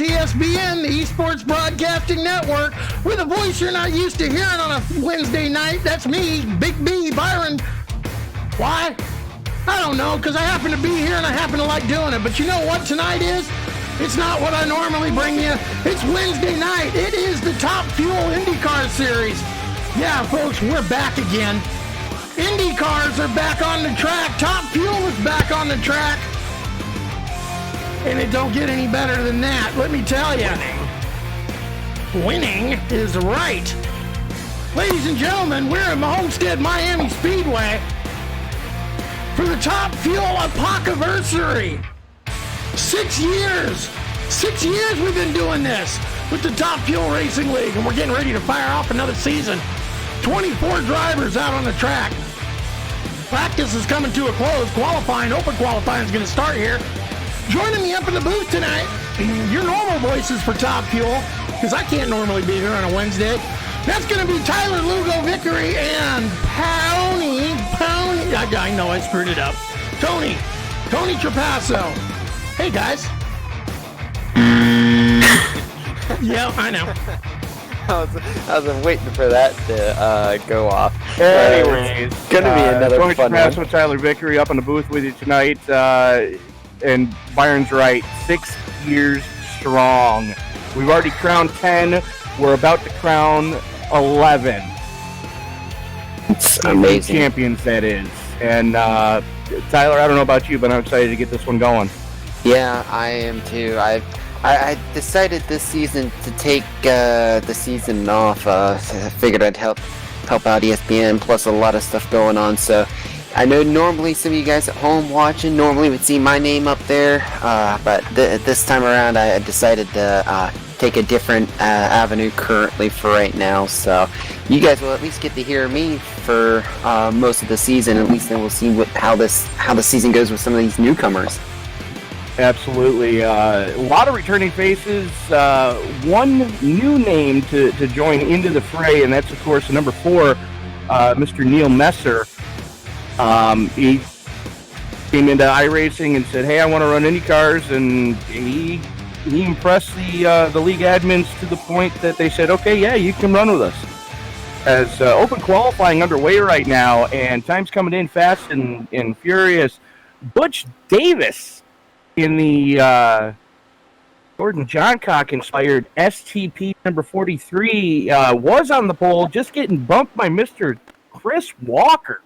ESPN, the Esports Broadcasting Network, with a voice you're not used to hearing on a Wednesday night. That's me, Big B, Byron. Why? I don't know, because I happen to be here and I happen to like doing it. But you know what tonight is? It's not what I normally bring you. It's Wednesday night. It is the Top Fuel IndyCar Series. Yeah, folks, we're back again. Indy cars are back on the track. Top Fuel is back on the track. And it don't get any better than that, let me tell you. Winning is right. Ladies and gentlemen, we're at Homestead, Miami Speedway for the Top Fuel APPOCOVERSARY. 6 years. 6 years we've been doing this with the Top Fuel Racing League, and we're getting ready to fire off another season. 24 drivers out on the track. Practice is coming to a close. Qualifying, open qualifying is going to start here. Joining me up in the booth tonight, your normal voices for Top Fuel, because I can't normally be here on a Wednesday. That's going to be Tyler Lugo Vickery and Pony. I know I screwed it up. Tony Trapasso. Hey, guys. Yeah, I know. I was waiting for that to go off. Anyways, it's going to be another Tony fun Trapasso, one. Tyler Vickery up in the booth with you tonight. And Byron's right, 6 years strong. We've already crowned 10. We're about to crown 11. It's amazing. Champions, that is. And Tyler, I don't know about you, but I'm excited to get this one going. Yeah, I am too. I decided this season to take the season off. I figured I'd help out ESPN, plus a lot of stuff going on. So I know normally some of you guys at home watching normally would see my name up there, but this time around I decided to take a different avenue currently for right now. So you guys will at least get to hear me for most of the season. At least then we'll see how the season goes with some of these newcomers. Absolutely. A lot of returning faces. One new name to join into the fray, and that's, of course, number 4, Mr. Neil Messer. He came into iRacing and said, hey, I want to run Indy cars, and he impressed the league admins to the point that they said, okay, yeah, you can run with us. As open qualifying underway right now, and time's coming in fast and furious. Butch Davis in the Gordon Johncock-inspired STP number 43 was on the pole, just getting bumped by Mr. Chris Walker.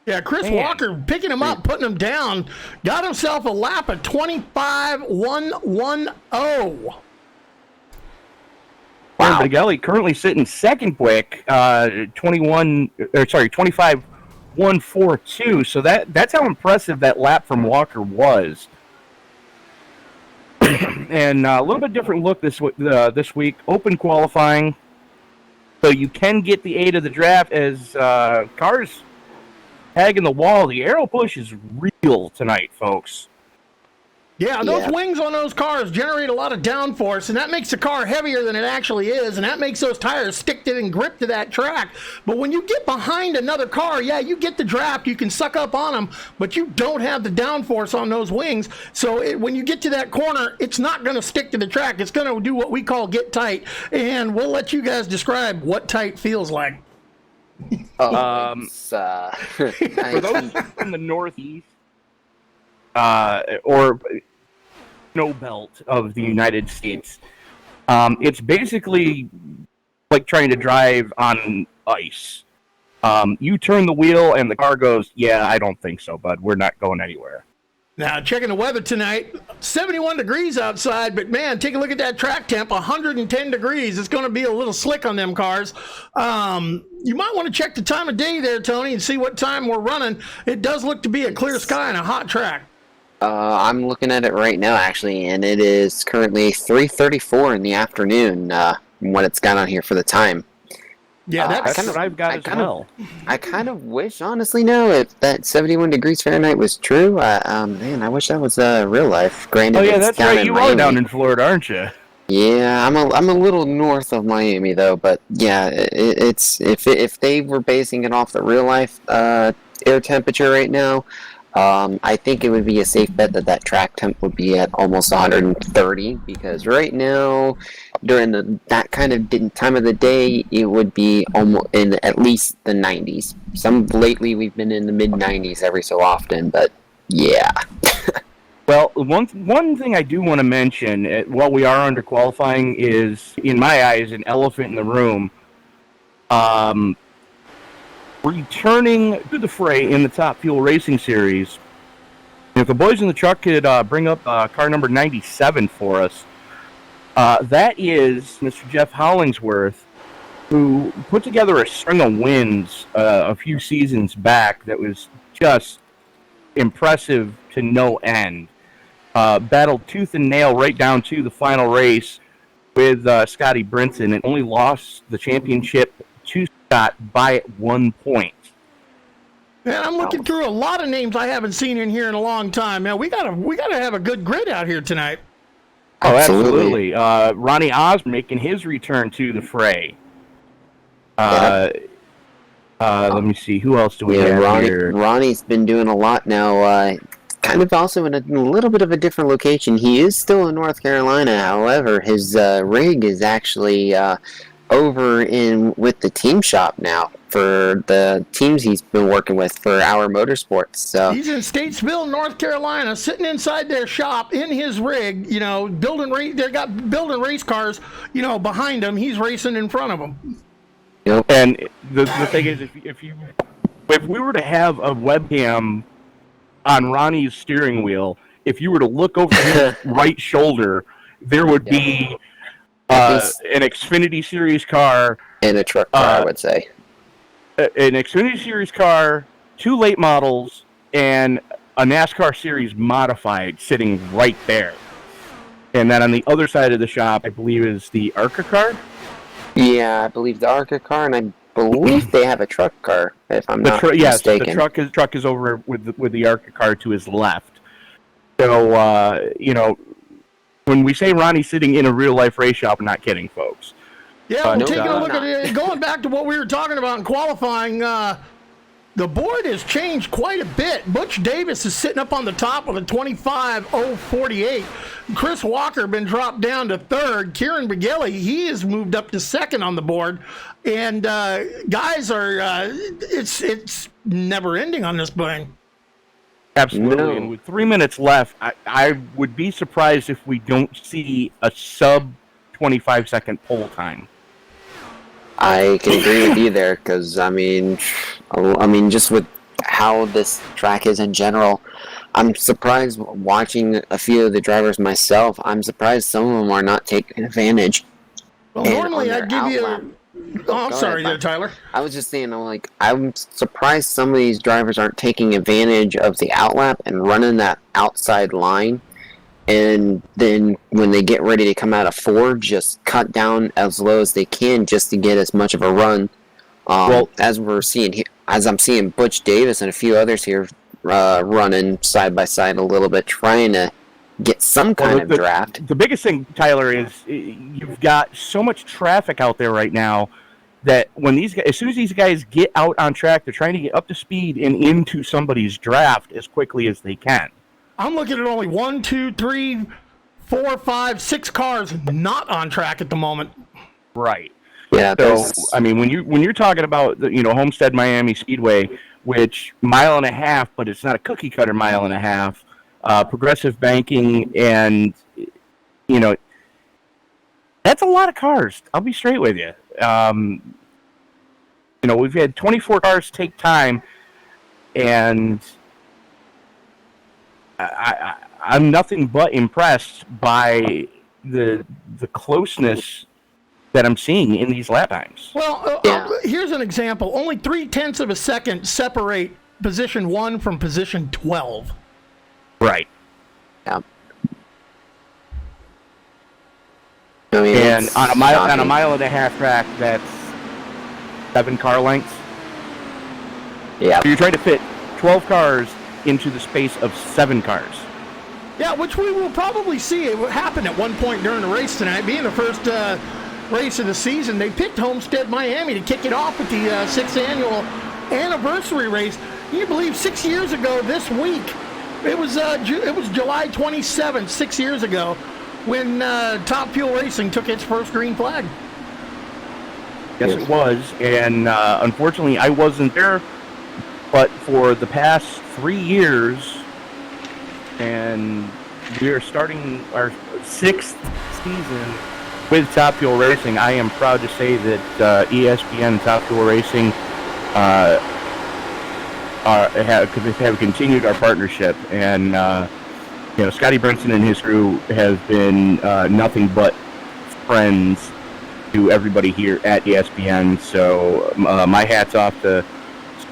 Yeah, Chris Walker picking him up, putting him down, got himself a lap at 25.110. Wow. Bigelli currently sitting second quick, 25.142. So that's how impressive that lap from Walker was. And a little bit different look this week. Open qualifying, so you can get the 8 of the draft as cars tagging the wall. The aero push is real tonight, folks. Yeah, those wings on those cars generate a lot of downforce, and that makes the car heavier than it actually is, and that makes those tires stick to and grip to that track. But when you get behind another car, yeah, you get the draft, you can suck up on them, but you don't have the downforce on those wings. So when you get to that corner, it's not going to stick to the track. It's going to do what we call get tight, and we'll let you guys describe what tight feels like. For those in the Northeast, or snow belt of the United States, it's basically like trying to drive on ice. You turn the wheel and the car goes, yeah, I don't think so, bud. We're not going anywhere. Now, checking the weather tonight, 71 degrees outside, but man, take a look at that track temp, 110 degrees. It's going to be a little slick on them cars. You might want to check the time of day there, Tony, and see what time we're running. It does look to be a clear sky and a hot track. I'm looking at it right now, actually, and it is currently 3:34 in the afternoon when it's got on here for the time. Yeah, that's what I've got as well. I kind of wish, honestly, now, if that 71 degrees Fahrenheit was true. Man, I wish that was real life. Granted, oh yeah, it's that's down right. in You Miami. are down in Florida, aren't you? Yeah, I'm a little north of Miami though, but yeah, it's if they were basing it off the real life air temperature right now, I think it would be a safe bet that track temp would be at almost 130, because right now, during that kind of time of the day, it would be almost in at least the 90s. Lately we've been in the mid 90s every so often, but yeah. Well, one thing I do want to mention while we are under qualifying is, in my eyes, an elephant in the room. Returning to the fray in the Top Fuel Racing Series, if the boys in the truck could bring up car number 97 for us, that is Mr. Jeff Hollingsworth, who put together a string of wins a few seasons back that was just impressive to no end. Battled tooth and nail right down to the final race with Scotty Brinson, and only lost the championship to Scott by 1 point. Man, I'm looking through a lot of names I haven't seen in here in a long time. Man, we gotta have a good grid out here tonight. Oh, absolutely. Ronnie Osmond making his return to the fray. Let me see. Who else do we have here? Ronnie's been doing a lot now. Kind of also in a little bit of a different location. He is still in North Carolina. However, his rig is actually over with the team shop now for the teams he's been working with for Our Motorsports. So he's in Statesville, North Carolina, sitting inside their shop in his rig. You know, building race cars. You know, behind him, he's racing in front of them. Yep. And the thing is, if we were to have a webcam on Ronnie's steering wheel, if you were to look over his right shoulder, there would be an Xfinity Series car and a truck car, I would say. An Xfinity Series car, 2 late models, and a NASCAR Series modified sitting right there. And then on the other side of the shop, I believe, is the ARCA car. Yeah, I believe the ARCA car, and I believe they have a truck car, if I'm not mistaken. Yes, the truck is over with the ARCA car to his left. So, when we say Ronnie's sitting in a real-life race shop, we're not kidding, folks. Yeah, taking a look at it, going back to what we were talking about in qualifying, the board has changed quite a bit. Butch Davis is sitting up on the top with a 25.048. Chris Walker been dropped down to third. Kieran Begele, he has moved up to second on the board. And guys are, it's never ending on this thing. Absolutely. No. And with 3 minutes left, I would be surprised if we don't see a sub 25-second pole time. I can agree with you there, because I mean, just with how this track is in general, I'm surprised watching a few of the drivers myself. I'm surprised some of them are not taking advantage. Well, normally I'd give you. Oh, I'm sorry there, Tyler. I was just saying, I'm surprised some of these drivers aren't taking advantage of the outlap and running that outside line. And then when they get ready to come out of 4, just cut down as low as they can just to get as much of a run. As I'm seeing Butch Davis and a few others here running side by side a little bit, trying to get some kind of draft. The biggest thing, Tyler, is you've got so much traffic out there right now that as soon as these guys get out on track, they're trying to get up to speed and into somebody's draft as quickly as they can. I'm looking at only 1, 2, 3, 4, 5, 6 cars not on track at the moment. Right. Yeah. So I mean, when you're talking about Homestead Miami Speedway, which 1.5 miles, but it's not a cookie cutter 1.5 miles, progressive banking, and that's a lot of cars. I'll be straight with you. We've had 24 cars take time, and I'm nothing but impressed by the closeness that I'm seeing in these lap times. Well, here's an example. Only 0.3 of a second separate position 1 from position 12. Right. Yeah. And on a 1.5 mile track, that's 7 car lengths. Yeah. So you're trying to fit 12 cars into the space of 7 cars. Yeah, which we will probably see it happen at one point during the race tonight. Being the first race of the season, they picked Homestead Miami to kick it off with the 6th annual anniversary race. Can you believe 6 years ago this week, it was July 27th, 6 years ago, when Top Fuel Racing took its first green flag. Yes, it was, and unfortunately I wasn't there, but for the past 3 years, and we are starting our 6th season with Top Fuel Racing. I am proud to say that ESPN and Top Fuel Racing have continued our partnership, and Scotty Brinson and his crew have been nothing but friends to everybody here at ESPN. So my hat's off to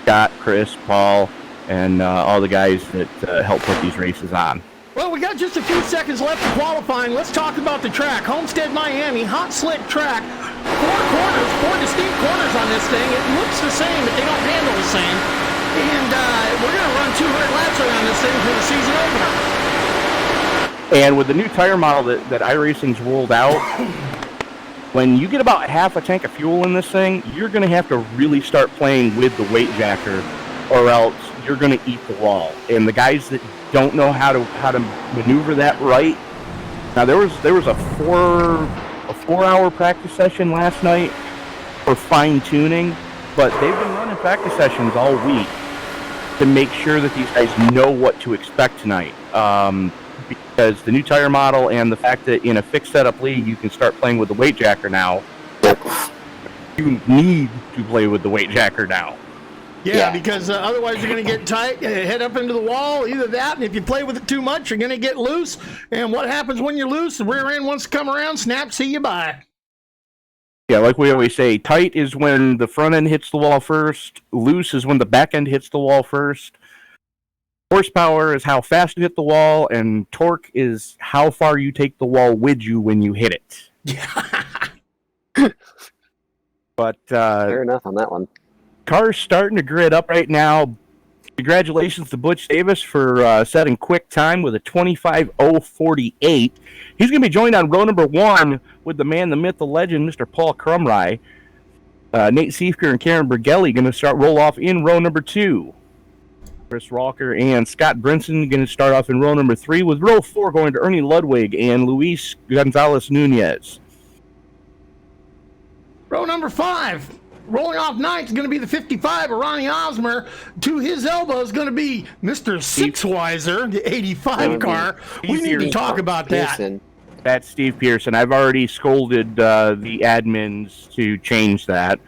Scott, Chris, Paul, and all the guys that help put these races on. Well, we got just a few seconds left of qualifying. Let's talk about the track. Homestead, Miami, hot, slick track. 4 distinct corners on this thing. It looks the same, but they don't handle the same. And we're going to run 200 laps around this thing for the season opener. And with the new tire model that iRacing's rolled out, when you get about half a tank of fuel in this thing, you're going to have to really start playing with the weight jacker, or else you're going to eat the wall. And the guys that don't know how to maneuver that right. Now there was a 4-hour practice session last night for fine tuning, but they've been running practice sessions all week to make sure that these guys know what to expect tonight. Because the new tire model and the fact that in a fixed setup league you can start playing with the weight jacker now, you need to play with the weight jacker now. Yeah, because otherwise you're going to get tight, head up into the wall, either that, and if you play with it too much, you're going to get loose. And what happens when you're loose? The rear end wants to come around, snap, see you, bye. Yeah, like we always say, tight is when the front end hits the wall first, loose is when the back end hits the wall first. Horsepower is how fast you hit the wall, and torque is how far you take the wall with you when you hit it. Yeah. But fair enough on that one. Car's starting to grid up right now. Congratulations to Butch Davis for setting quick time with a 25:048. He's going to be joined on row number 1 with the man, the myth, the legend, Mr. Paul Crumry. Nate Seifker and Karen Bergelli going to roll off in row number 2. Chris Ralker and Scott Brinson going to start off in row number 3, with row 4 going to Ernie Ludwig and Luis Gonzalez Nunez. Row number 5. Rolling off ninth is going to be the 55 of Ronnie Osmond. To his elbow is going to be Mr. Sixwiser, the 85 car. We need to talk about that. That's Steve Pearson. I've already scolded the admins to change that.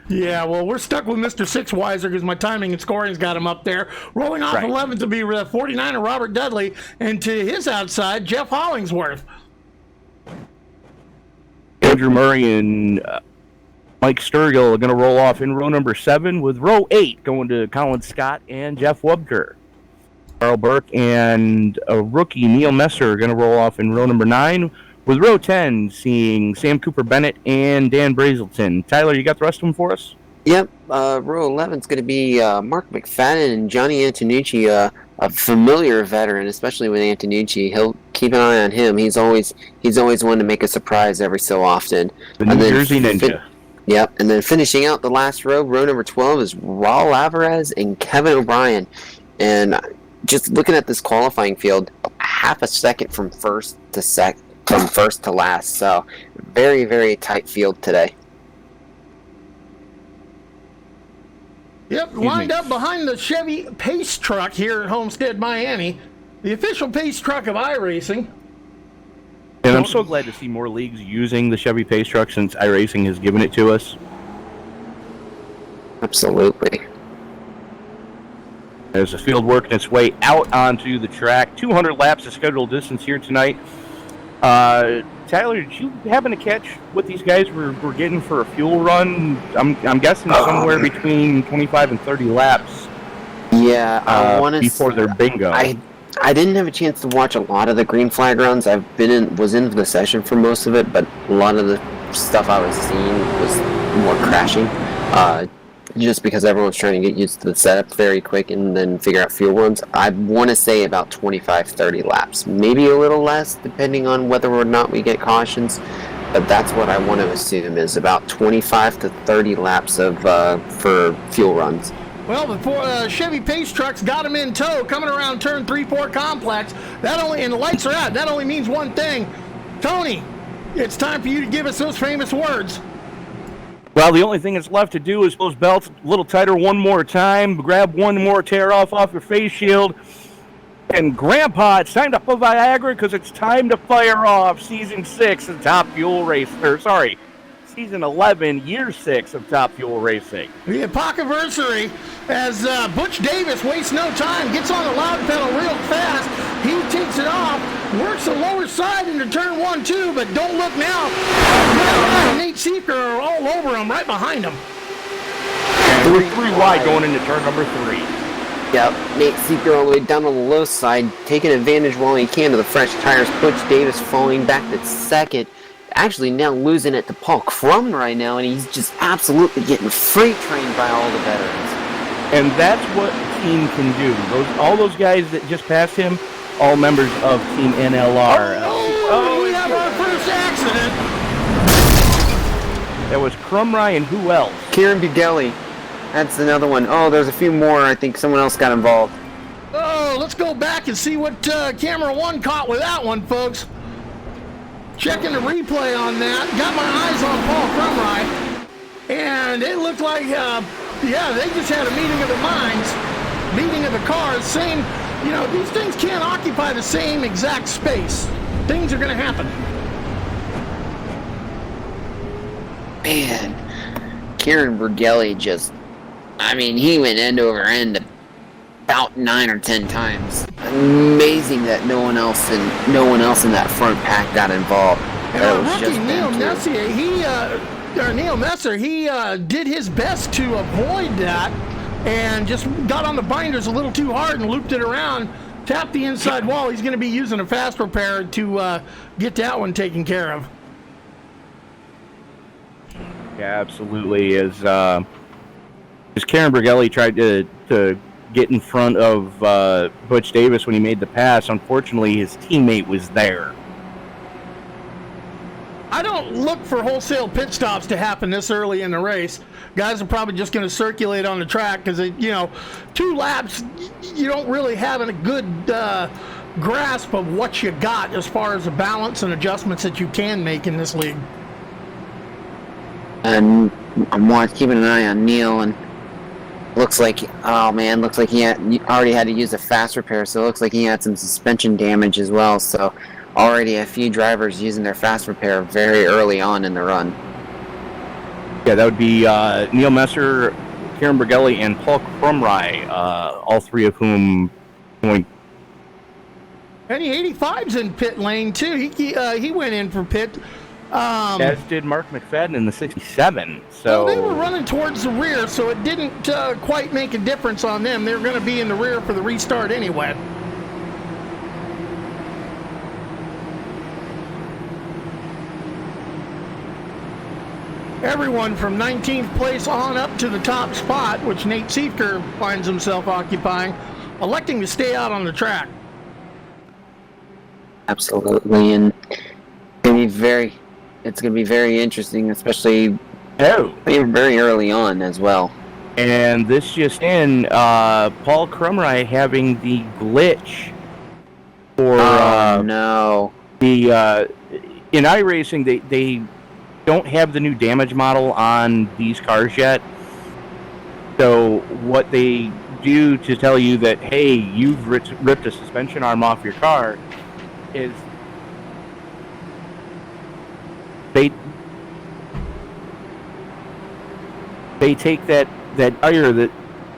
Yeah, well, we're stuck with Mr. Sixwiser because my timing and scoring's got him up there. Rolling off 11th to be 49 of Robert Dudley. And to his outside, Jeff Hollingsworth. Andrew Murray and Mike Sturgill are going to roll off in row number 7, with row 8 going to Colin Scott and Jeff Webker. Carl Burke and a rookie, Neil Messer, are going to roll off in row number 9, with row 10 seeing Sam Cooper Bennett and Dan Brazelton. Tyler, you got the rest of them for us? Yep. Row 11 is going to be Mark McFadden and Johnny Antonucci, a familiar veteran, especially with Antonucci. He'll keep an eye on him. He's always one to make a surprise every so often. The New Jersey Ninja. Yep, and then finishing out the last row number 12 is Raul Alvarez and Kevin O'Brien. And just looking at this qualifying field, half a second from first to last. So very, very tight field today. Yep, lined up behind the Chevy Pace truck here at Homestead, Miami. The official Pace truck of iRacing. And I'm so glad to see more leagues using the Chevy Pace truck since iRacing has given it to us. Absolutely. There's the field working its way out onto the track. 200 laps of scheduled distance here tonight. Tyler, did you happen to catch what these guys were getting for a fuel run? I'm guessing somewhere between 25 and 30 laps. Yeah, I want to before their bingo. I didn't have a chance to watch a lot of the green flag runs. Was in the session for most of it, but a lot of the stuff I was seeing was more crashing. Just because everyone's trying to get used to the setup very quick and then figure out fuel runs. I want to say about 25-30 laps. Maybe a little less, depending on whether or not we get cautions. But that's what I want to assume is about 25 to 30 laps of for fuel runs. Well, the Chevy Pace truck's got him in tow, coming around turn 3-4 complex. And the lights are out. That only means one thing. Tony, it's time for you to give us those famous words. Well, the only thing that's left to do is pull those belts a little tighter one more time, grab one more tear off your face shield. And Grandpa, it's time to put Viagra because it's time to fire off Season 6 of Top Fuel Season 11, Year 6 of Top Fuel Racing. The APPOCOVERSARY, as Butch Davis wastes no time, gets on the loud pedal real fast. He takes it off, works the lower side into turn 1-2, but don't look now. Nate Seeker are all over him, right behind him. There were 3 wide going into turn number 3. Yep, Nate Seeker all the way down on the low side, taking advantage while he can of the fresh tires. Butch Davis falling back to second. Actually now losing it to Paul Crum right now, and he's just absolutely getting freight trained by all the veterans. And that's what the team can do. All those guys that just passed him, all members of Team NLR. We have our first accident. That was Crumry and who else? Kieran Bugelli. That's another one. Oh, there's a few more. I think someone else got involved. Oh, let's go back and see what camera 1 caught with that one, folks. Checking the replay on that. Got my eyes on Paul Crumry. And it looked like, they just had a meeting of the minds. Meeting of the cars. Same, these things can't occupy the same exact space. Things are going to happen. Man, Kieran Bugelli he went end over end about 9 or 10 times. Amazing that no one else in that front pack got involved. Rookie Neil Messer, he did his best to avoid that and just got on the binders a little too hard and looped it around, tapped the inside wall. He's going to be using a fast repair to get that one taken care of. Yeah, absolutely. As Kieran Bugelli tried to get in front of Butch Davis when he made the pass, unfortunately his teammate was there. I don't look for wholesale pit stops to happen this early in the race. Guys are probably just going to circulate on the track because, 2 laps, you don't really have a good grasp of what you got as far as the balance and adjustments that you can make in this league. And I'm keeping an eye on Neil, and looks like he already had to use a fast repair, so it looks like he had some suspension damage as well. So already a few drivers using their fast repair very early on in the run. Yeah, that would be Neil Messer, Kieran Bugelli, and Paul Crumry, all 3 of whom going. And the 85's in pit lane too. He went in for pit. As did Mark McFadden in the 67. So they were running towards the rear, so it didn't quite make a difference on them. They were going to be in the rear for the restart anyway. Everyone from 19th place on up to the top spot, which Nate Seeker finds himself occupying, electing to stay out on the track. Absolutely, and it's going to be very interesting, especially very early on as well. And this just in, Paul Crumry having the glitch for no. The in iRacing they don't have the new damage model on these cars yet. So what they do to tell you that, hey, you've ripped a suspension arm off your car is they take that tire that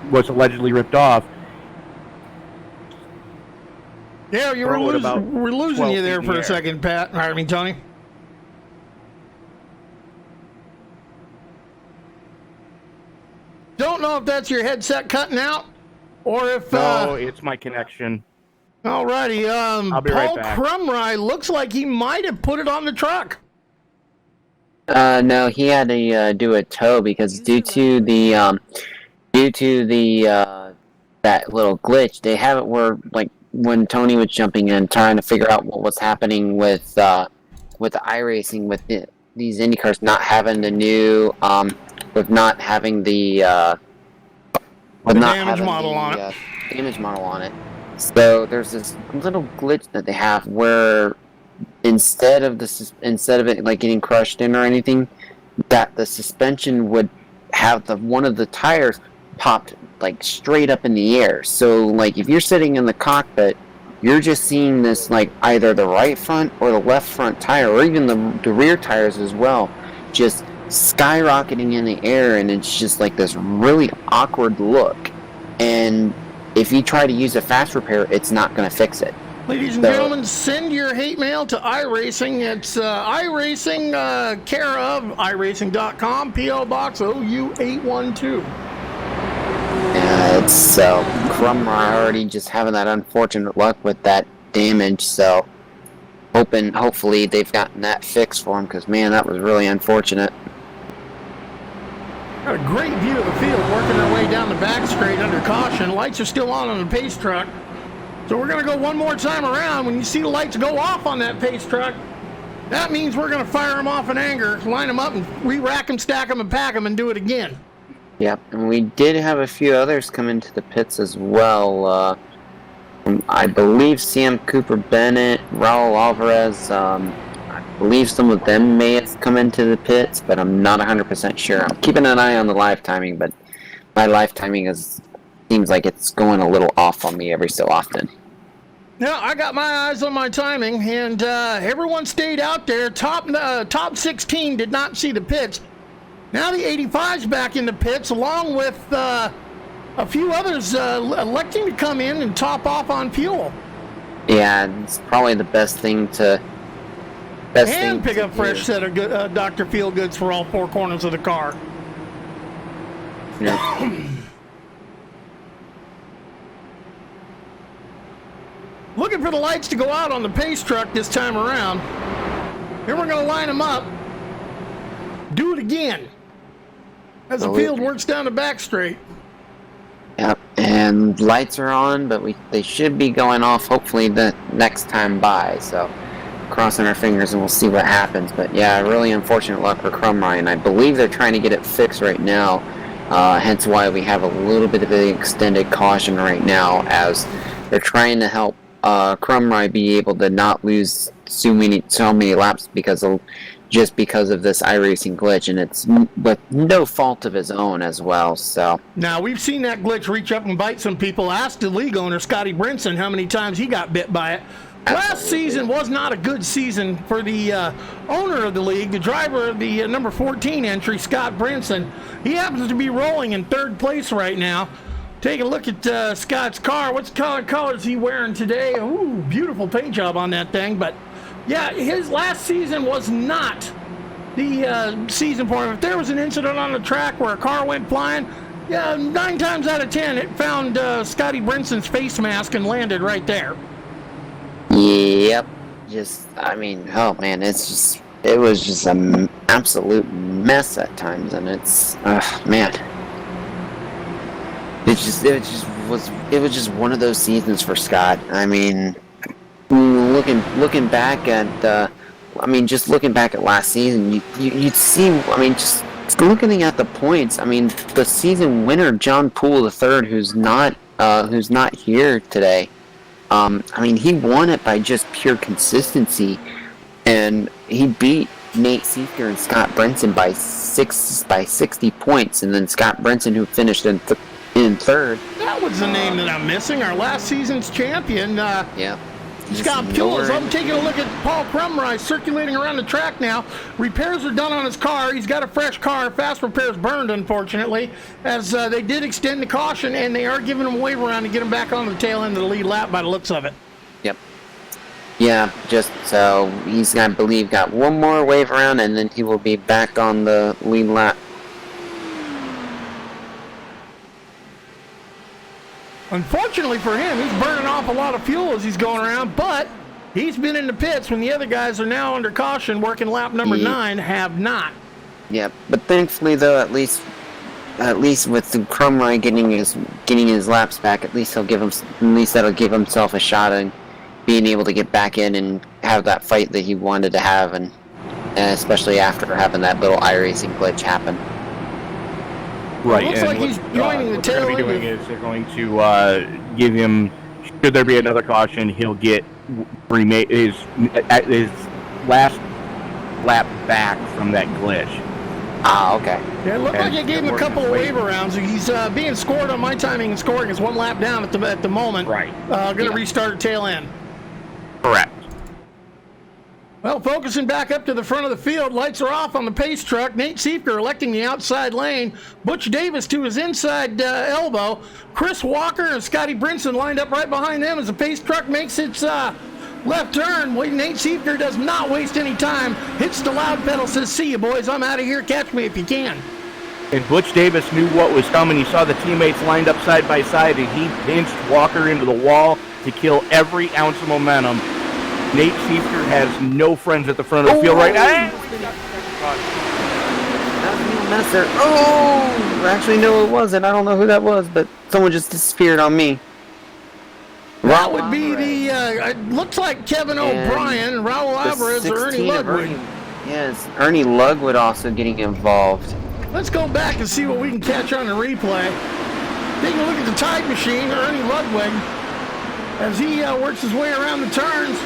was allegedly ripped off. Yeah, we're losing you there for a second, Pat. Tony. Don't know if that's your headset cutting out or if... No, it's my connection. Alrighty, I'll be right back. Paul Crumry looks like he might have put it on the truck. No, he had to do a tow because due to the that little glitch, they have it where, like, when Tony was jumping in trying to figure out what was happening with the iRacing, with these IndyCars not having the new with not having the with The not damage having model on the it. damage model on it. So there's this little glitch that they have where instead of it like getting crushed in or anything, that the suspension would have one of the tires popped like straight up in the air. So like if you're sitting in the cockpit, you're just seeing this like either the right front or the left front tire, or even the rear tires as well, just skyrocketing in the air, and it's just like this really awkward look. And if you try to use a fast repair, it's not going to fix it. Ladies and gentlemen, send your hate mail to iRacing. It's iRacing, care of iRacing.com, P.O. Box OU812. It's Crumry already just having that unfortunate luck with that damage, so hopefully they've gotten that fixed for him, because man, that was really unfortunate. Got a great view of the field, working their way down the back straight under caution. Lights are still on the pace truck. So we're going to go one more time around. When you see the lights go off on that pace truck, that means we're going to fire them off in anger, line them up, and re-rack them, stack them, and pack them, and do it again. Yep, and we did have a few others come into the pits as well. I believe Sam Cooper Bennett, Raul Alvarez, I believe some of them may have come into the pits, but I'm not 100% sure. I'm keeping an eye on the live timing, but my live timing seems like it's going a little off on me every so often. Yeah, I got my eyes on my timing, and everyone stayed out there. Top 16 did not see the pits. Now the 85's back in the pits, along with a few others electing to come in and top off on fuel. Yeah, it's probably the best thing to... and pick up fresh set of Dr. Feelgoods for all four corners of the car. Yeah. Looking for the lights to go out on the pace truck this time around. Then we're going to line them up. Do it again. As the field works down the back straight. Yep, and lights are on, but they should be going off hopefully the next time by, so crossing our fingers and we'll see what happens. But yeah, really unfortunate luck for Crumry, and I believe they're trying to get it fixed right now, hence why we have a little bit of an extended caution right now, as they're trying to help Crumry be able to not lose so many laps because of this iRacing glitch, and it's with no fault of his own as well. So now we've seen that glitch reach up and bite some people. Ask the league owner Scotty Brinson how many times he got bit by it. Last season was not a good season for the owner of the league, the driver of the number 14 entry, Scott Brinson. He happens to be rolling in third place right now. Take a look at Scott's car. What color is he wearing today? Ooh, beautiful paint job on that thing. But yeah, his last season was not the season for him. If there was an incident on the track where a car went flying, yeah, 9 times out of 10 it found Scotty Brinson's face mask and landed right there. Yep. Oh man, it was just an absolute mess at times, and it's man. It was just one of those seasons for Scott. I mean, looking back at just looking back at last season, you'd see. I mean, just looking at the points. I mean, the season winner, John Poole III, who's not here today. I mean, he won it by just pure consistency, and he beat Nate Seeker and Scott Brinson by 60 points, and then Scott Brinson, who finished in third. That was the name that I'm missing. Our last season's champion. Yeah. Scott Pulis. I'm taking a look at Paul Crumry circulating around the track now. Repairs are done on his car. He's got a fresh car. Fast repairs burned, unfortunately, as they did extend the caution, and they are giving him a wave around to get him back on the tail end of the lead lap by the looks of it. Yep. Yeah, just so he's, I believe, got one more wave around, and then he will be back on the lead lap. Unfortunately for him, he's burning off a lot of fuel as he's going around, but he's been in the pits when the other guys are now under caution working lap number 9 have not. Yeah, but thankfully though, at least with the Crumry getting his laps back, at least that'll give himself a shot at being able to get back in and have that fight that he wanted to have, and especially after having that little iRacing glitch happen. Right. It looks like he's joining the tail end. What they're going to be doing is they're going to give him, should there be another caution, he'll get his last lap back from that glitch. Ah, okay. Yeah, it looked like it gave him a couple of wave rounds. He's being scored on my timing and scoring is 1 lap down at the moment. Right. Going to restart at tail end. Correct. Well, focusing back up to the front of the field, lights are off on the pace truck. Nate Siefker electing the outside lane. Butch Davis to his inside elbow. Chris Walker and Scotty Brinson lined up right behind them as the pace truck makes its left turn. Nate Siefker does not waste any time. Hits the loud pedal, says, "See you, boys. I'm out of here. Catch me if you can." And Butch Davis knew what was coming. He saw the teammates lined up side by side, and he pinched Walker into the wall to kill every ounce of momentum. Nate Siefker has no friends at the front of the field right now. That was Neil Messer. Oh! Actually, no, it wasn't. I don't know who that was, but someone just disappeared on me. That would be the, it looks like Kevin O'Brien, Raul Alvarez, or Ernie Ludwig. Yes, Ernie Ludwig also getting involved. Let's go back and see what we can catch on the replay. Taking a look at the tide machine, Ernie Ludwig, as he works his way around the turns.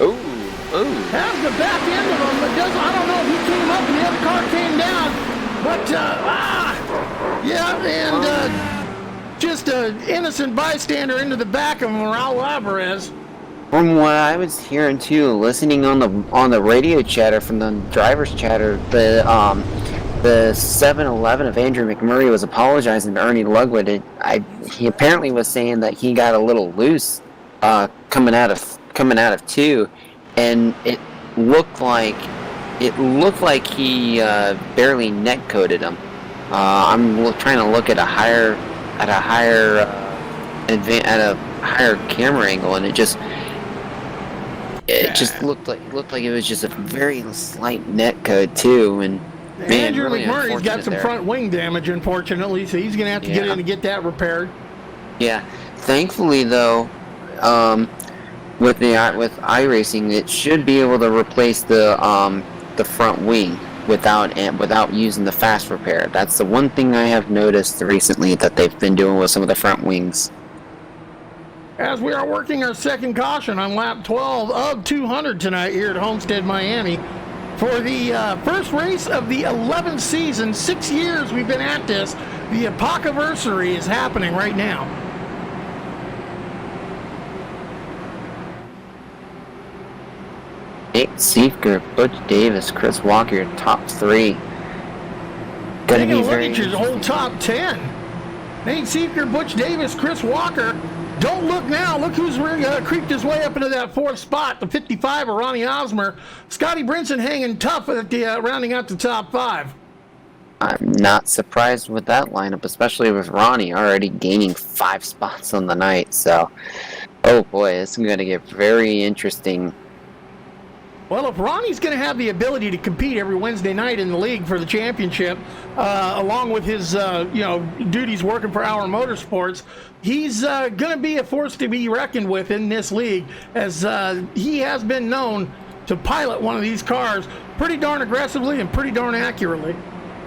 Ooh. Has the back end of him, but I don't know if he came up and the other car came down. But, just an innocent bystander into the back of Raul Alvarez. From what I was hearing too, listening on the radio chatter from the driver's chatter, the 7-Eleven of Andrew McMurray was apologizing to Ernie Ludwig. He apparently was saying that he got a little loose coming out of 2, and it looked like he barely net coated him. I'm trying to look at a higher camera angle, and it just looked like it was just a very slight net code too. And Andrew really McMurray's got some front wing damage, unfortunately, so he's going to have to get in to get that repaired. Yeah, thankfully though, with iRacing, it should be able to replace the front wing without using the fast repair. That's the one thing I have noticed recently that they've been doing with some of the front wings. As we are working our second caution on lap 12 of 200 tonight here at Homestead, Miami, for the first race of the 11th season. 6 years we've been at this. The APPOCOVERSARY is happening right now. Nate Siefker, Butch Davis, Chris Walker, top 3. Gonna be very interesting. Your whole top 10. Nate Siefker, Butch Davis, Chris Walker. Don't look now. Look who's creeped his way up into that 4th spot. The 55 of Ronnie Osmond. Scotty Brinson hanging tough at the rounding out the top 5. I'm not surprised with that lineup, especially with Ronnie already gaining 5 spots on the night. So, oh boy, it's going to get very interesting. Well, if Ronnie's going to have the ability to compete every Wednesday night in the league for the championship, along with his duties working for Our Motorsports, he's going to be a force to be reckoned with in this league, as he has been known to pilot one of these cars pretty darn aggressively and pretty darn accurately.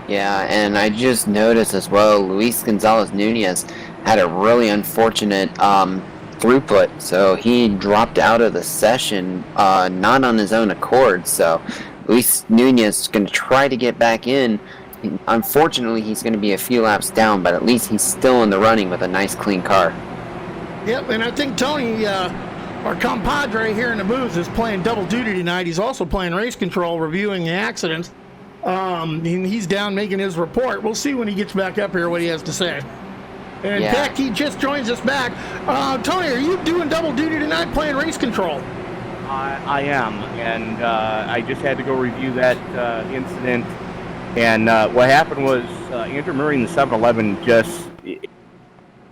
Yeah, and I just noticed as well, Luis Gonzalez Nunez had a really unfortunate throughput, so he dropped out of the session, not on his own accord. So Luis Nunez is going to try to get back in. Unfortunately, he's going to be a few laps down, but at least he's still in the running with a nice clean car. Yep, and I think Tony, our compadre here in the booth, is playing double duty tonight. He's also playing race control, reviewing the accidents. He's down making his report. We'll see when he gets back up here what he has to say. And in fact, he just joins us back. Tony, are you doing double duty tonight, playing race control? I am, and I just had to go review that incident. And what happened was Andrew Murray in the 7-Eleven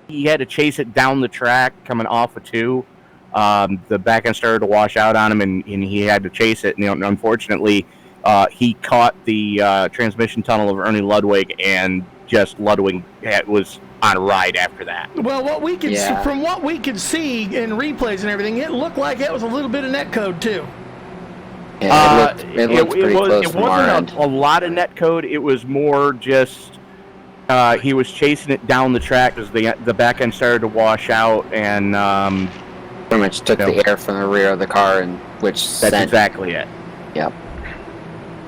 he had to chase it down the track coming off of 2. The back end started to wash out on him, and he had to chase it. And unfortunately, he caught the transmission tunnel of Ernie Ludwig, and just Ludwig was on a ride after that. Well, from what we could see in replays and everything, it looked like it was a little bit of netcode too. Yeah, it looked pretty close It from our wasn't end. a lot of net code. It was more just he was chasing it down the track as the back end started to wash out, and Pretty much took the air from the rear of the car, and that's exactly it. Yep.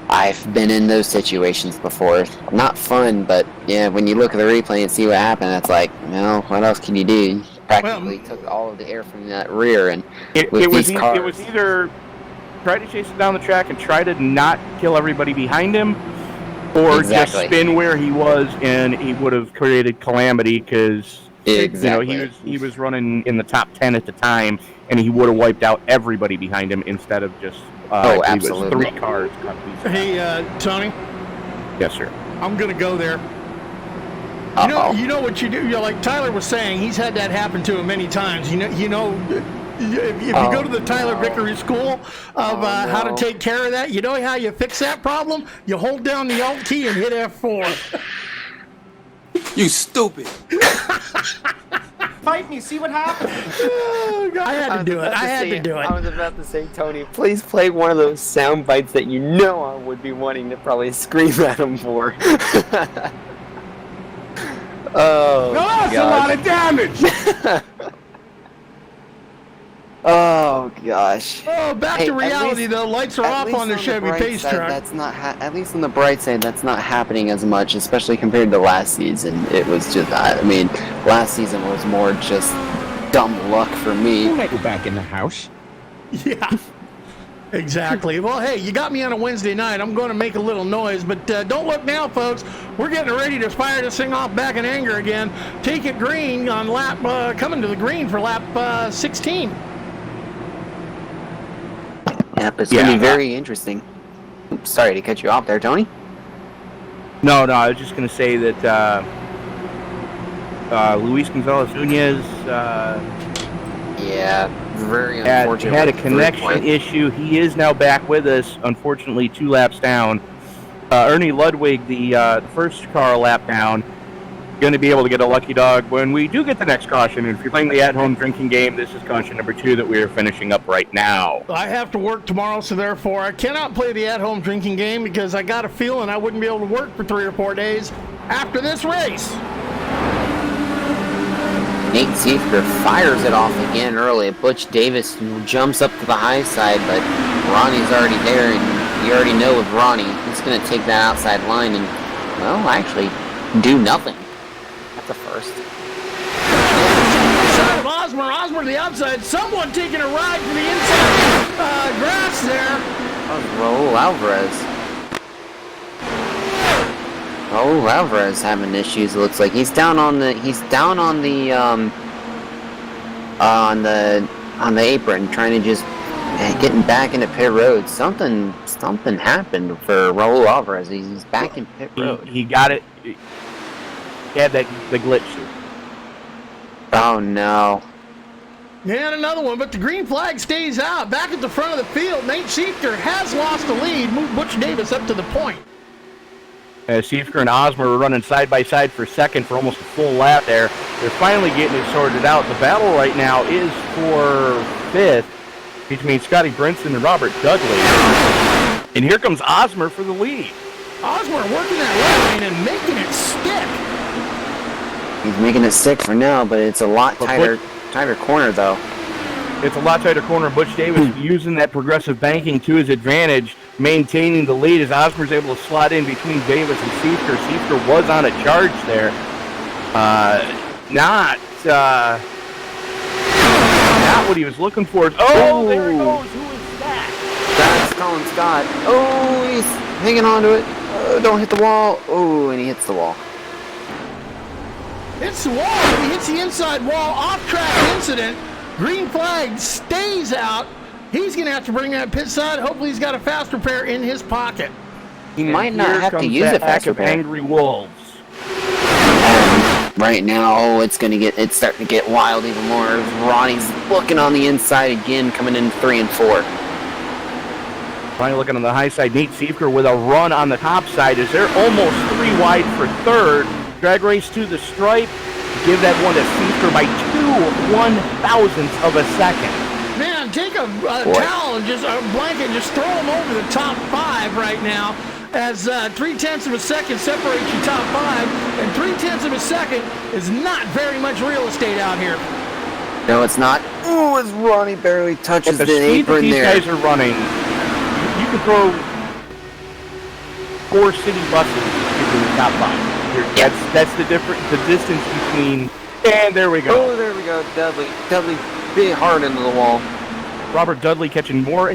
I've been in those situations before. Not fun, but yeah, when you look at the replay and see what happened, it's like, well, what else can you do? You practically took all of the air from that rear, and it was either try to chase it down the track and try to not kill everybody behind him, or just spin where he was, and he would have created calamity because he was running in the top 10 at the time, and he would have wiped out everybody behind him instead of just absolutely 3 cars. Hey, Tony. Yes, sir. I'm gonna go there. You know what you do. Like Tyler was saying, he's had that happen to him many times. If you go to the Tyler Vickery School of how to take care of that, you know how you fix that problem? You hold down the Alt key and hit F4. You stupid. Fight me, see what happens. I had to do it. I was about to say, Tony, please play one of those sound bites that you know I would be wanting to probably scream at him for. Oh, no, that's a lot of damage. Oh gosh. Oh, back to reality. The lights are off on the Chevy Pace truck. That's not at least on the bright side. That's not happening as much, especially compared to last season. It was just, I mean, last season was more just dumb luck for me. You might go back in the house. Yeah. Exactly. Well, hey, you got me on a Wednesday night. I'm going to make a little noise, but don't look now, folks. We're getting ready to fire this thing off back in anger again. Take it green on lap, coming to the green for lap 16. Yep, it's going to be very interesting. Oops, sorry to cut you off there, Tony. No, I was just going to say that Luis Gonzalez-Nunez very unfortunate. Had a connection issue. He is now back with us, unfortunately 2 laps down. Ernie Ludwig, the first car lap down, going to be able to get a lucky dog when we do get the next caution. And if you're playing the at-home drinking game, this is caution number 2 that we are finishing up right now. I have to work tomorrow, so therefore I cannot play the at-home drinking game because I got a feeling I wouldn't be able to work for 3 or 4 days after this race. Nate Seifker fires it off again early. Butch Davis jumps up to the high side, but Ronnie's already there, and you already know with Ronnie, he's going to take that outside line and, well, actually do nothing. That's a first. Side of Osmer to the outside. Someone taking a ride to the inside grass there. That was Raul Alvarez. Raul Alvarez having issues. It looks like he's down on the apron, trying to just getting back into pit road. Something happened for Raul Alvarez. He's back in pit road. He got it. He had the glitch. Oh no. And another one, but the green flag stays out. Back at the front of the field, Nate Seifker has lost the lead. Moved Butch Davis up to the point. Seifker and Osmer were running side by side for second for almost a full lap there. They're finally getting it sorted out. The battle right now is for 5th between Scotty Brinson and Robert Dudley. And here comes Osmer for the lead. Osmer working that left lane and making it stick. He's making it stick for now, but it's a lot tighter corner though. It's a lot tighter corner. Butch Davis using that progressive banking to his advantage, maintaining the lead as Osmer's able to slot in between Davis and Seifker. Seifker was on a charge there. Not what he was looking for. Oh, there he goes. Who is that? That's Colin Scott. Oh, he's hanging on to it. Don't hit the wall. Oh, and he hits the wall. Hits the wall. He hits the inside wall. Off-track incident. Green flag stays out. He's going to have to bring that pit side. Hopefully he's got a fast repair in his pocket. He might not have to use a fast repair. Angry wolves. Right now, it's starting to get wild even more. Ronnie's looking on the inside again, coming in 3 and 4. Finally looking on the high side, Nate Seifker with a run on the top side as they're almost 3 wide for 3rd. Drag race to the stripe. Give that one to Seifker by 2/1000 of a second. Man, take take a towel and just a blanket and just throw them over the top 5 right now, as 0.3 of a second separates your top 5, and 0.3 of a second is not very much real estate out here. No, it's not. Ooh, as Ronnie barely touches At the the speed that apron these there. guys are running, you can throw 4 city buses into the top 5. That's the difference, the distance between. And there we go. Oh, there we go. Dudley big hard into the wall. Robert Dudley catching more.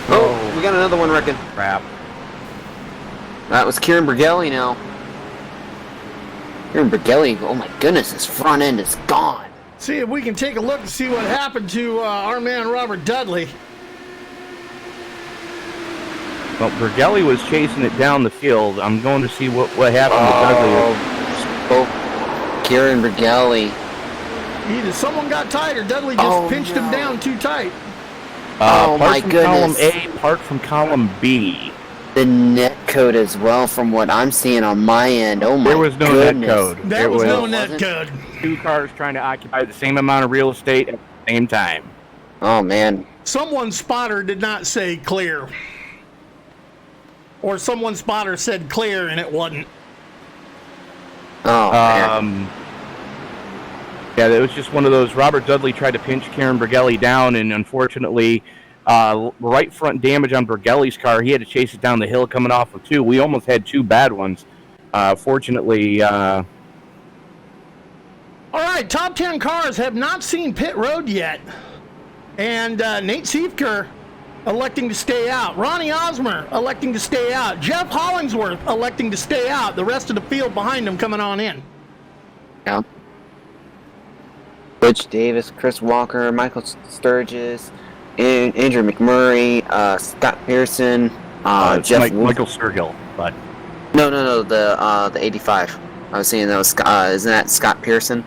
Oh, we got another one, reckon. Crap. That was Kieran Bergelli now. Kieran Bergelli, oh my goodness, his front end is gone. See if we can take a look and see what happened to our man Robert Dudley. Well, Bergelli was chasing it down the field. I'm going to see what happened to Dudley. Oh, Kieran Bergelli. Either someone got tight or Dudley just pinched him down too tight. Oh my from goodness. Column A, part from column B. The net code as well, from what I'm seeing on my end. Oh my There was no goodness. net code. There was no net code. 2 cars trying to occupy the same amount of real estate at the same time. Oh man. Someone's spotter did not say clear. Or someone's spotter said clear and it wasn't. Oh man. Yeah, it was just one of those. Robert Dudley tried to pinch Kieran Bergelli down, and unfortunately, right front damage on Bergelli's car. He had to chase it down the hill coming off of 2. We almost had 2 bad ones. Fortunately. All right, top 10 cars have not seen pit road yet. And Nate Siefker electing to stay out. Ronnie Osmond electing to stay out. Jeff Hollingsworth electing to stay out. The rest of the field behind him coming on in. Yeah. Butch Davis, Chris Walker, Michael Sturgis, Andrew McMurray, Scott Pearson, Jeff Michael Sturgill, but no, the 85. I was saying that was isn't that Scott Pearson?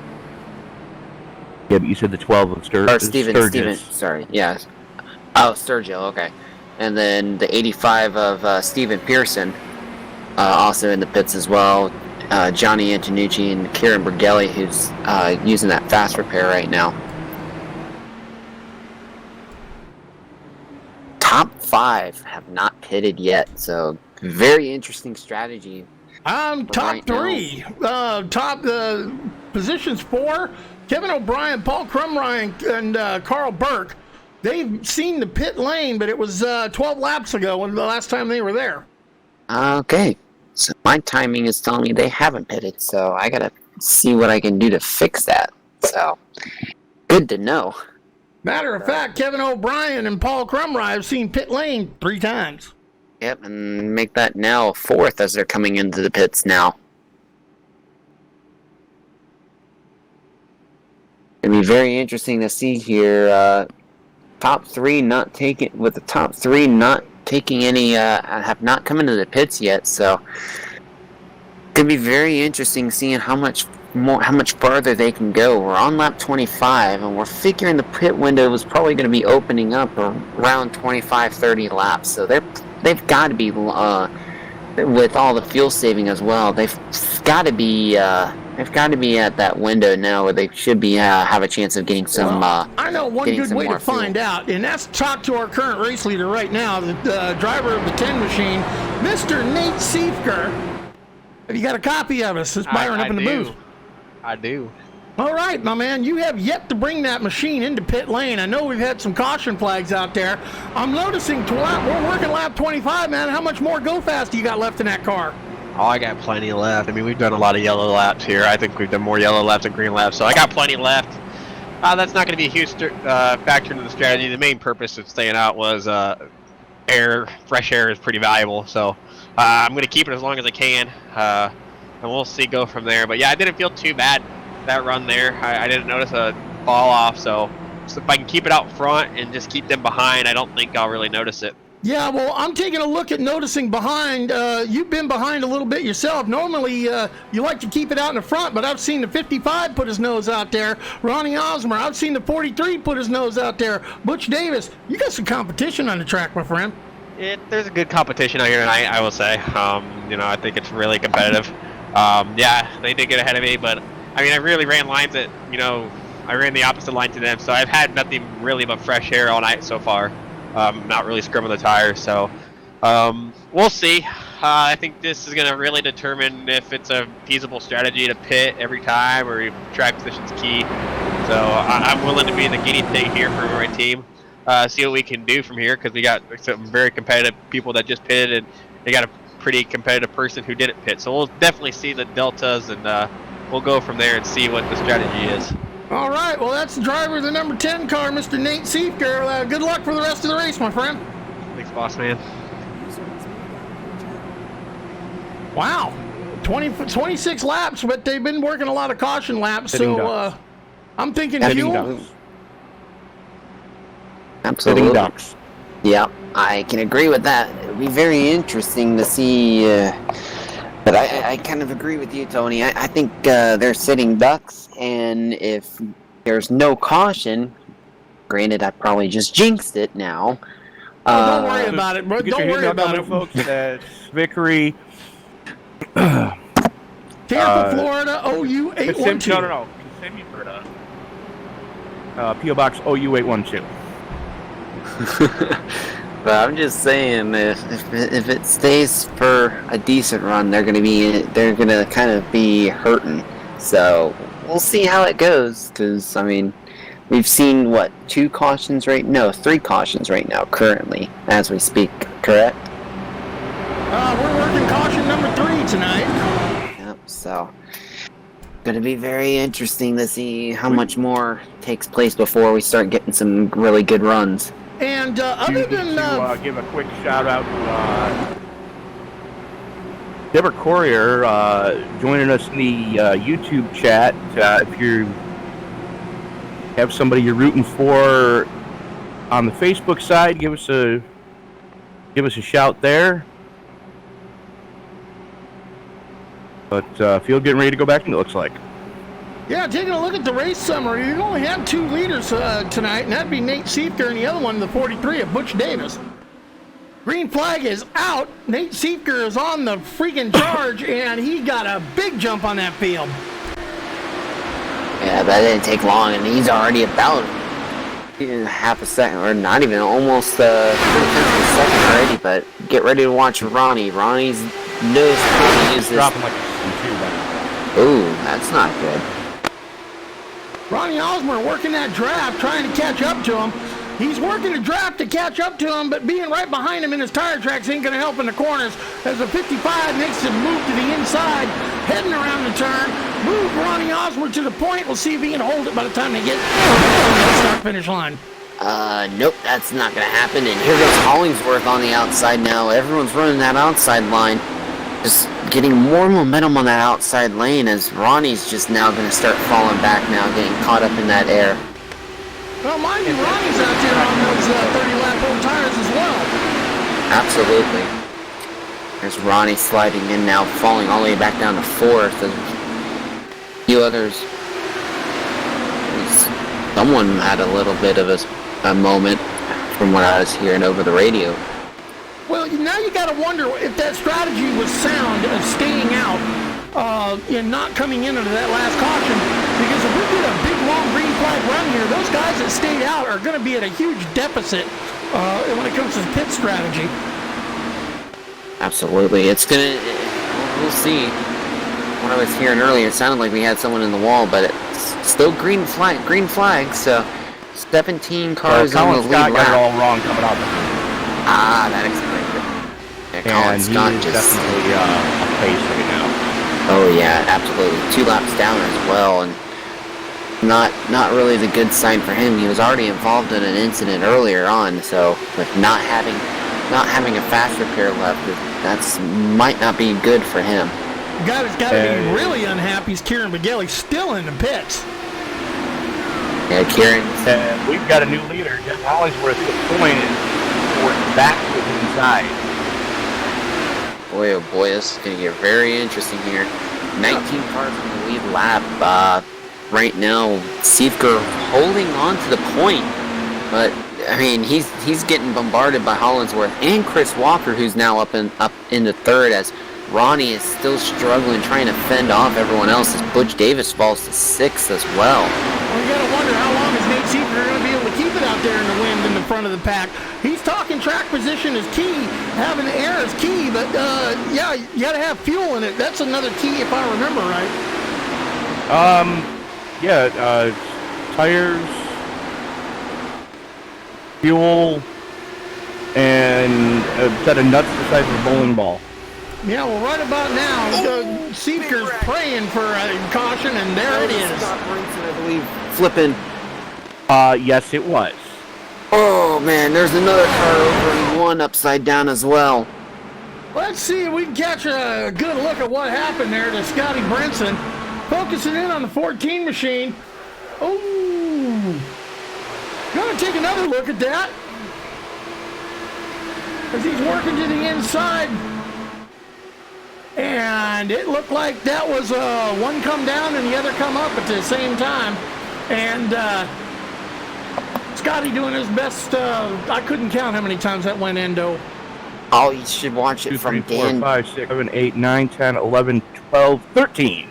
yeah, but you said the 12 of Sturgis. Or Steven, sorry, yeah. Oh, Sturgill, okay. And then the 85 of Steven Pearson, also in the pits as well. Johnny Antonucci and Kieran Bergelli, who's using that fast repair right now. Top 5 have not pitted yet, so very interesting strategy. Top right 3. Top positions 4. Kevin O'Brien, Paul Crumrine, and Carl Burke. They've seen the pit lane, but it was 12 laps ago when the last time they were there. Okay. So my timing is telling me they haven't pitted, so I gotta see what I can do to fix that. So, good to know. Matter of fact, Kevin O'Brien and Paul Crumrine have seen pit lane 3 times. Yep, and make that now 4th as they're coming into the pits now. It'll be very interesting to see here. Top 3 not taking, with the top 3 not taking any, have not come into the pits yet, so could be very interesting seeing how much farther they can go. We're on lap 25, and we're figuring the pit window was probably going to be opening up around 25-30 laps, so they've got to be, with all the fuel saving as well, they've got to be at that window now where they should be have a chance of getting some. I know one good way to find out, and that's to talk to our current race leader right now, the driver of the 10 machine, Mr. Nate Siefker. Have you got a copy of us? It's Byron up in the booth. I do. All right, my man, you have yet to bring that machine into pit lane. I know we've had some caution flags out there. I'm noticing we're working lap 25, man. How much more go fast do you got left in that car? Oh, I got plenty left. I mean, we've done a lot of yellow laps here. I think we've done more yellow laps than green laps, so I got plenty left. That's not going to be a huge factor into the strategy. The main purpose of staying out was fresh air is pretty valuable, so I'm going to keep it as long as I can, and we'll see, go from there. But yeah, I didn't feel too bad that run there. I didn't notice a fall off, so if I can keep it out front and just keep them behind, I don't think I'll really notice it. Yeah, well, I'm taking a look at noticing behind. You've been behind a little bit yourself. Normally, you like to keep it out in the front, but I've seen the 55 put his nose out there. Ronnie Osmond, I've seen the 43 put his nose out there. Butch Davis, you got some competition on the track, my friend. There's a good competition out here tonight, I will say. I think it's really competitive. Yeah, they did get ahead of me, but I mean, I really ran lines that, I ran the opposite line to them, so I've had nothing really but fresh air all night so far. Not really scrubbing the tires, so we'll see. I think this is going to really determine if it's a feasible strategy to pit every time or if track position's key. So I'm willing to be the guinea pig here for my team. See what we can do from here, because we got some very competitive people that just pitted, and they got a pretty competitive person who didn't pit. So we'll definitely see the deltas, and we'll go from there and see what the strategy is. All right, well, that's the driver of the number 10 car, Mr. Nate Seifker. Good luck for the rest of the race, my friend. Thanks, boss man. Wow, 26 laps, but they've been working a lot of caution laps, so I'm thinking fuel. Absolutely. Ducks. Yeah, I can agree with that. It'll be very interesting to see. But I kind of agree with you, Tony. I think they're sitting ducks, and if there's no caution, granted, I probably just jinxed it now. Don't worry about it, bro. Don't worry about it, folks. That's Vickery. Tampa, Florida, OU 812. No. Kissimmee, Florida. P.O. Box OU 812. But I'm just saying, if it stays for a decent run, they're gonna kind of be hurting. So we'll see how it goes. Because I mean, we've seen what 3 cautions right now currently as we speak. Correct? We're working caution number 3 tonight. Yep. So gonna be very interesting to see how much more takes place before we start getting some really good runs. And other than give a quick shout out to Deborah Courier joining us in the YouTube chat. If you have somebody you're rooting for on the Facebook side, give us a shout there. But field getting ready to go back, and it looks like. yeah, taking a look at the race summary, you only had 2 leaders tonight, and that'd be Nate Seifker and the other one, the 43 of Butch Davis. Green flag is out. Nate Seifker is on the freaking charge, and he got a big jump on that field. Yeah, that didn't take long, and he's already about half a second, or not even, almost 3/10 of a second already. But get ready to watch Ronnie. Ronnie's knows how to use this. Dropping like a 2. Ooh, that's not good. Ronnie Osmond working that draft, trying to catch up to him. He's working the draft to catch up to him, but being right behind him in his tire tracks ain't going to help in the corners. As the 55 makes him move to the inside, heading around the turn, move Ronnie Osmond to the point. We'll see if he can hold it by the time they get to the start-finish line. Nope, that's not going to happen. And here goes Hollingsworth on the outside now. Everyone's running that outside line. Just getting more momentum on that outside lane as Ronnie's just now going to start falling back now, getting caught up in that air. Well, mind you, Ronnie's out there on those 30-lap old tires as well. Absolutely. There's Ronnie sliding in now, falling all the way back down to 4th. There's a few others. Someone had a little bit of a moment from what I was hearing over the radio. Well, now you got to wonder if that strategy was sound of staying out and not coming into that last caution. Because if we get a big, long green flag run here, those guys that stayed out are going to be at a huge deficit when it comes to the pit strategy. Absolutely. We'll see. What I was hearing earlier, it sounded like we had someone in the wall, but it's still green flag, so 17 cars on the lead Scott got it lap. all wrong coming out. That explains it. Yeah, Colin And Scott he is just... definitely a pace right now. Oh yeah, absolutely. 2 laps down as well, and not really the good sign for him. He was already involved in an incident earlier on, so with not having a fast repair left, might not be good for him. The guy that's got to be really unhappy is Kieran McGilly, still in the pits. Yeah, Kieran. We've got a new leader, Jeff Hollingsworth, appointed for back to the inside. Boy, oh boy, this is going to get very interesting here. 19 cars on the lead lap. Right now, Seifker holding on to the point, but I mean he's getting bombarded by Hollingsworth and Chris Walker, who's now up in the 3rd, as Ronnie is still struggling trying to fend off everyone else as Butch Davis falls to 6th as well. Well, you got to wonder front of the pack. He's talking track position is key, having air is key, but yeah, you got to have fuel in it. That's another key if I remember right. Tires, fuel, and a set of nuts the size of a bowling ball. Yeah, well, right about now, Seeker's praying for caution, and there it is. Scott Brinson, I believe, flipping. Yes, it was. Oh, man, there's another car over and one upside down as well. Let's see if we can catch a good look at what happened there to Scotty Brinson. Focusing in on the 14 machine. Oh, gonna take another look at that as he's working to the inside. And it looked like that was one come down and the other come up at the same time. And Scotty doing his best. I couldn't count how many times that went endo. Oh, you should watch it 2, from 3, 4, Dan. 5, 6, 7, 8, 9, 10, 11, 12, 13.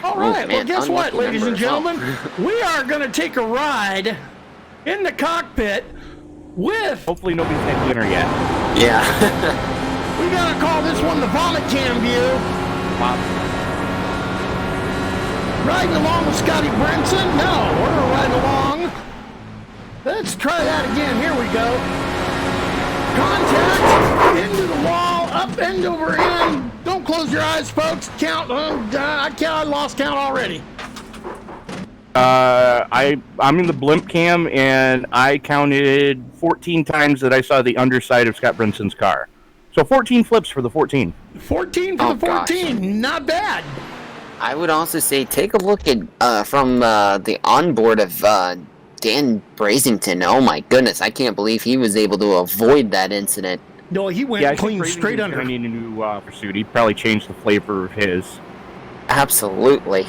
All right, Oh, man, well, guess what, unlucky ladies and number as well. gentlemen? We are going to take a ride in the cockpit with... Hopefully nobody's had dinner yet. Yeah. We got to call this one the vomit cam view. Wow. Riding along with Scotty Brinson? No, we're riding along. Let's try that again. Here we go. Contact, into the wall, up, end over end. Don't close your eyes, folks. Count. I lost count already. I'm in the blimp cam, and I counted 14 times that I saw the underside of Scott Brinson's car. So 14 flips for the 14. 14 for the 14. Gosh. Not bad. I would also say take a look at from the onboard of Dan Brazington. Oh my goodness, I can't believe he was able to avoid that incident. No, he went clean straight under. I need a new pursuit. He probably changed the flavor of his. Absolutely.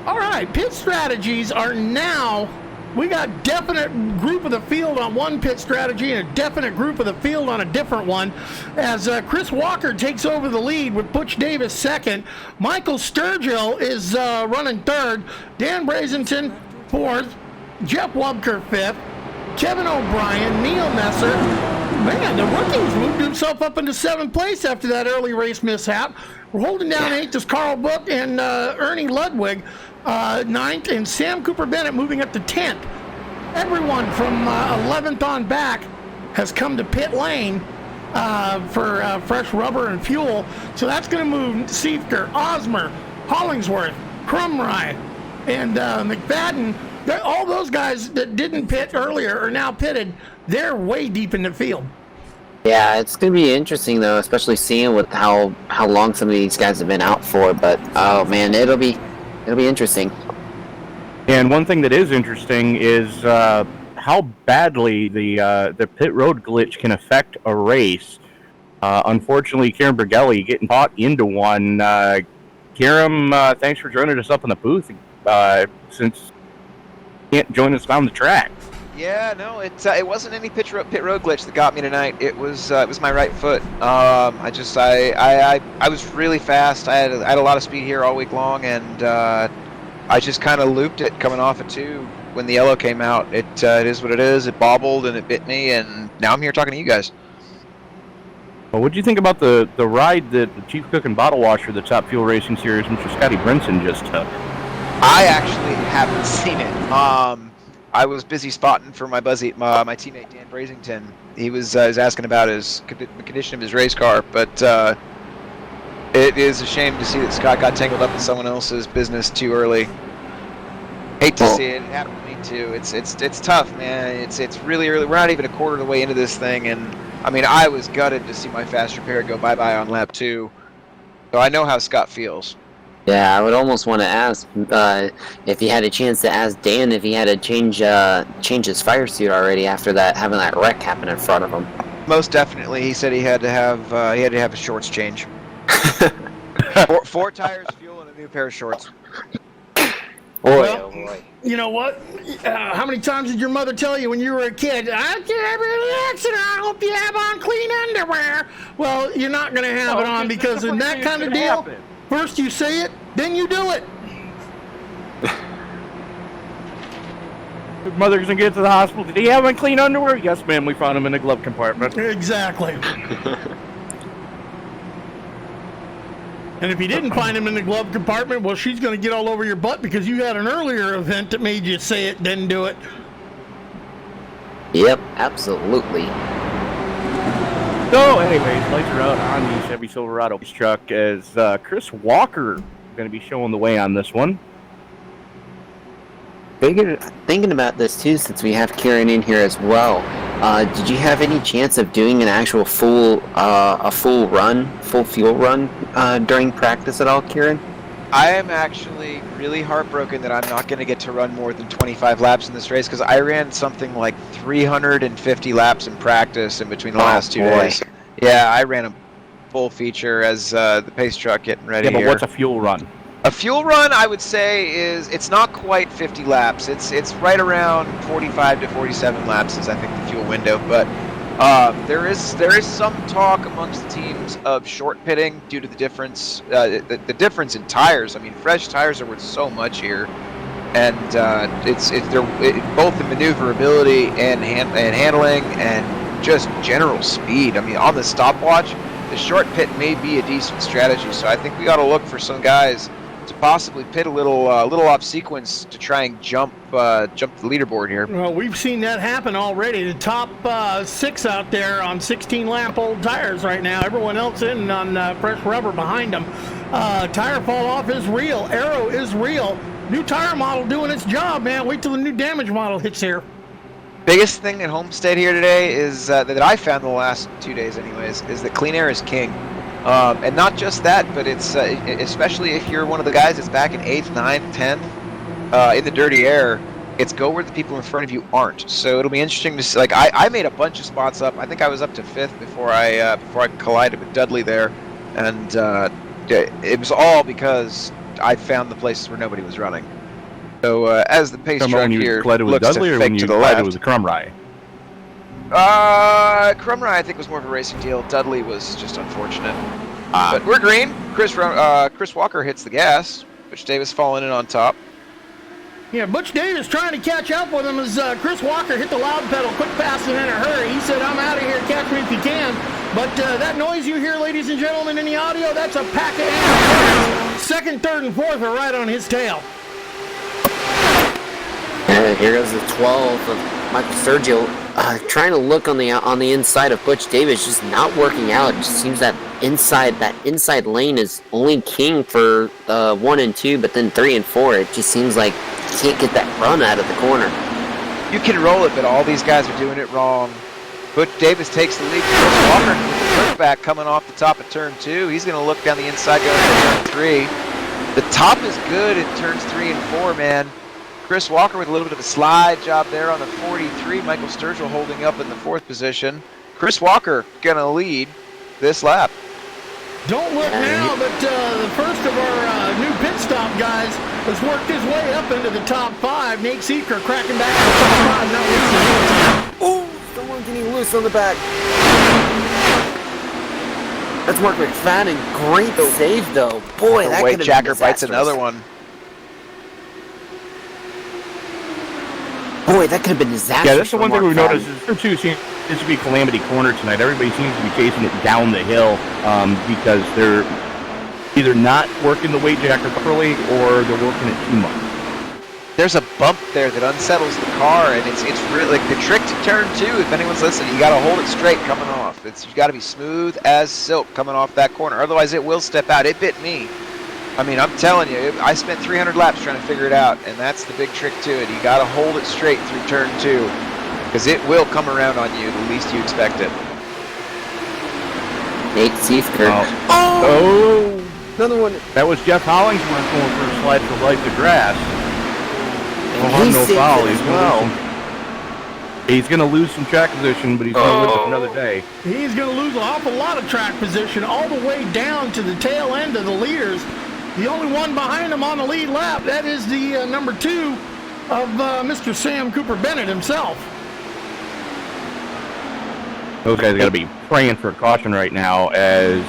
All right, pit strategies are now. We got definite group of the field on one pit strategy and a definite group of the field on a different one. As Chris Walker takes over the lead with Butch Davis second. Michael Sturgill is running third. Dan Brazington fourth. Jeff Wubker fifth. Kevin O'Brien, Neil Messer. Man, the rookie's moved himself up into seventh place after that early race mishap. We're holding down eighth is Carl Book and Ernie Ludwig, ninth, and Sam Cooper Bennett moving up to 10th. Everyone from 11th on back has come to pit lane for fresh rubber and fuel. So that's going to move Seifker, Osmer, Hollingsworth, Crumrye, and McFadden. All those guys that didn't pit earlier are now pitted. They're way deep in the field. Yeah, it's going to be interesting, though, especially seeing with how long some of these guys have been out for. But, oh, man, it'll be interesting. And one thing that is interesting is how badly the pit road glitch can affect a race. Unfortunately, Kieran Bergelli getting caught into one. Kieran, thanks for joining us up in the booth since you can't join us down the track. Yeah, no, it wasn't any pit road glitch that got me tonight. It was my right foot. I was really fast. I had a lot of speed here all week long, and I just kind of looped it coming off of 2 when the yellow came out. It is what it is. It bobbled and it bit me, and now I'm here talking to you guys. Well, what do you think about the ride that the Chief Cook and Bottle Washer, the Top Fuel Racing Series, Mr. Scotty Brinson just took? I actually haven't seen it. I was busy spotting for my teammate Dan Brazington. He was asking about the condition of his race car, but it is a shame to see that Scott got tangled up in someone else's business too early. Hate to see it. It happened to me too. It's tough, man. It's really early. We're not even a quarter of the way into this thing, and I mean, I was gutted to see my fast repair go bye-bye on lap 2. So I know how Scott feels. Yeah, I would almost want to ask if you had a chance to ask Dan if he had to change his fire suit already after having that wreck happen in front of him. Most definitely, he said he had to have a shorts change. 4 tires, fuel, and a new pair of shorts. Oh boy. You know what? How many times did your mother tell you when you were a kid, I can't have an accident, I hope you have on clean underwear? Well, you're not going to have it on because in that kind of deal, first you say it, then you do it. Mother's gonna get to the hospital. Did he have unclean underwear? Yes, ma'am. We found him in the glove compartment. Exactly. And if you didn't find him in the glove compartment, well, she's going to get all over your butt because you had an earlier event that made you say it, didn't do it. Yep, absolutely. So, anyways, lights are out on the Chevy Silverado truck as Chris Walker going to be showing the way on this one. Thinking about this too, since we have Kieran in here as well. Did you have any chance of doing an actual full fuel run during practice at all, Kieran? I am actually really heartbroken that I'm not going to get to run more than 25 laps in this race because I ran something like 350 laps in practice in between the last 2 days. Yeah, I ran a full feature as the pace truck getting ready. Yeah, but here. what's a fuel run? A fuel run, I would say, it's not quite 50 laps. It's right around 45 to 47 laps is I think the fuel window. But there is some talk amongst the teams of short pitting due to the difference the difference in tires. I mean, fresh tires are worth so much here, and both the maneuverability and handling and just general speed. I mean, on the stopwatch, the short pit may be a decent strategy. So I think we got to look for some guys to possibly pit a little off sequence to try and jump the leaderboard here. Well, we've seen that happen already. The top 6 out there on 16-lap old tires right now. Everyone else in on fresh rubber behind them. Tire fall off is real. Aero is real. New tire model doing its job, man. Wait till the new damage model hits here. Biggest thing at Homestead here today is that I found the last 2 days anyways, is that clean air is king. And not just that, but it's especially if you're one of the guys that's back in 8th, 9th, 10th in the dirty air, it's go where the people in front of you aren't. So it'll be interesting to see. Like I made a bunch of spots up. I think I was up to 5th before I collided with Dudley there, and it was all because I found the places where nobody was running. So as the pace truck here looks Dudley, to fake to the left. With the Crumrye? Crumrye I think was more of a racing deal. Dudley was just unfortunate. But we're green. Chris Walker hits the gas. Butch Davis falling in on top. Yeah, Butch Davis trying to catch up with him as Chris Walker hit the loud pedal, quick passing in a hurry. He said, "I'm out of here, catch me if you can." But that noise you hear, ladies and gentlemen, in the audio, that's a pack of animals. Second, third, and fourth are right on his tail. Here goes the 12 of Michael Sergio, trying to look on the inside of Butch Davis, just not working out. It just seems that inside lane is only king for 1 and 2, but then 3 and 4, it just seems like you can't get that run out of the corner. You can roll it, but all these guys are doing it wrong. Butch Davis takes the lead. Chris Walker with the pushback coming off the top of turn 2. He's going to look down the inside going to turn 3. The top is good in turns 3 and 4, man. Chris Walker with a little bit of a slide job there on the 43. Michael Sturgill holding up in the 4th position. Chris Walker going to lead this lap. Don't look now, but the first of our new pit stop guys has worked his way up into the top 5. Nate Seeker cracking back to the top 5. Oh, someone getting loose on the back. That's Mark McFadden. Great save, though. Boy, that could have been Jacker disastrous. bites another one. Boy, that could have been disastrous. Yeah, that's the one thing we've Mark noticed is turn 2 seems to be Calamity Corner tonight. Everybody seems to be chasing it down the hill because they're either not working the weight jacker properly or they're working it too much. There's a bump there that unsettles the car, and it's really like the trick to turn 2. If anyone's listening, you got to hold it straight coming off. You got to be smooth as silk coming off that corner. Otherwise, it will step out. It bit me. I mean, I'm telling you, I spent 300 laps trying to figure it out, and that's the big trick to it. You got to hold it straight through turn 2, because it will come around on you the least you expect it. Nate Seeker. Oh! Another one. That was Jeff Hollingsworth going for a slide for light the grass. He No saved foul. it as well. He's going to lose some track position, but he's going to live it another day. He's going to lose an awful lot of track position all the way down to the tail end of the leaders. The only one behind him on the lead lap, that is the number 2 of Mr. Sam Cooper Bennett himself. Those guys got to be praying for a caution right now as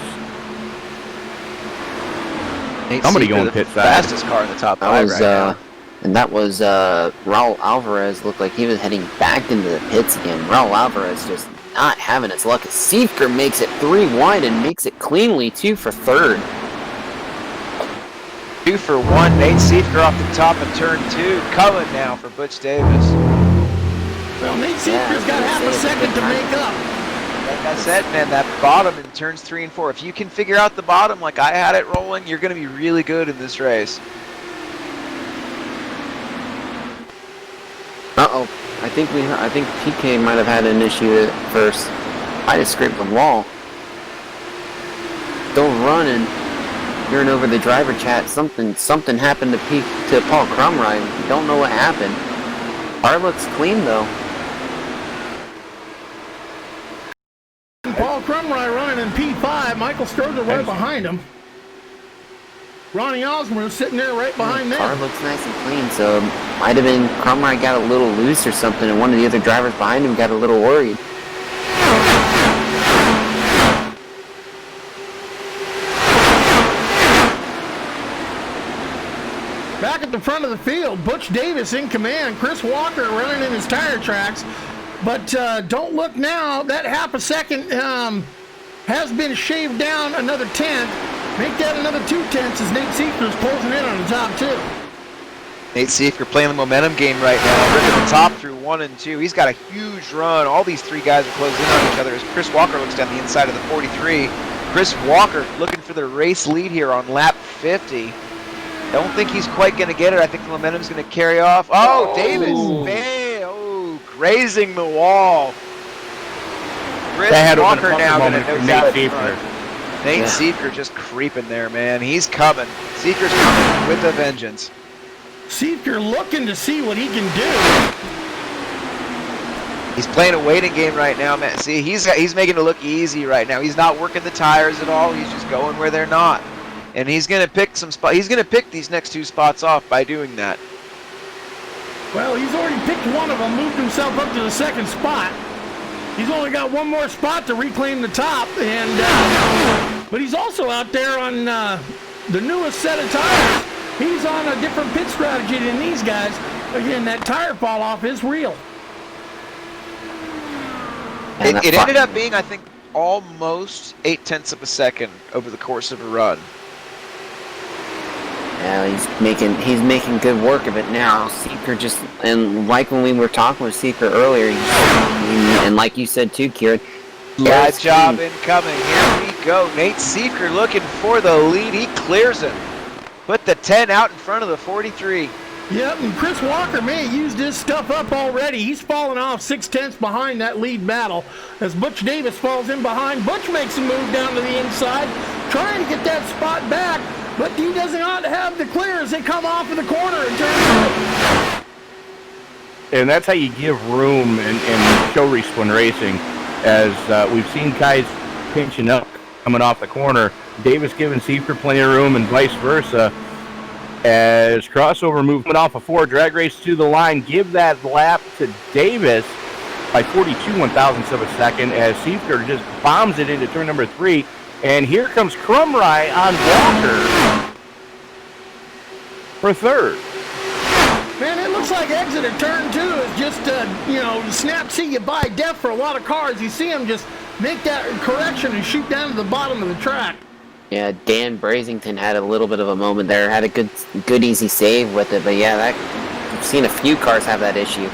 somebody going pit side. Fastest car in the top 5 right now. And that was Raul Alvarez. Looked like he was heading back into the pits again. Raul Alvarez just not having his luck. Seifker makes it 3 wide and makes it cleanly 2 for third. 2 for 1. Nate Seifker off the top of turn 2. Coming now for Butch Davis. Well, Nate Seifker's got half a second to make up. Like I said, man, that bottom in turns 3 and 4. If you can figure out the bottom like I had it rolling, you're going to be really good in this race. Uh-oh. I think PK might have had an issue at first. I just scraped the wall. Still running. Hearing over the driver chat, something happened to Paul Crumrine. Don't know what happened. Car looks clean though. Paul Crumrine running in P5. Michael Stroger right behind him. Ronnie Osmond sitting there right behind them. Car looks nice and clean, so might have been Crumrine got a little loose or something, and one of the other drivers behind him got a little worried. Back at the front of the field, Butch Davis in command. Chris Walker running in his tire tracks. But don't look now. That half a second has been shaved down another tenth. Make that another 2 tenths as Nate Seifker's closing in on the top 2. Nate Seifker playing the momentum game right now. Ripping the top through 1 and 2. He's got a huge run. All these 3 guys are closing in on each other as Chris Walker looks down the inside of the 43. Chris Walker looking for the race lead here on lap 50. Don't think he's quite going to get it. I think the momentum's going to carry off. Oh, Davis. Grazing the wall. Chris Walker now going to nose out in front. Nate Seifker just creeping there, man. He's coming. Seifker's coming with a vengeance. Seifker looking to see what he can do. He's playing a waiting game right now, man. See, he's making it look easy right now. He's not working the tires at all. He's just going where they're not. And he's going to pick some spot. He's going to pick these next 2 spots off by doing that. Well, he's already picked one of them, moved himself up to the 2nd spot. He's only got 1 more spot to reclaim the top, and but he's also out there on the newest set of tires. He's on a different pit strategy than these guys. Again, that tire fall off is real. It ended up being, I think, almost 8 tenths of a second over the course of a run. Yeah, he's making good work of it now. Seifker just, and like when we were talking with Seifker earlier, and like you said too, Kieran. Bad job incoming. Here we go. Nate Seifker looking for the lead. He clears him. Put the 10 out in front of the 43. Yep, and Chris Walker may have used his stuff up already. He's falling off 6 tenths behind that lead battle. As Butch Davis falls in behind, Butch makes a move down to the inside, trying to get that spot back. But he does not have the clear as they come off of the corner and turn. And that's how you give room and show Respawn Racing, as we've seen guys pinching up, coming off the corner. Davis giving Seifker plenty of room and vice versa. As crossover movement off of 4, drag race to the line, give that lap to Davis by 42 1/1000ths of a second as Seifker just bombs it into turn number 3. And here comes Crumrine on Walker for 3rd. Man, it looks like exit of turn 2 is just, snap, see you buy death for a lot of cars. You see them just make that correction and shoot down to the bottom of the track. Yeah, Dan Brazington had a little bit of a moment there. Had a good easy save with it. But yeah, I've seen a few cars have that issue.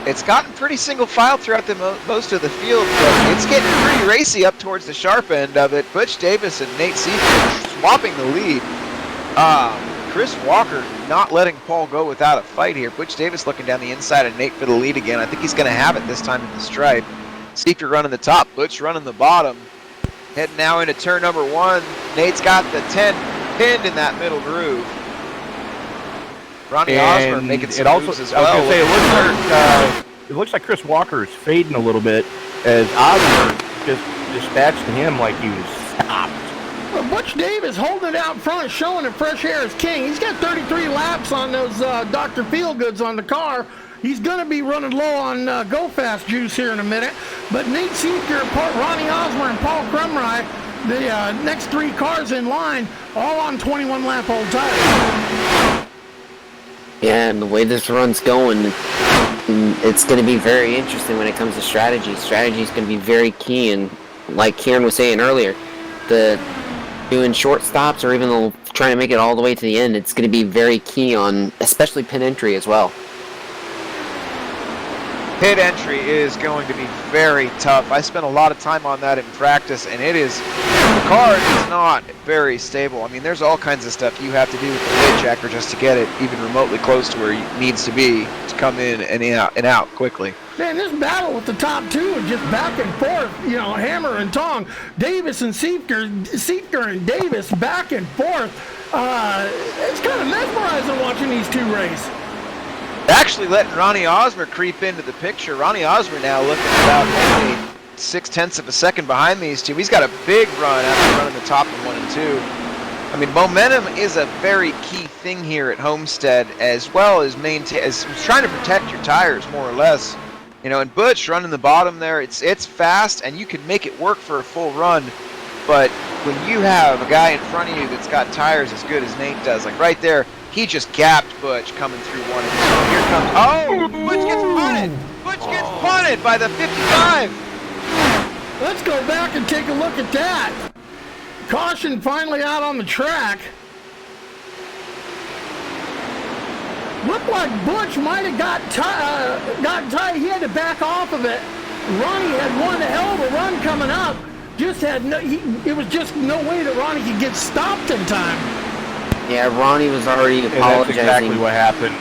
It's gotten pretty single file throughout most of the field, but it's getting pretty racy up towards the sharp end of it. Butch Davis and Nate Seifker swapping the lead. Chris Walker not letting Paul go without a fight here. Butch Davis looking down the inside and Nate for the lead again. I think he's going to have it this time in the stripe. Seifker running the top, Butch running the bottom. Heading now into turn number 1. Nate's got the 10 pinned in that middle groove. Ronnie Osmond making some moves as well. I was going to say, it looks like Chris Walker is fading a little bit as Osmond just dispatched to him like he was stopped. Well, Butch Davis holding it out front, showing that fresh air is king. He's got 33 laps on those Dr. Feelgoods on the car. He's going to be running low on Go Fast juice here in a minute. But Nate Seifker, Ronnie Osmond, and Paul Crumrine, the next 3 cars in line, all on 21-lap old tires. Yeah, and the way this run's going, it's going to be very interesting when it comes to strategy. Strategy is going to be very key, and like Kieran was saying earlier, doing short stops or even trying to make it all the way to the end, it's going to be very key on, especially pit entry as well. Pit entry is going to be very tough. I spent a lot of time on that in practice, and the car is not very stable. I mean, there's all kinds of stuff you have to do with the lid checker just to get it even remotely close to where it needs to be to come in and out quickly. Man, this battle with the top two is just back and forth, hammer and tong. Davis and Siefker and Davis back and forth. It's kind of mesmerizing watching these two race. Actually letting Ronnie Osmond creep into the picture. Ronnie Osmond now looking about maybe 0.6 of a second behind these two. He's got a big run after running the top of 1 and 2. I mean, momentum is a very key thing here at Homestead, as well as trying to protect your tires more or less. And Butch running the bottom there, it's fast and you can make it work for a full run. But when you have a guy in front of you that's got tires as good as Nate does, like right there, he just gapped Butch coming through 1 and 2. Here comes, Butch gets punted! Butch gets punted by the 55! Let's go back and take a look at that. Caution finally out on the track. Looked like Butch might have got tied. He had to back off of it. Ronnie had one hell of a run coming up. It was just no way that Ronnie could get stopped in time. Yeah, Ronnie was already apologizing. That's exactly what happened.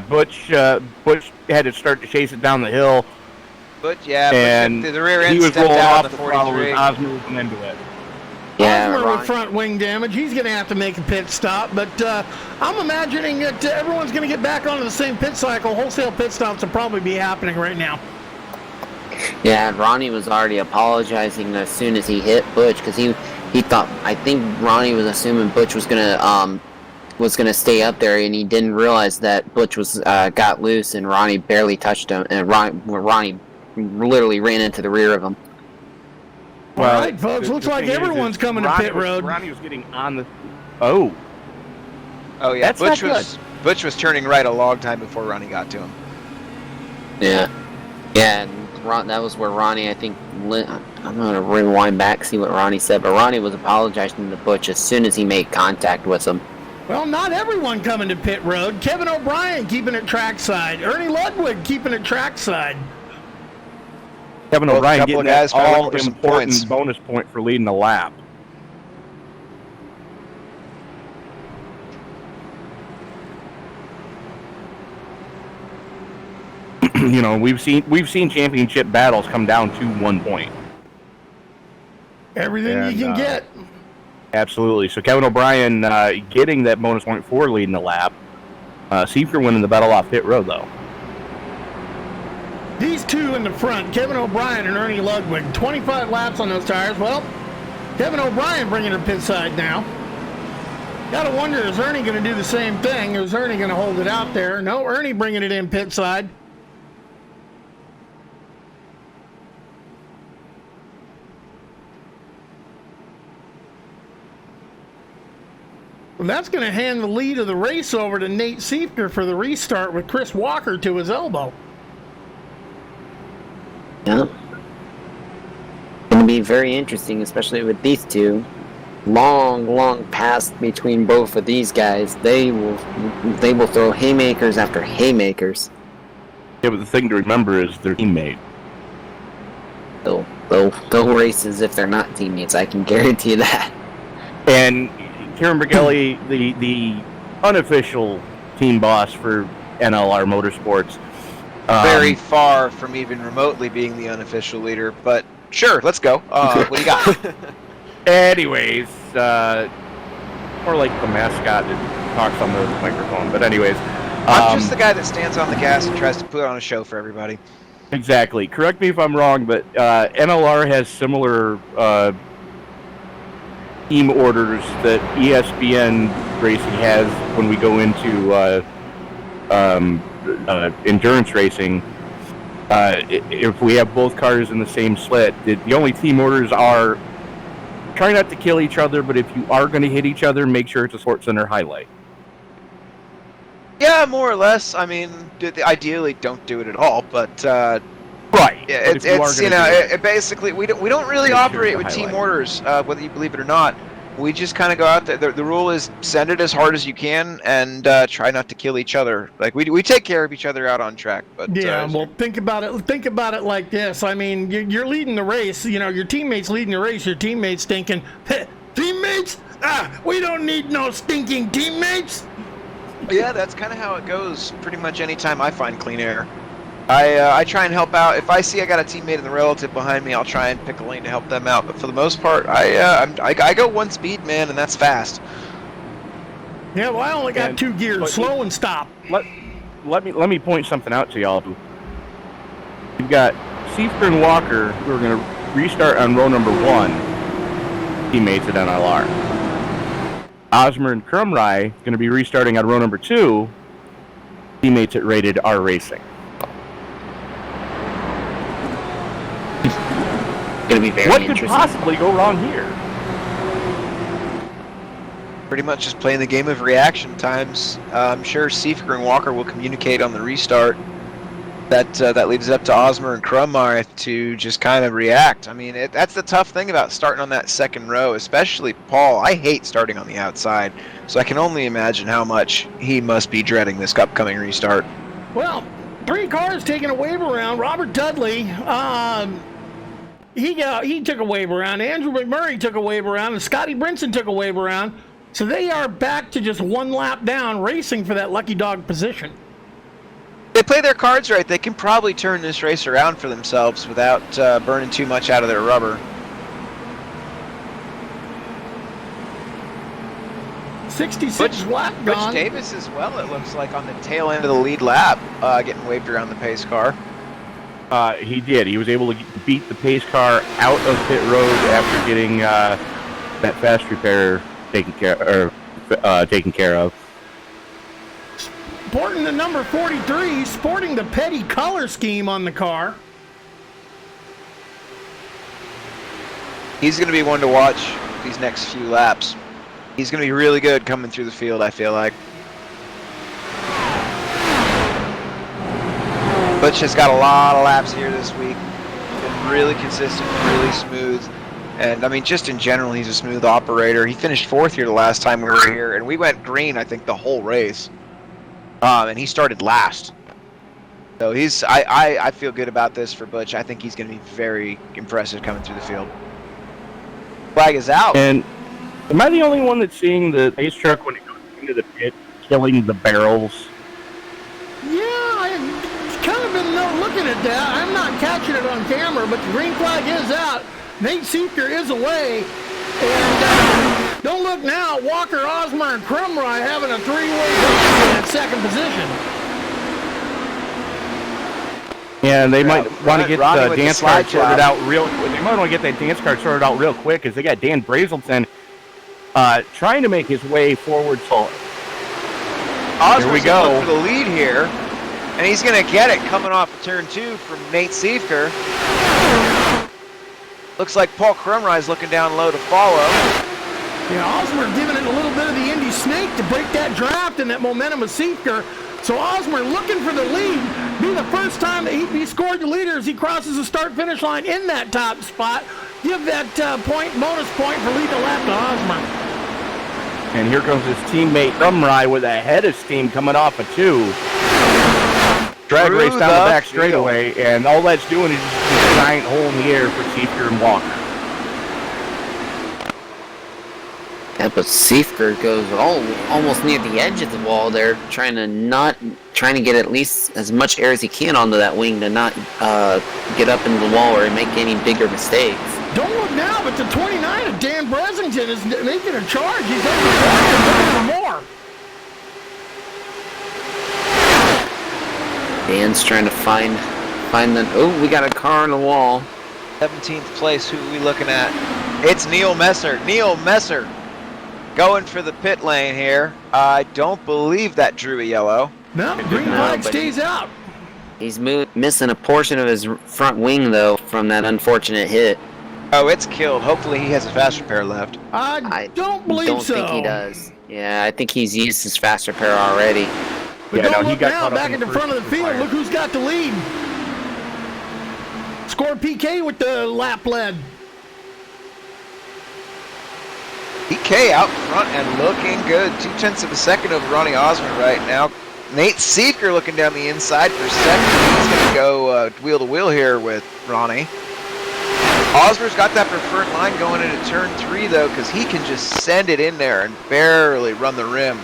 Butch had to start to chase it down the hill. And the rear end he was stepped rolling out off on the the throttle 43. as Osmond was into it. Yeah, Osmond with front wing damage. He's going to have to make a pit stop, but I'm imagining that everyone's going to get back onto the same pit cycle. Wholesale pit stops will probably be happening right now. Yeah, Ronnie was already apologizing as soon as he hit Butch because he thought, I think Ronnie was assuming Butch was gonna stay up there, and he didn't realize that Butch was got loose and Ronnie barely touched him, and Ronnie literally ran into the rear of him. All right, folks. Looks like everyone's coming to pit road. Ronnie was getting on the. Oh yeah. That's Butch was turning right a long time before Ronnie got to him. Yeah, and that was where Ronnie, I think. I'm gonna rewind back, see what Ronnie said, but Ronnie was apologizing to Butch as soon as he made contact with him. Well, not everyone coming to pit road. Kevin O'Brien keeping it trackside. Ernie Ludwig keeping it trackside. Kevin O'Brien getting that all important bonus point for leading the lap. We've seen championship battles come down to 1 point. Everything you can get. Absolutely. So Kevin O'Brien getting that bonus point for leading the lap. Siefker winning the battle off pit road, though. These two in the front, Kevin O'Brien and Ernie Ludwig, 25 laps on those tires. Well, Kevin O'Brien bringing her pit side now. Gotta wonder, is Ernie going to do the same thing? Or is Ernie going to hold it out there? No, Ernie bringing it in pit side. Well, that's going to hand the lead of the race over to Nate Siefker for the restart with Chris Walker to his elbow. Yeah. Going to be very interesting, especially with these two. Long past between both of these guys. They will throw haymakers after haymakers. Yeah, but the thing to remember is they're teammates. They'll race as if they're not teammates. I can guarantee that. And Kieran Bergelli, the unofficial team boss for NLR Motorsports. Very far from even remotely being the unofficial leader, but sure, let's go. What do you got? Anyways, more like the mascot that talks on the microphone. But anyways, I'm just the guy that stands on the gas and tries to put on a show for everybody. Exactly. Correct me if I'm wrong, but NLR has similar team orders that ESPN Racing has when we go into endurance racing. If we have both cars in the same slit, the only team orders are try not to kill each other, but if you are going to hit each other, make sure it's a Sports Center highlight. Yeah, more or less. I mean, ideally, don't do it at all. But Right. yeah, But if you are it's you gonna know, do it basically we don't really Make sure operate to with team highlight. orders, whether you believe it or not. We just kind of go out there. The rule is send it as hard as you can and try not to kill each other. Like we take care of each other out on track. But Yeah, well, think about it. Think about it like this. I mean, you're leading the race. You know, your teammates leading the race. Your teammates thinking, hey, teammates? We don't need no stinking teammates. yeah, that's kind of how it goes. Pretty much anytime I find clean air, I try and help out. If I see I got a teammate and the relative behind me, I'll try and pick a lane to help them out. But for the most part, I go one speed, man, and that's fast. Yeah, well, I only got And- 2 gears, but- slow and stop. Let me point something out to y'all. You've got Seifert and Walker who are going to restart on row number 1, teammates at NLR. Osmer and Krumrye going to be restarting on row number 2, teammates at Rated R Racing. Gonna be very What could interesting. possibly go wrong here? Pretty much just playing the game of reaction times. I'm sure Seifert and Walker will communicate on the restart. That leaves it up to Osmer and Krumrye to just kind of react. I mean, that's the tough thing about starting on that second row, especially Paul. I hate starting on the outside, so I can only imagine how much he must be dreading this upcoming restart. Well, 3 cars taking a wave around. Robert Dudley, he took a wave around. Andrew McMurray took a wave around, and Scotty Brinson took a wave around. So they are back to just 1 lap down, racing for that lucky dog position. If they play their cards right, they can probably turn this race around for themselves without burning too much out of their rubber. 66 lap Butch gone. Davis as well, it looks like, on the tail end of the lead lap, getting waved around the pace car. He did. He was able to beat the pace car out of pit road after getting that fast repair taken care of. Sporting the number 43, sporting the petty color scheme on the car. He's going to be one to watch these next few laps. He's going to be really good coming through the field, I feel like. Butch has got a lot of laps here this week. Been really consistent, really smooth. And, I mean, just in general, he's a smooth operator. He finished 4th here the last time we were here, and we went green, I think, the whole race. And he started last. So I feel good about this for Butch. I think he's going to be very impressive coming through the field. Flag is out. And am I the only one that's seeing the pace truck when it goes into the pit, killing the barrels? Yeah, I've kind of been looking at that. I'm not catching it on camera, but the green flag is out. Nate Seifert is away. And don't look now, Walker, Osmer, and Krumrye having a 3-way race in that second position. Yeah, and they might want to get Ronnie the with the dance slide card sorted job. out real. They might want to get that dance card sorted out real quick because they got Dan Brazelton trying to make his way forward. So Osmer's here we gonna go. look for the lead here, and he's going to get it coming off of turn 2 from Nate Seifert. Looks like Paul Krumrye's looking down low to follow. Yeah, Osmer giving it a little bit of the Indy snake to break that draft and that momentum of Seifert. So Osmer looking for the lead. Be the first time that he scored the leader as he crosses the start-finish line in that top spot. Give that bonus point for leading the lap to Osmer. And here comes his teammate Krumrye with a head of steam coming off of 2. Drag Through race down the back field. straightaway, and all that's doing is just a giant hole in the air for Seifert and Walker. Yeah, but Seifert goes almost near the edge of the wall there, trying to get at least as much air as he can onto that wing to not get up into the wall or make any bigger mistakes. Don't look now, but the 29 of Dan Bresington is making a charge. He's looking for more. Dan's trying to find the. Oh, we got a car on the wall. 17th place, who are we looking at? It's Neil Messer. Neil Messer going for the pit lane here. I don't believe that drew a yellow. No, green flag stays out. He's missing a portion of his front wing, though, from that unfortunate hit. Oh, it's killed. Hopefully he has a fast repair left. I don't believe Don't so. think he does. Yeah, I think he's used his fast repair already. But Yeah, don't no, he look got now, caught up back in at the the front of first the field. fire. Look who's got the lead. Score PK with the lap lead. PK out front and looking good. 0.2 of a second over Ronnie Osmond right now. Nate Seeker looking down the inside for second. He's going to go wheel to wheel here with Ronnie. Osmer's got that preferred line going into turn 3 though, because he can just send it in there and barely run the rim.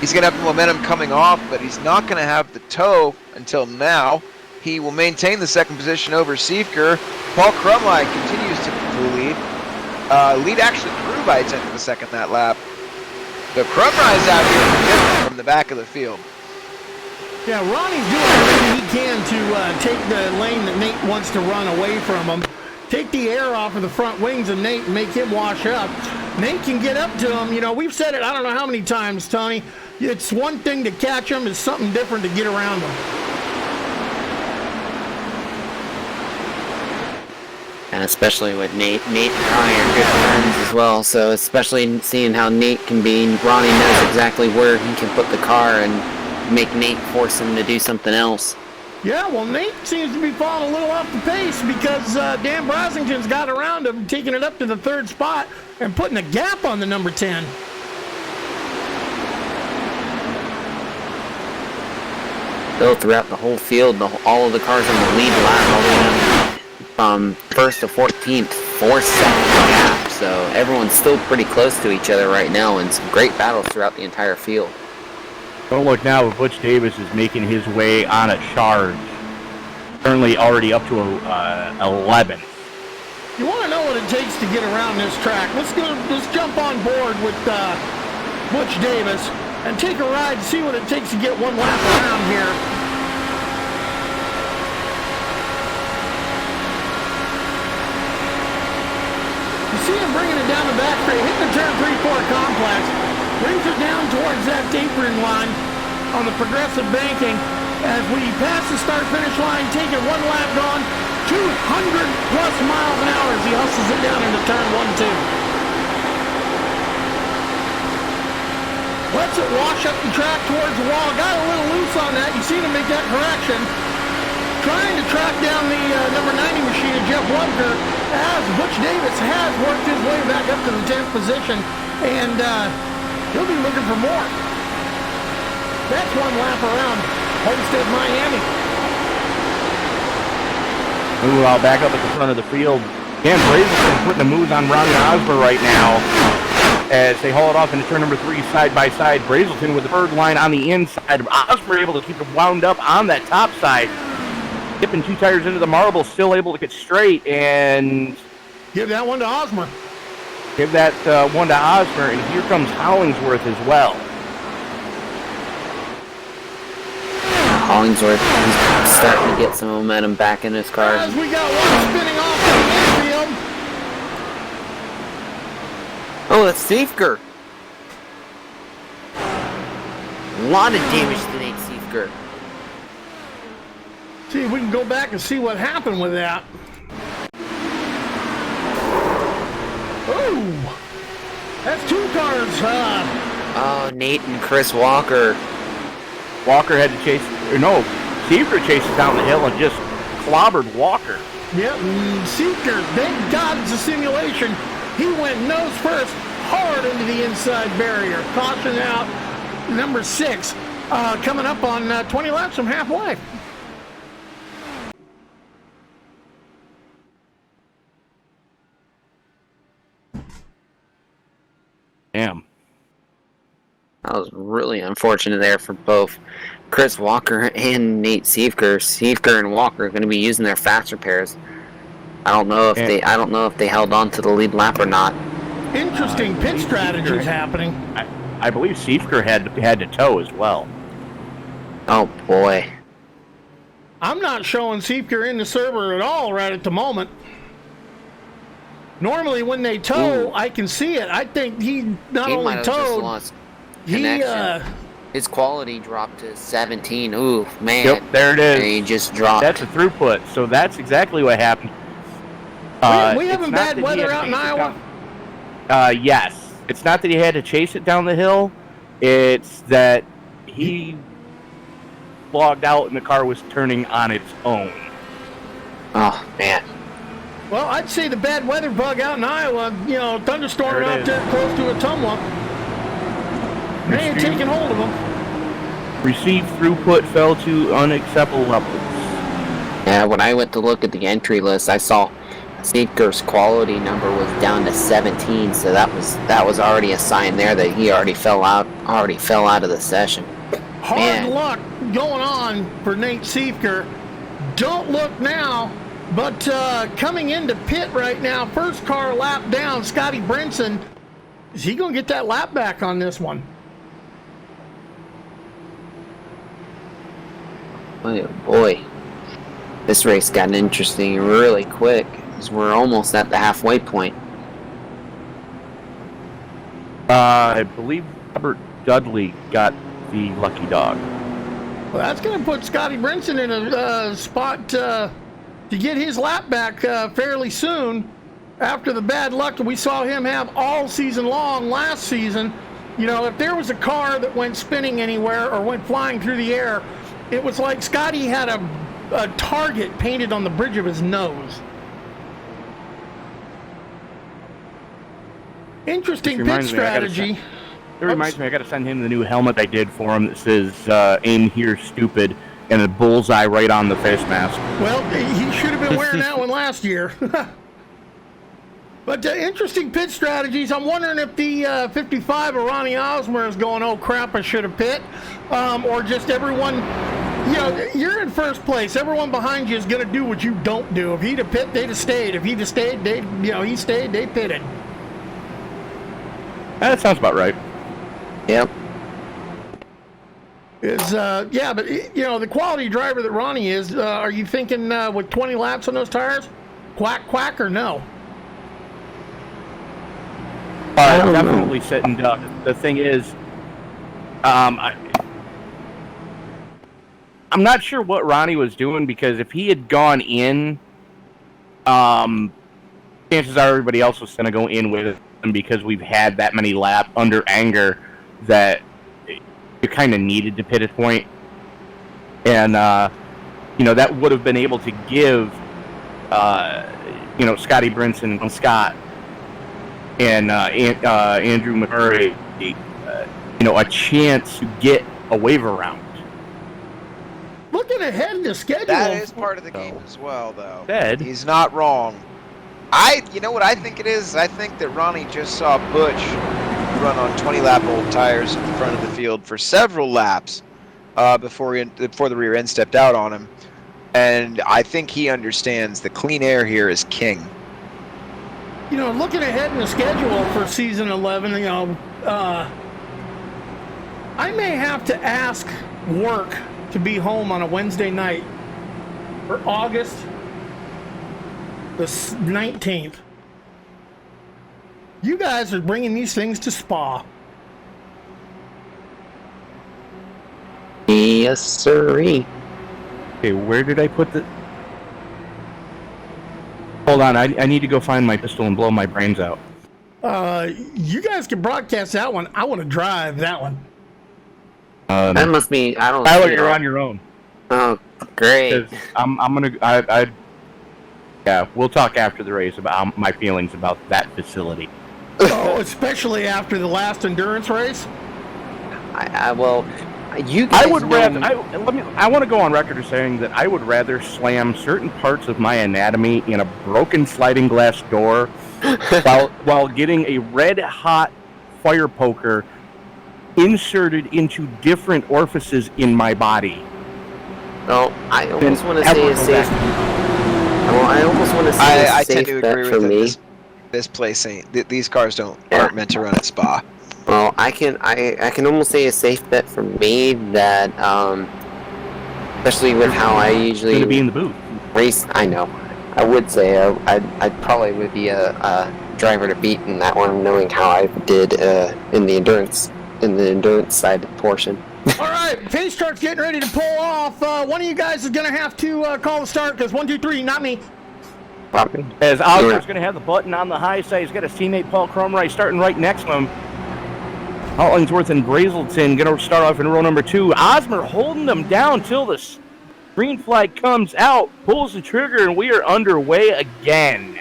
He's going to have the momentum coming off, but he's not going to have the toe until now. He will maintain the second position over Seeker. Paul Crumline continues to lead. Lead actually grew by 1/10 of a second that lap. So Crumline's out here from the back of the field. Yeah, Ronnie's doing everything he can to take the lane that Nate wants to run away from him. Take the air off of the front wings of Nate and make him wash up. Nate can get up to him. You know, we've said it I don't know how many times, Tony. It's one thing to catch him, it's something different to get around him. And especially with Nate and Ronnie are good friends as well, so especially seeing how Nate can be, Ronnie knows exactly where he can put the car and make Nate force him to do something else. Yeah, well, Nate seems to be falling a little off the pace because Dan Brasington's got around him, taking it up to the 3rd spot and putting a gap on the number 10. Though throughout the whole field, all of the cars on the lead lap, all the way down from 1st to 14th, 4-second gap. So everyone's still pretty close to each other right now, and some great battles throughout the entire field. Don't look now, but Butch Davis is making his way on a charge. Currently already up to 11. You want to know what it takes to get around this track? Let's jump on board with Butch Davis and take a ride and see what it takes to get one lap around here. You see him bringing it down the back straight, hitting the turn 3-4 complex, brings it down towards that tapering line on the progressive banking as we pass the start-finish line, taking one lap gone, 200 plus miles an hour as he hustles it down into turn 1-2. Lets it wash up the track towards the wall. Got a little loose on that. You see him make that correction. Trying to track down the number 90 machine of Jeff Webker as Butch Davis has worked his way back up to the 10th position. And he'll be looking for more. That's one lap around Homestead, Miami. Ooh, I'll back up at the front of the field. Dan Brazelton putting the moves on Ronnie Osmond right now as they haul it off into turn number 3 side by side. Brazelton with the third line on the inside. Osmond able to keep it wound up on that top side. Dipping 2 tires into the marble, still able to get straight and give that one to Osmer. Give that one to Osmer, and here comes Hollingsworth as well. Hollingsworth is starting to get some momentum back in his car. As we got one spinning off the infield. Oh, that's Seifker. A lot of damage to Nate Seifker. See if we can go back and see what happened with that. Ooh, that's 2 cars. Oh, Nate and Chris Walker. Walker had to chase, or no, Seifker chases down the hill and just clobbered Walker. Yep, Seeker, thank God it's a simulation. He went nose first, hard into the inside barrier. Caution out, number 6, coming up on 20 laps from halfway. Damn. That was really unfortunate there for both Chris Walker and Nate Seifker. Seifker and Walker are going to be using their fast repairs. I don't know if they held on to the lead lap or not. Interesting pit strategies happening. I believe Seifker had to tow as well. Oh boy. I'm not showing Seifker in the server at all right at the moment. Normally when they tow, I can see it. I think he not He only might have just towed, lost connection. His quality dropped to 17. Ooh, man. Yep, there it is. And he just dropped. That's a throughput, so that's exactly what happened. We having bad weather out in Iowa? Yes. It's not that he had to chase it down the hill. It's that he logged out and the car was turning on its own. Oh, man. Well, I'd say the bad weather bug out in Iowa, thunderstorm There it out is. there close to Ottumwa. They ain't taking hold of them. Received throughput fell to unacceptable levels. Yeah, when I went to look at the entry list, I saw Seeker's quality number was down to 17, so that was already a sign there that he already fell out of the session. Hard Man. luck going on for Nate Seifker. Don't look now, but coming into pit right now, first car lap down, Scotty Brinson. Is he going to get that lap back on this one? Oh boy, this race got interesting really quick, because we're almost at the halfway point. I believe Robert Dudley got the lucky dog. Well, that's going to put Scotty Brinson in a spot to get his lap back fairly soon after the bad luck that we saw him have all season long last season. If there was a car that went spinning anywhere or went flying through the air, it was like Scotty had a target painted on the bridge of his nose. Interesting pit strategy. It reminds me, I got to send him the new helmet I did for him that says "Aim here, stupid," and a bullseye right on the face mask. Well, he should have been wearing that one last year. But interesting pit strategies. I'm wondering if the 55 of Ronnie Osmond is going, oh crap, I should have pit. Or just everyone, you're in first place. Everyone behind you is going to do what you don't do. If he'd have pit, they'd have stayed. If he'd have stayed, he stayed, they pitted. That sounds about right. Yep. But the quality driver that Ronnie is, are you thinking with 20 laps on those tires, quack, or no? Definitely sitting duck. The thing is, I'm not sure what Ronnie was doing, because if he had gone in, chances are everybody else was going to go in with him, because we've had that many laps under anger that you kind of needed to pit at point. And, that would have been able to give, Scotty Brinson and Scott and Andrew McMurray, a chance to get a wave around. Looking ahead in the schedule. That is part of the game as well, though. Said. He's not wrong. You know what I think it is? I think that Ronnie just saw Butch run on 20-lap-old tires at the front of the field for several laps before the rear end stepped out on him. And I think he understands the clean air here is king. Looking ahead in the schedule for season 11, I may have to ask work to be home on a Wednesday night for August the 19th. You guys are bringing these things to Spa. Yes, sirree. Okay, where did I put the... Hold on, I need to go find my pistol and blow my brains out. You guys can broadcast that one. I want to drive that one. That must be, I don't Tyler, see you're it. on your own. Oh, great. 'Cause I'm gonna... Yeah, we'll talk after the race about my feelings about that facility. Oh, especially after the last endurance race. You guys I would know rather. I want to go on record as saying that I would rather slam certain parts of my anatomy in a broken sliding glass door while getting a red hot fire poker inserted into different orifices in my body. Well, I almost want to say a safe. Well, I almost want to say I a safe tend to bet agree for with me. it. This place ain't. These cars aren't meant to run at Spa. Well, I can almost say a safe bet for me that, especially with how I usually Going to be in the booth. race. I know. I would say I'd probably would be a driver to beat in that one, knowing how I did in the endurance side portion. All right, pace chart's getting ready to pull off. One of you guys is going to have to call the start because 1, 2, 3, not me. As Oscar's going to have the button on the high side, he's got his teammate Paul Cromright starting right next to him. Hollingsworth and Brazelton going to start off in row number 2. Osmer holding them down till the green flag comes out, pulls the trigger, and we are underway again.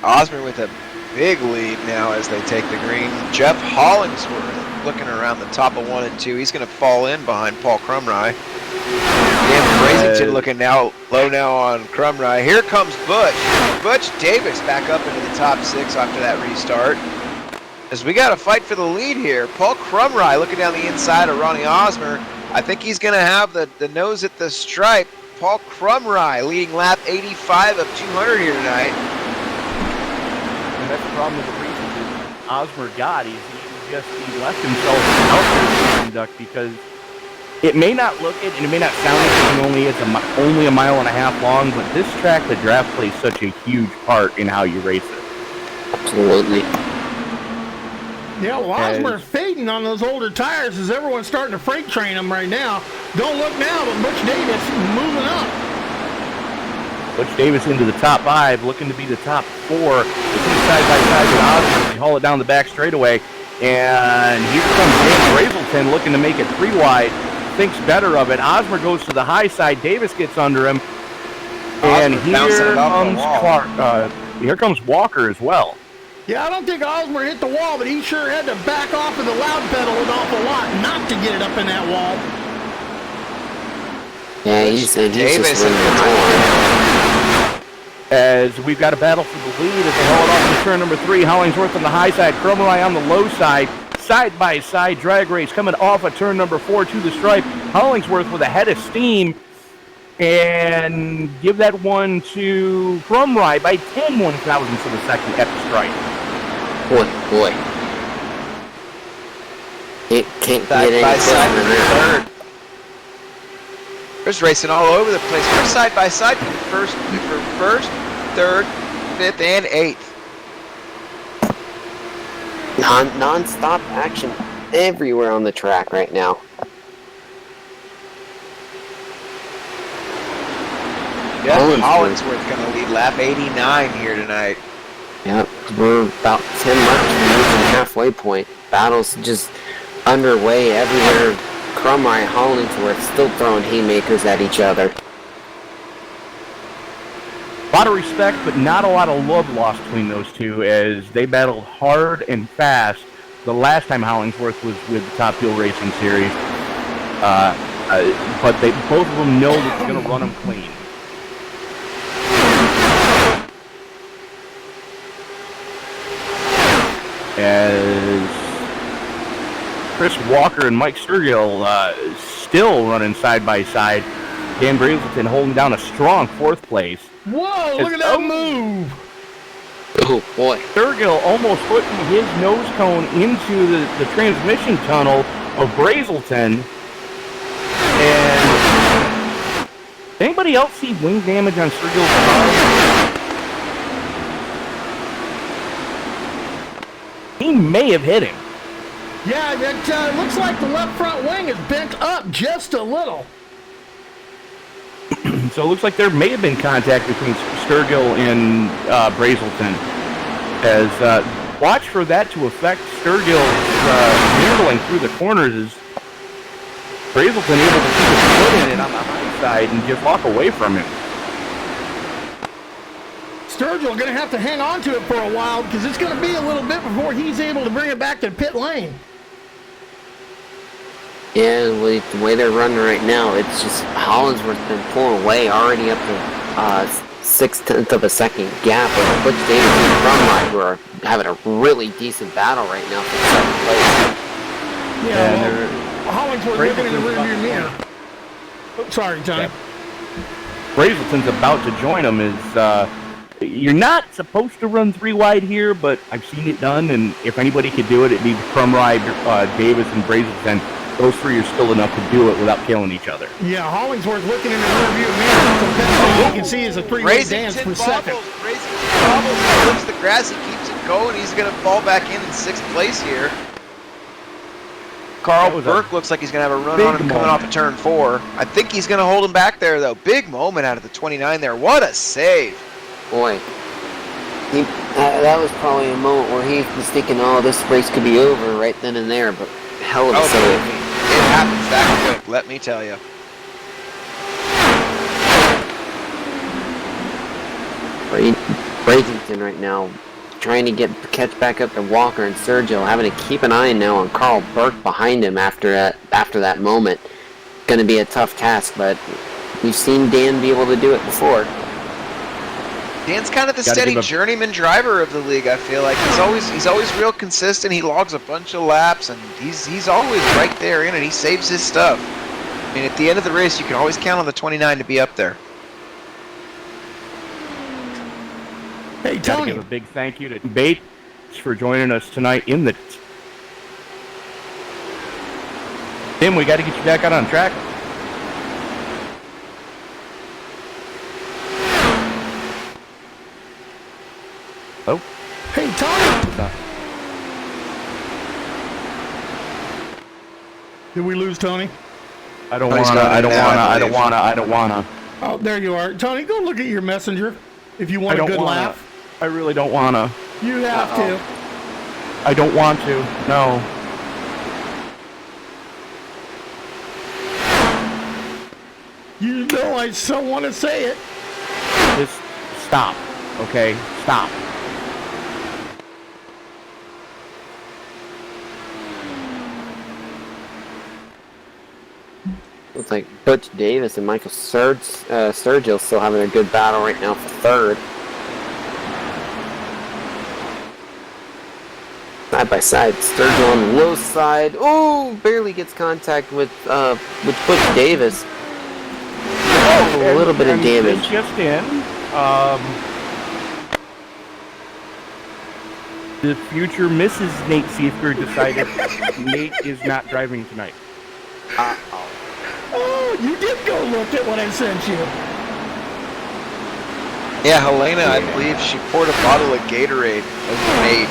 Osmer with a big lead now as they take the green. Jeff Hollingsworth looking around the top of 1 and 2. He's going to fall in behind Paul Crumry. Dan Brazington looking now low now on Crumry. Here comes Butch. Butch Davis back up into the top 6 after that restart. As we got to fight for the lead here. Paul Crumry looking down the inside of Ronnie Osmer. I think he's going to have the nose at the stripe. Paul Crumry leading lap 85 of 200 here tonight. And that's the problem with the reason that Osmer got. He left himself out there conduct because it may not look it and it may not sound like it's only a mile and a half long, but this track, the draft plays such a huge part in how you race it. Absolutely. Yeah, well, Osmer's fading on those older tires as everyone's starting to freight train them right now. Don't look now, but Butch Davis moving up. Butch Davis into the top 5, looking to be the top 4. The two side by side with Osmer. They haul it down the back straightaway. And here comes Dan Brazelton looking to make it 3 wide. Thinks better of it. Osmer goes to the high side. Davis gets under him. And here comes Walker as well. Yeah, I don't think Osmer hit the wall, but he sure had to back off of the loud pedal an awful lot not to get it up in that wall. Yeah, he's just running the as we've got a battle for the lead as they haul it off in turn number 3. Hollingsworth on the high side, Crumry on the low side. Side-by-side drag race coming off of turn number 4 to the stripe. Hollingsworth with a head of steam. And give that one to Crumry by 10 1,000ths of a second at the stripe. Boy. It can't get any closer than that. Third. There's racing all over the place. We're side by side for first, third, 5th, and 8th. Non-stop action everywhere on the track right now. Jeff Hollingsworth going to lead lap 89 here tonight. Yep, we're about 10 laps from the halfway point. Battle's just underway everywhere. Crumry, Hollingsworth still throwing haymakers at each other. A lot of respect, but not a lot of love lost between those two as they battled hard and fast the last time Hollingsworth was with the Top Fuel Racing Series. But both of them know that it's going to run them clean. As Chris Walker and Mike Sturgill still running side by side. Dan Brazelton holding down a strong 4th place. Whoa, look at that move. Oh, boy. Sturgill almost putting his nose cone into the transmission tunnel of Brazelton. And anybody else see wing damage on Sturgill's car? He may have hit him. Yeah, it looks like the left front wing is bent up just a little. So it looks like there may have been contact between Sturgill and Brazelton. As watch for that to affect Sturgill's handling through the corners as Brazelton able to keep his foot in it on the high side and just walk away from him. Sturgill going to have to hang on to it for a while because it's going to be a little bit before he's able to bring it back to pit lane. Yeah, the way they're running right now, it's just Hollingsworth's been pulling away already up to 0.6 of a second gap. But Butch Davis and Crumry who are having a really decent battle right now for 7th place. Yeah, Hollingsworth looking in the rearview mirror. Oh, sorry, Tony. Yeah. Brazelton's about to join him. You're not supposed to run 3 wide here, but I've seen it done, and if anybody could do it, it'd be Crumry, Davis, and Brazelton. Those 3 are still enough to do it without killing each other. Yeah, Hollingsworth looking in the rearview mirror. The best thing you can see is a 3-way dance for second. Brazelton bobbles, he looks the grass, he keeps it going. He's going to fall back in 6th place here. Carl Burke looks like he's going to have a run on him coming off of turn 4. I think he's going to hold him back there, though. Big moment out of the 29 there. What a save. Boy. That was probably a moment where he was thinking, oh, this race could be over right then and there, but hell of a Oh, save. believe me, it happens that quick, let me tell you. Brazington right now trying to catch back up to Walker and Sergio, having to keep an eye now on Carl Burke behind him after that moment. Going to be a tough task, but we've seen Dan be able to do it before. Dan's kind of the Gotta steady give a- journeyman driver of the league. I feel like he's always real consistent. He logs a bunch of laps, and he's always right there in it. He saves his stuff. I mean, at the end of the race, you can always count on the 29 to be up there. Hey, Gotta Tony. give a big thank you to Bates for joining us tonight in the... Tim, we got to get you back out on track. Oh. Hey, Tony. Did we lose Tony? I don't Oh, he's wanna, got it I don't now, wanna, I I don't believe. wanna, I don't wanna. Oh, there you are. Tony, go look at your messenger if you I want a don't good wanna. laugh. I really don't wanna. You have to. I don't want to. No. You know I so want to say it. Just stop. Okay? Stop. Looks like Butch Davis and Michael Sergio still having a good battle right now for third. Side by side, Sturgill on the low side. Oh, barely gets contact with Butch Davis. A little bit of And damage. this just in. The future Mrs. Nate Seifker decided Nate is not driving tonight. Oh, you did go look at what I sent you. Yeah, Helena, I believe she poured a bottle of Gatorade over Nate,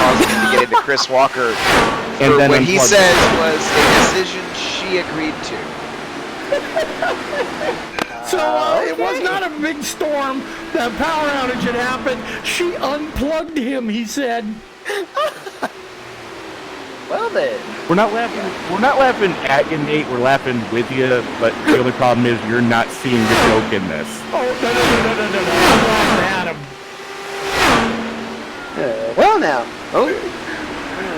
causing him to get into Chris Walker And for then what he unplugged says it. was a decision she agreed to. So it was not a big storm. That power outage had happened. She unplugged him, he said. Well then. We're not laughing at you, Nate. We're laughing with you. But the only problem is you're not seeing the joke in this. Oh, no. I'm laughing at him. Well now. Oh.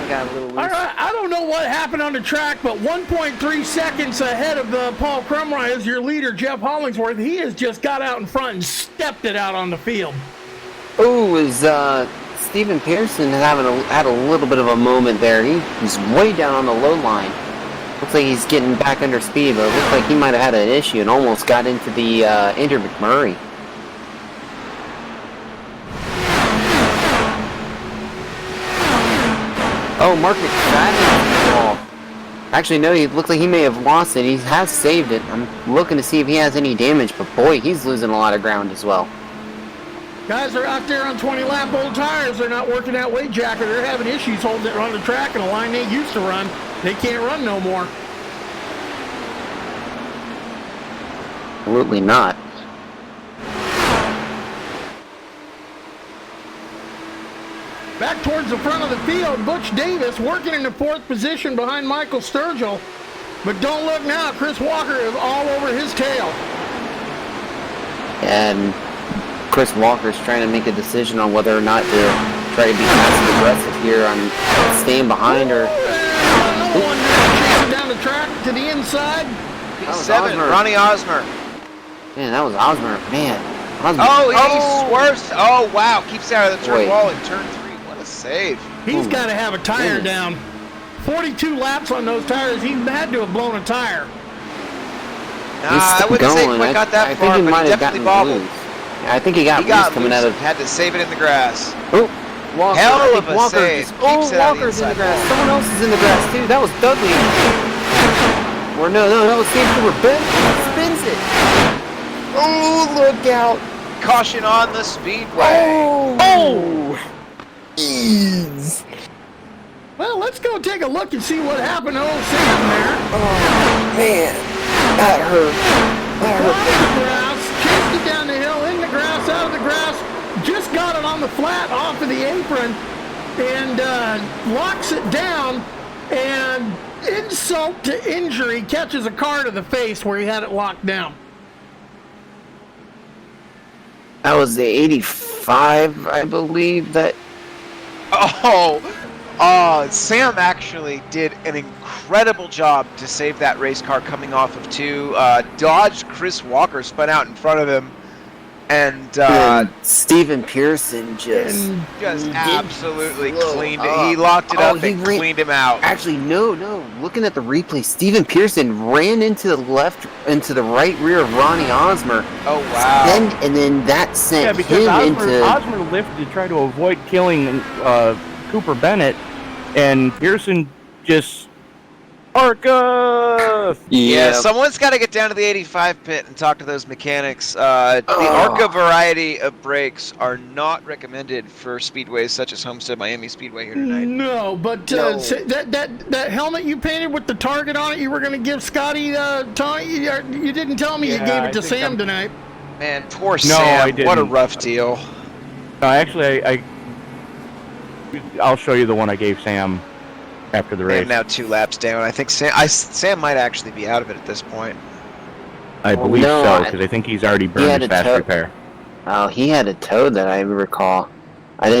Got a little loose. All right, I don't know what happened on the track, but 1.3 seconds ahead of Paul Crumry is your leader, Jeff Hollingsworth. He has just got out in front and stepped it out on the field. Oh, is Stephen Pearson had a little bit of a moment there. He was way down on the low line. Looks like he's getting back under speed, but it looks like he might have had an issue and almost got into the Andrew McMurray. Oh, Mark McFadden's ball. Actually, no, he looks like he may have lost it. He has saved it. I'm looking to see if he has any damage, but boy, he's losing a lot of ground as well. Guys are out there on 20-lap old tires. They're not working that weight jacker. They're having issues holding it on the track, and a line they used to run, they can't run no more. Absolutely not. Back towards the front of the field, Butch Davis working in the fourth position behind Michael Sturgill. But don't look now, Chris Walker is all over his tail. And Chris Walker's trying to make a decision on whether or not to try to be passive aggressive here on staying behind or... Another one chasing down the track to the inside. That was P7, Osmer. Ronnie Osmer. Man, that was Osmer. Man. Osmer. Oh, he swerves. Oh, wow. Keeps out of the turn Wait. wall in turn 3. What a save. He's Ooh, got to have a tire goodness. down. 42 laps on those tires. He had to have blown a tire. Nah, I wouldn't say he quite got that I far, think he but might he have definitely gotten bobbled. loose. Yeah, I think he got He got loose coming loose out and of... had to save it in the grass. Oh, Walker. Hell I of think a Walker save. just- Keeps it out of the Walker's in the inside grass. wall. Someone else is in the grass too. That was Dudley. Or no, that was Steve Cooper. Ben spins it. Oh, look out. Caution on the speedway. Oh! Jeez. Well, let's go take a look and see what happened to old Sam there. Man, that hurt. That Out of hurt. the grass, chased it down the hill, in the grass, out of the grass, just got it on the flat off of the apron and locks it down, and insult to injury, catches a car to the face where he had it locked down. That was the 85, I believe. That. Sam actually did an incredible job to save that race car coming off of two. Dodged Chris Walker, spun out in front of him, and Stephen Pearson just absolutely cleaned it. He locked it up and cleaned him out. Actually, no. Looking at the replay, Stephen Pearson ran into the right rear of Ronnie Osmond. Oh wow! And then that sent because him Osmond lifted to try to avoid killing Cooper Bennett, and Pearson just ARCA! Yeah, someone's got to get down to the 85 pit and talk to those mechanics. The ARCA variety of brakes are not recommended for speedways such as Homestead Miami Speedway here tonight. No, but that helmet you painted with the target on it, you were going to give Scotty, Tony, you didn't tell me you gave it to Sam tonight. Man, poor Sam. I didn't. What a rough deal. No, actually, I'll show you the one I gave Sam after the race. I'm now 2 laps down. I think Sam might actually be out of it at this point. I believe so, because I think he's already burned his fast repair. Oh, he had a toad that I recall. I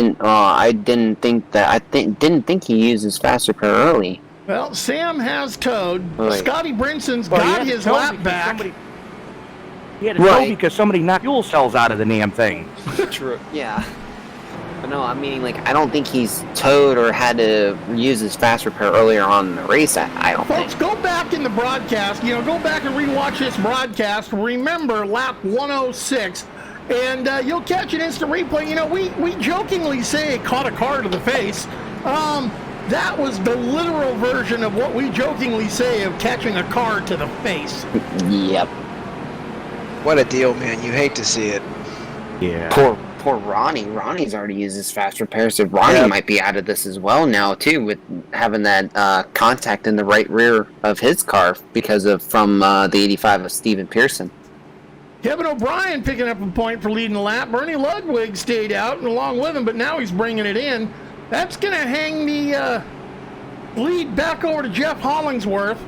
didn't think he used his fast repair early. Well, Sam has towed. Right. Scotty Brinson's got his lap back. He had a tow because somebody knocked fuel cells out of the damn thing. True. Yeah. But no, I mean, like, I don't think he's towed or had to use his fast repair earlier on in the race. I don't think. Folks, go back in the broadcast. Go back and rewatch this broadcast. Remember lap 106, and you'll catch an instant replay. We jokingly say it caught a car to the face. That was the literal version of what we jokingly say of catching a car to the face. Yep. What a deal, man. You hate to see it. Yeah. Poor Ronnie. Ronnie's already used his fast repair, so Ronnie might be out of this as well now too, with having that contact in the right rear of his car from the 85 of Stephen Pearson. Kevin O'Brien picking up a point for leading the lap. Bernie Ludwig stayed out and along with him, but now he's bringing it in. That's going to hang the lead back over to Jeff Hollingsworth.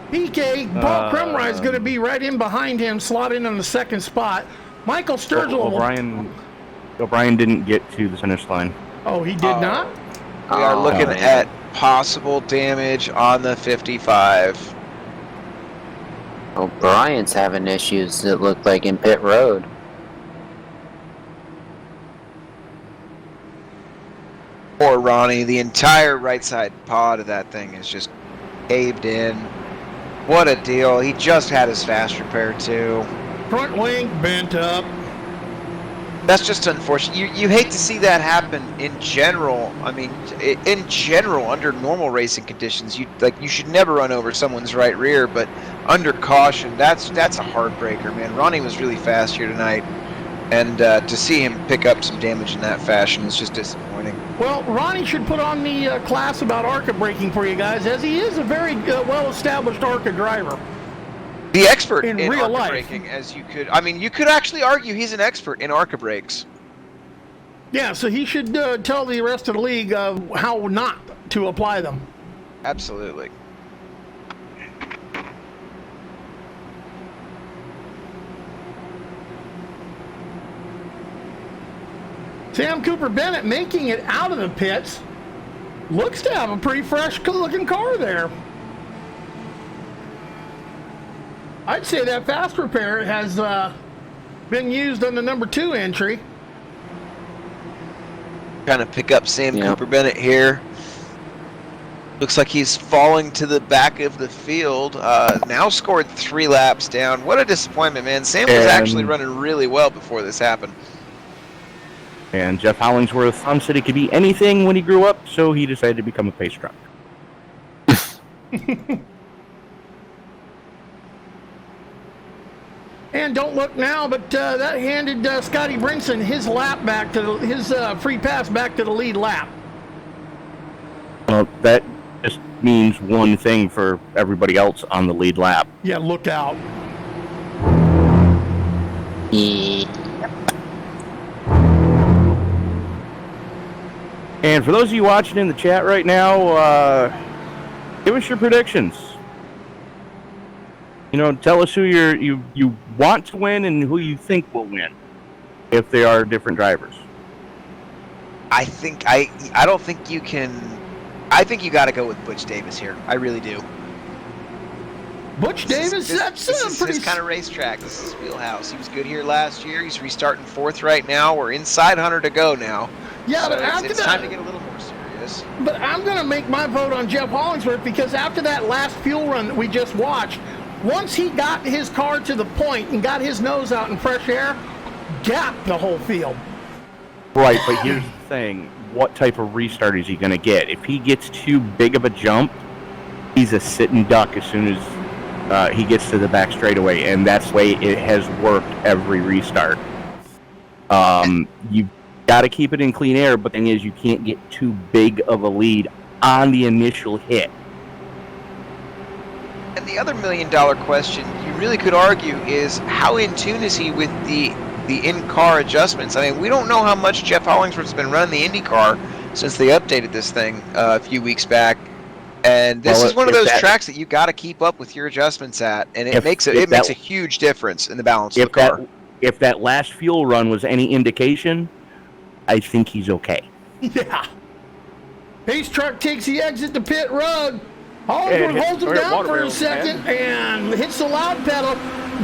PK, Paul Krumrye is going to be right in behind him, slotting on the second spot. Michael Sturgill. O'Brien didn't get to the finish line. Oh, he did not? We are looking at possible damage on the 55. O'Brien's having issues, it looked like, in pit road. Poor Ronnie. The entire right side pod of that thing is just caved in. What a deal. He just had his fast repair, too. Front wing bent up. That's just unfortunate. You hate to see that happen in general. I mean, in general, under normal racing conditions, you should never run over someone's right rear. But under caution, that's a heartbreaker, man. Ronnie was really fast here tonight, and to see him pick up some damage in that fashion is just disappointing. Well, Ronnie should put on the class about ARCA braking for you guys, as he is a very well-established ARCA driver. The expert in real ARCA life. braking, you could actually argue he's an expert in ARCA brakes. Yeah, so he should tell the rest of the league how not to apply them. Absolutely. Sam Cooper Bennett making it out of the pits. Looks to have a pretty fresh looking car there. I'd say that fast repair has been used on the number 2 entry. Kind of pick up Sam Cooper Bennett here. Looks like he's falling to the back of the field. Now scored 3 laps down. What a disappointment, man. Sam was actually running really well before this happened. And Jeff Hollingsworth said he could be anything when he grew up, so he decided to become a pace truck. And don't look now, but that handed Scotty Brinson his lap back to his free pass back to the lead lap. Well, that just means one thing for everybody else on the lead lap. Yeah, look out. And for those of you watching in the chat right now, give us your predictions. Tell us who you want to win and who you think will win, if they are different drivers. I don't think you can. I think you got to go with Butch Davis here. I really do. Butch Davis, that's this is pretty his kind of racetrack. This is his wheelhouse. He was good here last year. He's restarting 4th right now. We're inside 100 to go now. Yeah, so but after it's time to get a little more serious. But I'm going to make my vote on Jeff Hollingsworth because after that last fuel run that we just watched, once he got his car to the point and got his nose out in fresh air, gapped the whole field. Right, but here's the thing. What type of restart is he going to get? If he gets too big of a jump, he's a sitting duck as soon as he gets to the back straightaway, and that's the way it has worked every restart. You got to keep it in clean air, but the thing is you can't get too big of a lead on the initial hit. And the other $1 million question you really could argue is how in tune is he with the in-car adjustments? I mean, we don't know how much Jeff Hollingsworth's been running the IndyCar since they updated this thing a few weeks back. And this is one of those tracks that you got to keep up with your adjustments at, and it makes a huge difference in the balance of the car. If that last fuel run was any indication, I think he's okay. Yeah. Pace truck takes the exit to pit road. Hollingsworth holds him down for a second and hits the loud pedal.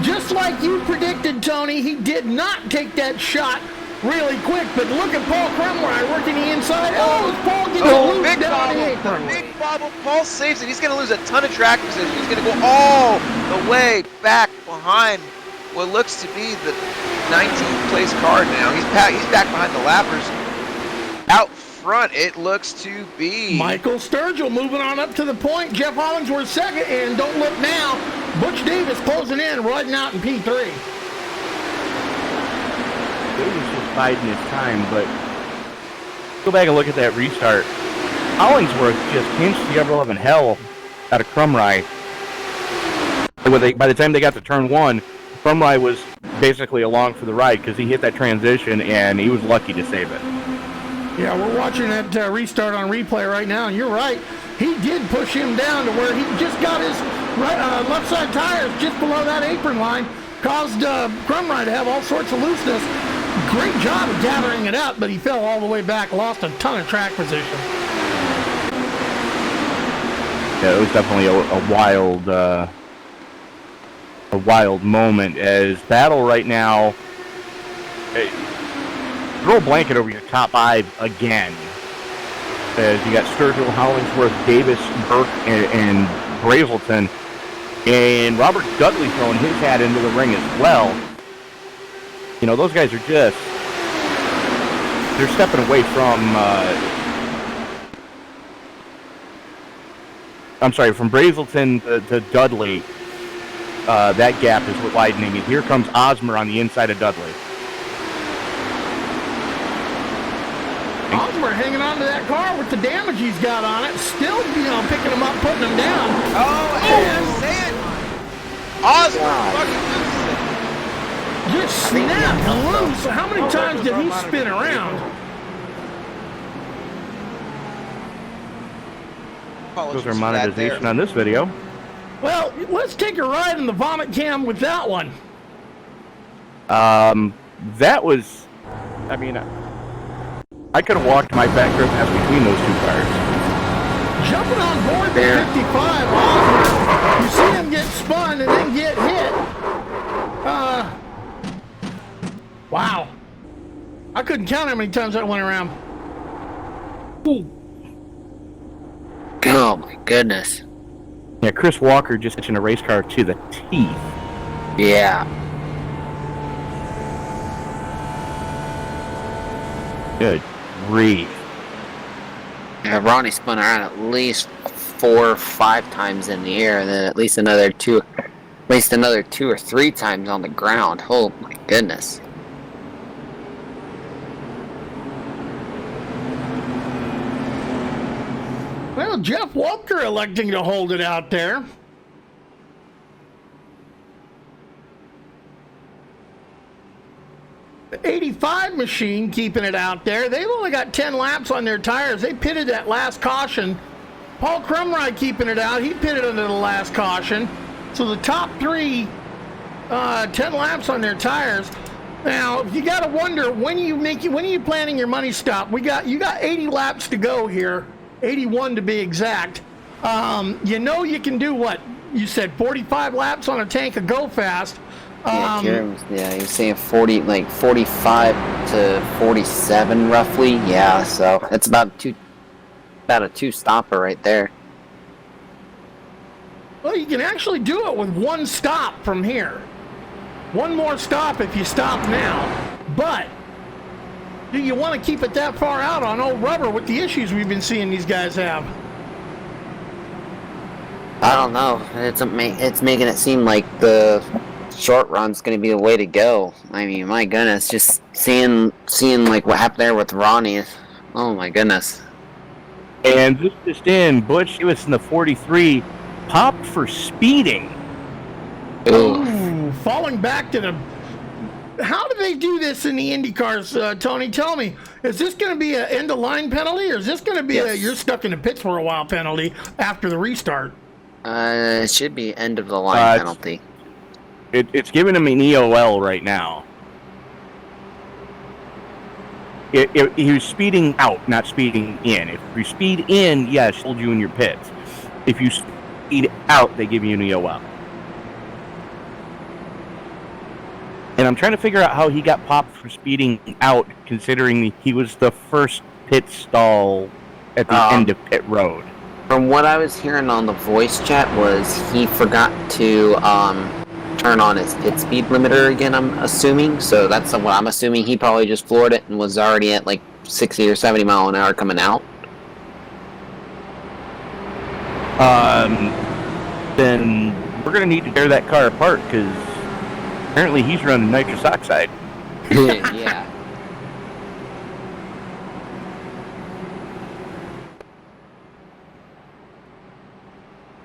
Just like you predicted, Tony, he did not take that shot really quick, but look at Paul Crumrine working the inside. Paul gets loose down the apron. Big bobble. Paul saves it. He's going to lose a ton of track position. He's going to go all the way back behind what looks to be the 19th place car now. He's back behind the lappers. Out front, it looks to be Michael Sturgill moving on up to the point. Jeff Hollingsworth second, and don't look now. Butch Davis closing in, riding out in P3. Davis just biding his time, but go back and look at that restart. Hollingsworth just pinched the ever-loving hell out of Crumrye. By the time they got to turn 1, Crumrye was basically along for the ride because he hit that transition and he was lucky to save it. Yeah, we're watching that restart on replay right now, and you're right. He did push him down to where he just got his left side tires just below that apron line, caused Crumrye to have all sorts of looseness. Great job of gathering it up, but he fell all the way back, lost a ton of track position. Yeah, it was definitely a wild moment as battle right now. Throw a blanket over your top 5 again. As you got Sturgill, Hollingsworth, Davis, Burke, and Brazelton, and Robert Dudley throwing his hat into the ring as well. Those guys are they're stepping away from, from Brazelton to Dudley. That gap is widening, and here comes Osmer on the inside of Dudley. Osmer hanging on to that car with the damage he's got on it, still, picking him up, putting him down. Osmer just snapped loose. How many times did he spin around? Those are monetization on this video. Well, let's take a ride in the vomit cam with that one. That was, I could have walked my back grip pass between those two cars. Jumping on board the 55, Osmer, you see him get spun and then get hit. Wow. I couldn't count how many times that went around. Oh my goodness. Yeah, Chris Walker just hitching a race car to the teeth. Yeah. Good grief. Yeah, Ronnie spun around at least 4 or 5 times in the air, and then at least another 2 or 3 times on the ground. Oh my goodness. Well, Jeff Walker electing to hold it out there. 85 machine keeping it out there. They've only got 10 laps on their tires. They pitted that last caution. Paul Crumrye keeping it out. He pitted under the last caution. So the top three, 10 laps on their tires. Now you got to wonder when are you planning your money stop? You got 80 laps to go here, 81 to be exact. You know you can do what you said, 45 laps on a tank of Go Fast. He's saying 45 to 47 roughly. Yeah, so it's about a two stopper right there. Well, you can actually do it with one stop from here. One more stop if you stop now. But do you want to keep it that far out on old rubber with the issues we've been seeing these guys have? I don't know. It's making it seem like the short run's going to be the way to go. I mean, my goodness, just seeing like what happened there with Ronnie. Oh my goodness. And just in, Butch, he was in the 43, popped for speeding. Ooh, falling back to the... How do they do this in the Indy cars, Tony? Tell me, is this going to be an end-of-line penalty, or is this going to be a you're stuck in the pits for a while penalty after the restart? It should be end-of-the-line penalty. It's giving him an EOL right now. He was speeding out, not speeding in. If you speed in, yes, hold you in your pits. If you speed out, they give you an EOL. And I'm trying to figure out how he got popped for speeding out, considering he was the first pit stall at the end of pit road. From what I was hearing on the voice chat was he forgot to turn on his pit speed limiter again, I'm assuming. So that's what I'm assuming. He probably just floored it and was already at like 60 or 70 mile an hour coming out. Then we're going to need to tear that car apart, because apparently he's running nitrous oxide. Yeah.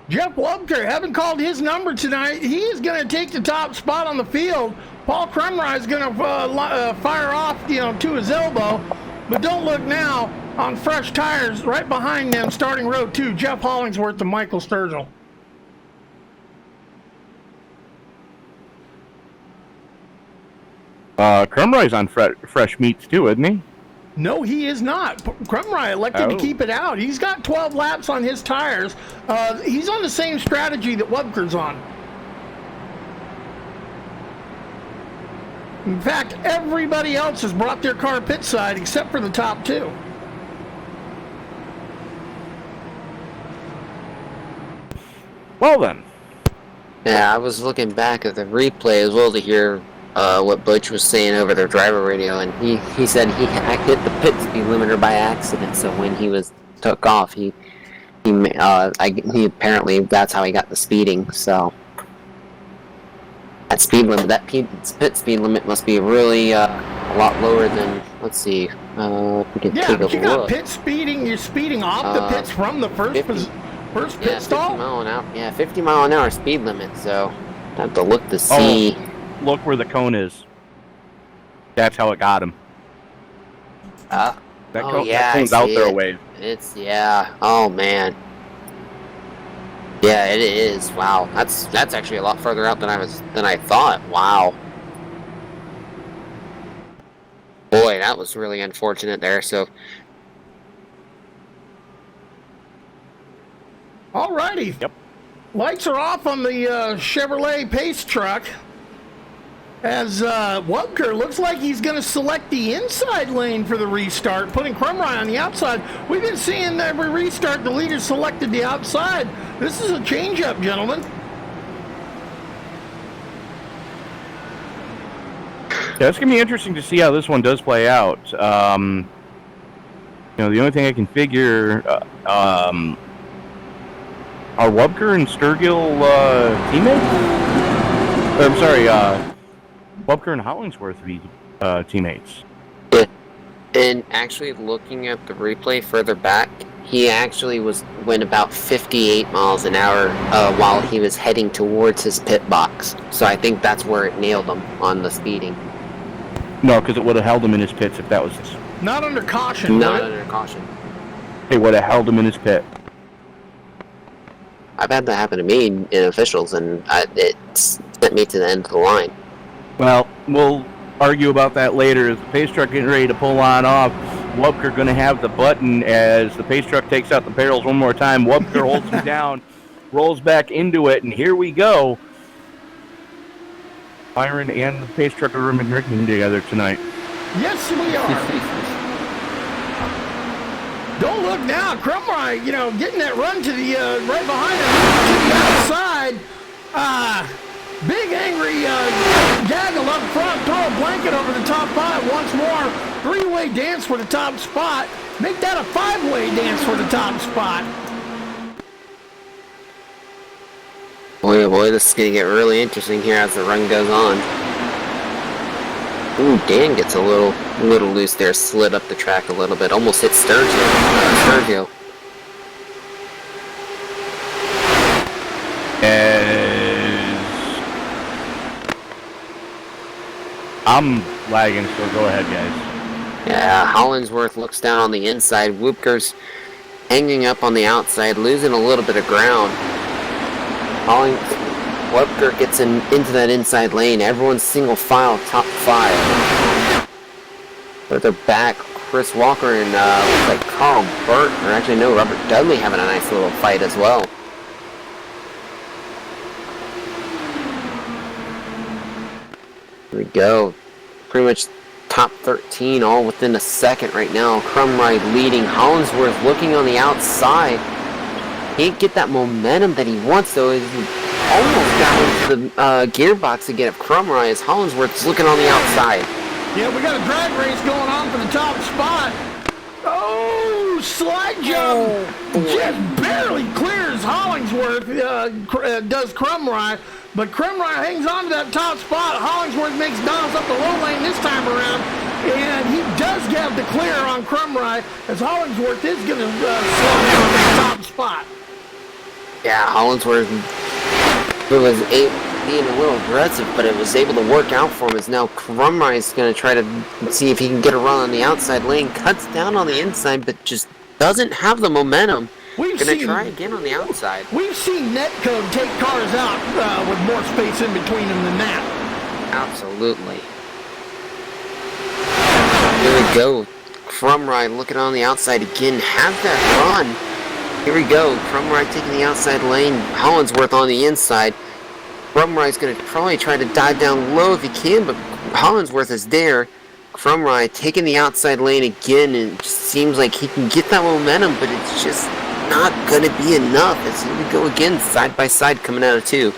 Jeff Wubker, haven't called his number tonight. He is going to take the top spot on the field. Paul Crumrye is going to fire off, to his elbow. But don't look now, on fresh tires right behind them, starting row 2, Jeff Hollingsworth and Michael Sturgill. Crumrye's on fresh meats too, isn't he? No, he is not. Crumrye elected to keep it out. He's got 12 laps on his tires. He's on the same strategy that Wubker's on. In fact, everybody else has brought their car pit side except for the top 2. Well then. Yeah, I was looking back at the replay as well to hear what Butch was saying over their driver radio, and he said he hit the pit speed limiter by accident. So when he took off, he apparently that's how he got the speeding. So that speed limit, that pit speed limit must be really a lot lower than. Let's see. If we can take a look. You got pit speeding. You're speeding off the pits from the first pit stall. 50 mile an hour. Yeah, 50 mile an hour speed limit. So I have to look to see. Look where the cone is. That's how it got him. That cone's out there a ways. Oh man. Yeah, it is. Wow, that's actually a lot further out than I thought. Wow. Boy, that was really unfortunate there. So. Alrighty. Yep. Lights are off on the Chevrolet Pace truck. As Wubker looks like he's going to select the inside lane for the restart, putting Crumrye on the outside. We've been seeing every restart the leader selected the outside. This is a change-up, gentlemen. Yeah, it's going to be interesting to see how this one does play out. The only thing I can figure, are Wubker and Sturgill teammates? I'm sorry, Wubker and Hollingsworth be teammates. And actually, looking at the replay further back, he actually went about 58 miles an hour while he was heading towards his pit box. So I think that's where it nailed him on the speeding. No, because it would have held him in his pits if that was... Not under caution. Not would it? under caution. It would have held him in his pit. I've had that happen to me in officials, and it sent me to the end of the line. Well, we'll argue about that later. As the pace truck getting ready to pull on off, Wubker going to have the button as the pace truck takes out the barrels one more time. Wubker holds him down, rolls back into it, and here we go. Byron and the pace truck are drinking together tonight. Yes, we are. Don't look now. Crumry, getting that run to the right behind him to the outside. Big angry gaggle up front. Throw a blanket over the top 5 once more. 3-way dance for the top spot. Make that a 5-way dance for the top spot. Boy, oh boy, this is going to get really interesting here as the run goes on. Ooh, Dan gets a little loose there, slid up the track a little bit, almost hit Sturgio. I'm lagging, so go ahead, guys. Yeah, Hollingsworth looks down on the inside. Whoopker's hanging up on the outside, losing a little bit of ground. Whoopker gets into that inside lane. Everyone's single file, top 5. But they're back. Chris Walker and looks like Carl Burt, or actually no, Robert Dudley having a nice little fight as well. Here we go. Pretty much top 13 all within a second right now. Crumride leading. Hollingsworth looking on the outside. Can't get that momentum that he wants though. He almost got into the gearbox again of Crumride as Hollingsworth's looking on the outside. Yeah, we got a drag race going on for the top spot. Oh, slide jump. Just barely clears Hollingsworth, does Crumride. But Crumride hangs on to that top spot. Hollingsworth makes Donalds up the low lane this time around. And he does get the clear on Crumride as Hollingsworth is going to slow down on that top spot. Yeah, Hollingsworth was being a little aggressive, but it was able to work out for him as now Crumride's going to try to see if he can get a run on the outside lane. Cuts down on the inside, but just doesn't have the momentum. Going to try again on the outside. We've seen Netcode take cars out with more space in between them than that. Absolutely. Here we go. Crumride looking on the outside again. Has that run. Here we go. Crumride taking the outside lane. Hollingsworth on the inside. Crumride's going to probably try to dive down low if he can, but Hollingsworth is there. Crumride taking the outside lane again, and it just seems like he can get that momentum, but it's just not going to be enough. As here we go again, side by side coming out of 2.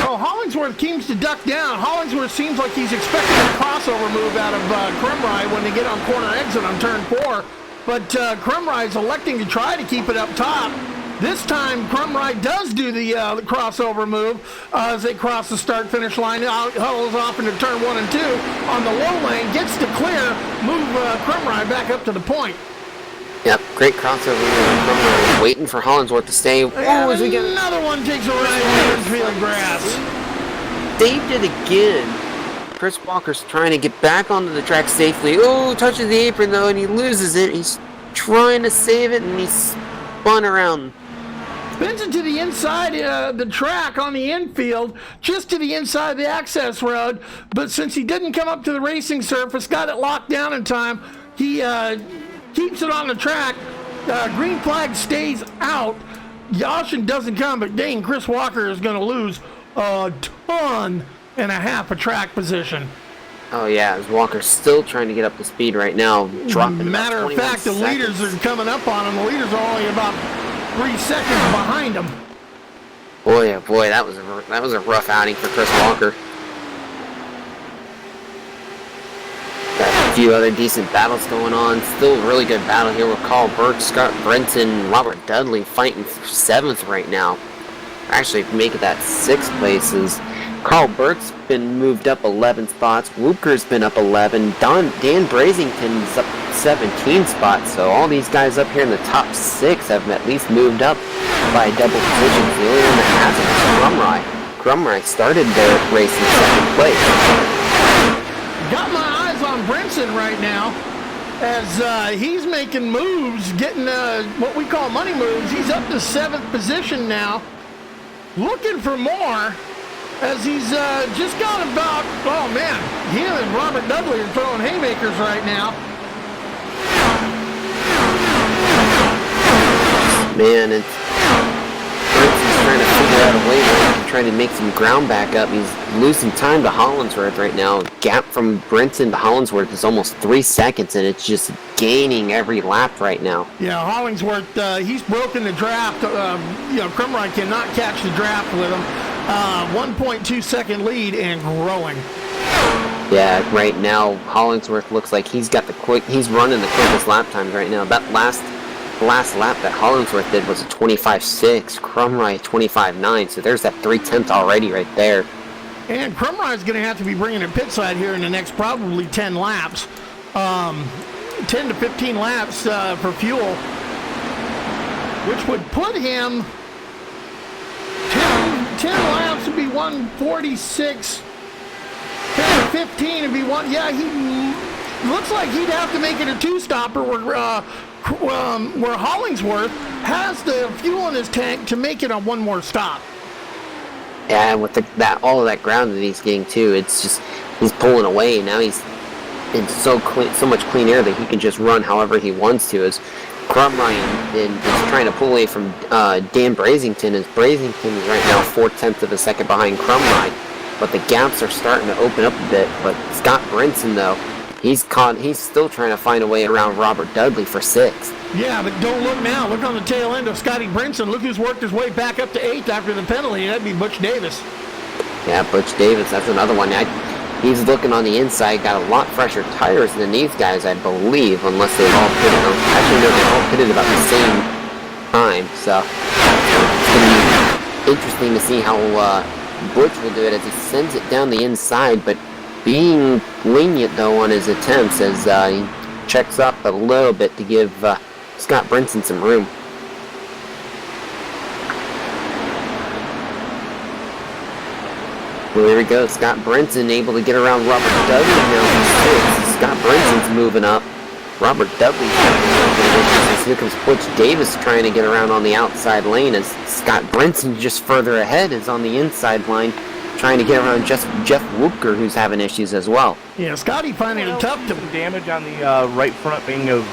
Oh, Hollingsworth seems to duck down. Hollingsworth seems like he's expecting a crossover move out of Crumride when they get on corner exit on turn 4. But Crumride's electing to try to keep it up top. This time, Crumride does do the crossover move as they cross the start-finish line. Huddles off into turn 1 and 2 on the low lane. Gets to clear, move Crumride back up to the point. Yep, great crossover. Crumride waiting for Hollingsworth to stay. Oh, as we get another one takes a right on field grass. Saved it again. Chris Walker's trying to get back onto the track safely. Oh, touches the apron though, and he loses it. He's trying to save it, and he's spun around. Spins it to the inside the track on the infield, just to the inside of the access road. But since he didn't come up to the racing surface, got it locked down in time, he keeps it on the track. Green flag stays out. Yashin doesn't come, but dang, Chris Walker is going to lose a ton and a half of track position. Oh yeah, as Walker's still trying to get up to speed right now, dropping. Matter of fact, the leaders are coming up on him. The leaders are only about 3 seconds behind him. Boy, oh boy, that was a rough outing for Chris Walker. Got a few other decent battles going on. Still a really good battle here with Carl Burke, Scott Brenton, Robert Dudley fighting for 7th right now. Actually, making that 6th places. Carl Burke's been moved up 11 spots. Whoopker's been up 11. Dan Brazington's up 17 spots. So all these guys up here in the top 6 have at least moved up by double positions. The only one that hasn't is Crumride. Crumride started their race in 2nd place. got my eyes on Brinson right now as he's making moves, getting what we call money moves. He's up to 7th position now, looking for more as he's just got about, oh man, he and Robert Dudley are throwing haymakers right now. Man, it's Brinson's trying to figure out a way where he can try to make some ground back up. He's losing time to Hollingsworth right now. Gap from Brinson to Hollingsworth is almost 3 seconds, and it's just gaining every lap right now. Yeah, Hollingsworth, he's broken the draft. Crumrye cannot catch the draft with him. 1.2 second lead and growing. Yeah, right now Hollingsworth looks like he's running the quickest lap times right now. That last lap that Hollingsworth did was a 25.6, Crumrye 25.9, so there's that 3/10 already right there. And Crumrye's going to have to be bringing a pit side here in the next probably 10 laps. 10 to 15 laps for fuel, which would put him 10 laps would be 146. 10 to 15 would be one. Yeah, he looks like he'd have to make it a 2-stopper where Hollingsworth has the fuel in his tank to make it on one more stop. Yeah, with all of that ground that he's getting too, it's just he's pulling away. Now he's in so much clean air that he can just run however he wants to. As Crumrye is trying to pull away from Dan Brazington, as Brazington is right now 4/10 of a second behind Crumrye, but the gaps are starting to open up a bit. But Scott Brinson though, he's still trying to find a way around Robert Dudley for 6th. Yeah, but don't look now. Look on the tail end of Scotty Brinson. Look who's worked his way back up to 8th after the penalty. That'd be Butch Davis. Yeah, Butch Davis, that's another one. He's looking on the inside, got a lot fresher tires than these guys, I believe, unless they've all pitted. Actually, no, they've all pitted about the same time, so it's going to be interesting to see how Butch will do it as he sends it down the inside, but being lenient, though, on his attempts as he checks up a little bit to give Scott Brinson some room. Well, there we go. Scott Brinson able to get around Robert Dudley now for 6th. Scott Brinson's moving up. Robert Dudley's trying to here comes Butch Davis trying to get around on the outside lane as Scott Brinson just further ahead is on the inside line trying to get around Jeff Woopker, who's having issues as well. Yeah, Scotty finding it tough to... Some damage on the right front wing of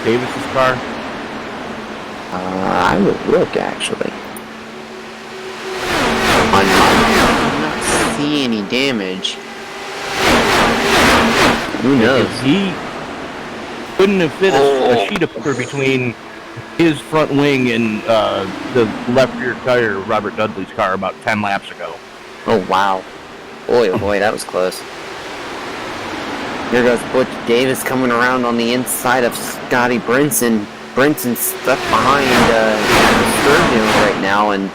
Davis's car. I would look, actually. I'm not seeing any damage. Who knows? He couldn't have fit a sheet of paper between his front wing and the left rear tire of Robert Dudley's car about 10 laps ago. Oh, wow. Boy, oh boy, that was close. Here goes Butch Davis coming around on the inside of Scotty Brinson. Brinson's stuck behind Sturgeon right now, and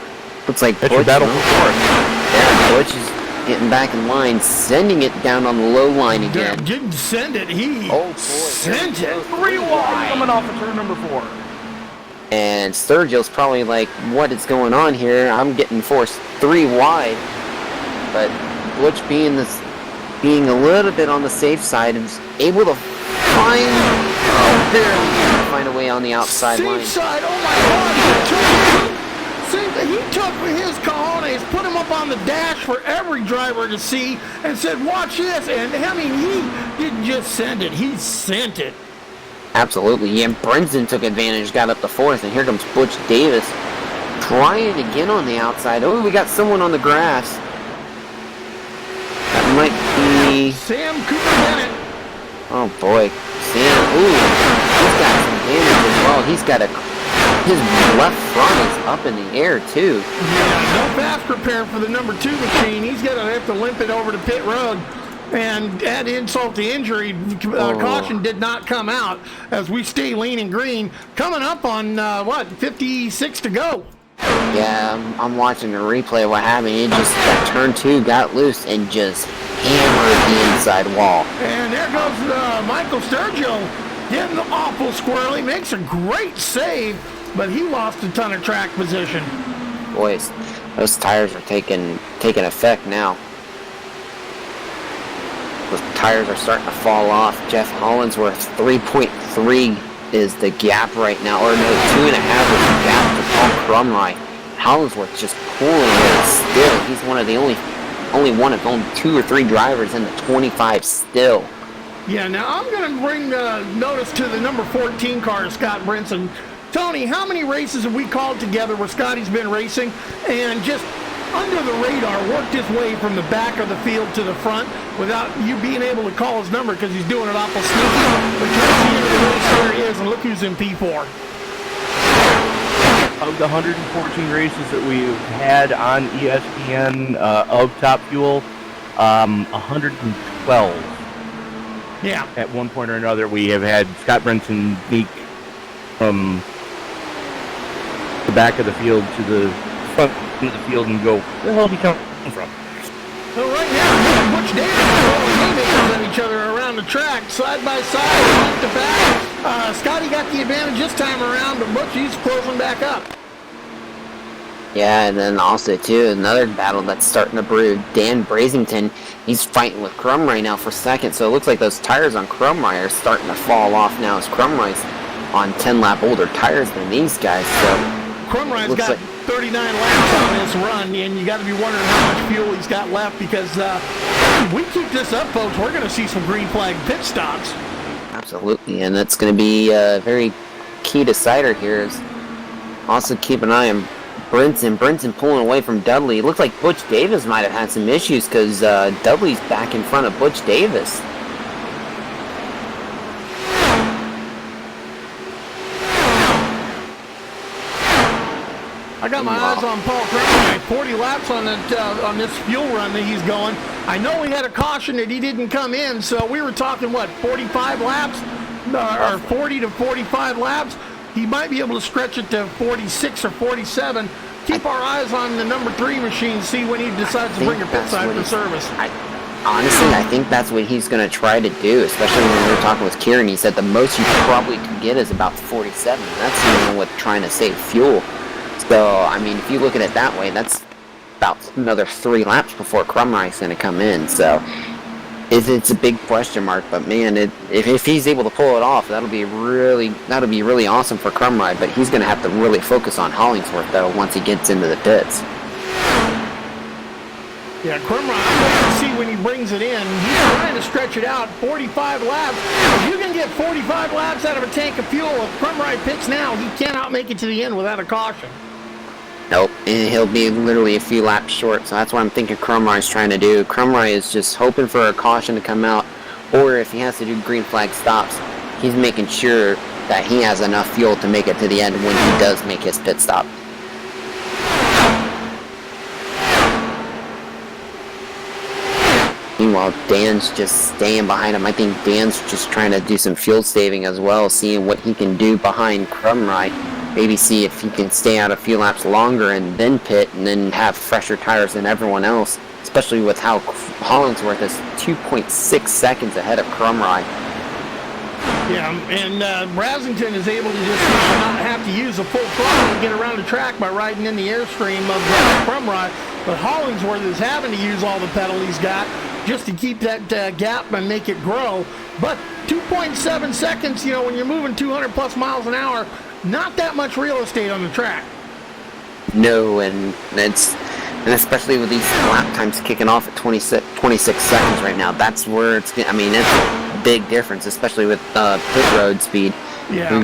looks like That's Butch... your battle for fourth. Yeah, Butch is getting back in line, sending it down on the low line again. Didn't send it. He sent it. 3 wide coming off of turn number 4. And Sturgill's probably like, what is going on here? I'm getting forced 3 wide. But Butch being a little bit on the safe side is able to find a way on the outside line. Safe side, oh my God. He took his cojones, put him up on the dash for every driver to see, and said, watch this. And I mean, he didn't just send it, he sent it. Absolutely, yeah. Brinson took advantage, got up to 4th, and here comes Butch Davis trying to get on the outside. Oh, we got someone on the grass. That might be... Sam Cooper Bennett. Oh boy, Sam. Ooh, he's got some damage as well. He's got his left front is up in the air too. Yeah, no fast repair for the number 2 machine. He's going to have to limp it over to pit road. And add insult to injury, caution did not come out as we stay lean and green. Coming up on, 56 to go. Yeah, I'm watching the replay of what happened. It just, that turn 2 got loose and just hammered the inside wall. And there goes Michael Sturgill getting awful squirrely. Makes a great save, but he lost a ton of track position. Boys, those tires are taking effect now. The tires are starting to fall off. Jeff Hollingsworth, 3.3 is the gap right now. Or no, 2.5 is the gap to Paul Crumry. Hollingsworth just pulling it still. He's one of the only one of only 2 or 3 drivers in the 25 still. Yeah, now I'm going to bring notice to the number 14 car, Scott Brinson. Tony, how many races have we called together where Scotty's been racing and just under the radar worked his way from the back of the field to the front without you being able to call his number because he's doing it awful sneaky? But towards the end of the race, there he is, and look who's in P4. Of the 114 races that we've had on ESPN of Top Fuel, 112. Yeah. At one point or another, we have had Scott Brinson sneak from the back of the field to the front of the field and go, where the hell did he come from? So right now, Butch Davis is throwing haymakers at each other around the track, side by side, back to back. Scotty got the advantage this time around, but Butch, he's closing back up. Yeah, and then also, too, another battle that's starting to brew. Dan Brazington, he's fighting with Crumry now for second, so it looks like those tires on Crumry are starting to fall off now as Crumry's on 10-lap older tires than these guys, so... Crumry's got 39 laps on this run, and you got to be wondering how much fuel he's got left because if we keep this up, folks, we're going to see some green flag pit stops. Absolutely, and that's going to be a very key decider here. Is also keep an eye on Brinson pulling away from Dudley. It looks like Butch Davis might have had some issues because Dudley's back in front of Butch Davis. I got my eyes on Paul Crumry. 40 laps on on this fuel run that he's going. I know we had a caution that he didn't come in, so we were talking, 45 laps? Or 40 to 45 laps? He might be able to stretch it to 46 or 47. Keep our eyes on the number 3 machine, see when he decides to bring a pit side for service. Honestly, I think that's what he's going to try to do, especially when we were talking with Kieran. He said the most you probably could get is about 47. That's even with trying to save fuel. So, I mean, if you look at it that way, that's about another 3 laps before Crumry's going to come in. So, it's a big question mark. But man, if he's able to pull it off, that'll be really awesome for Crumry. But he's going to have to really focus on Hollingsworth though once he gets into the pits. Yeah, Crumry, I'm waiting to see when he brings it in. He's trying to stretch it out. 45 laps. If you can get 45 laps out of a tank of fuel, if Crumry pits now, he cannot make it to the end without a caution. Nope, and he'll be literally a few laps short, so that's what I'm thinking Crumry's trying to do. Crumry is just hoping for a caution to come out, or if he has to do green flag stops, he's making sure that he has enough fuel to make it to the end when he does make his pit stop. Meanwhile, Dan's just staying behind him. I think Dan's just trying to do some fuel saving as well, seeing what he can do behind Crumry. Maybe see if he can stay out a few laps longer and then pit and then have fresher tires than everyone else, especially with how Hollingsworth is 2.6 seconds ahead of Crumry. Yeah, and Brasington is able to just not have to use a full throttle to get around the track by riding in the airstream of Crumry, but Hollingsworth is having to use all the pedal he's got just to keep that gap and make it grow. But 2.7 seconds, when you're moving 200 plus miles an hour, not that much real estate on the track. No, and especially with these lap times kicking off at 26 seconds right now, that's where it's a big difference, especially with pit road speed. Yeah.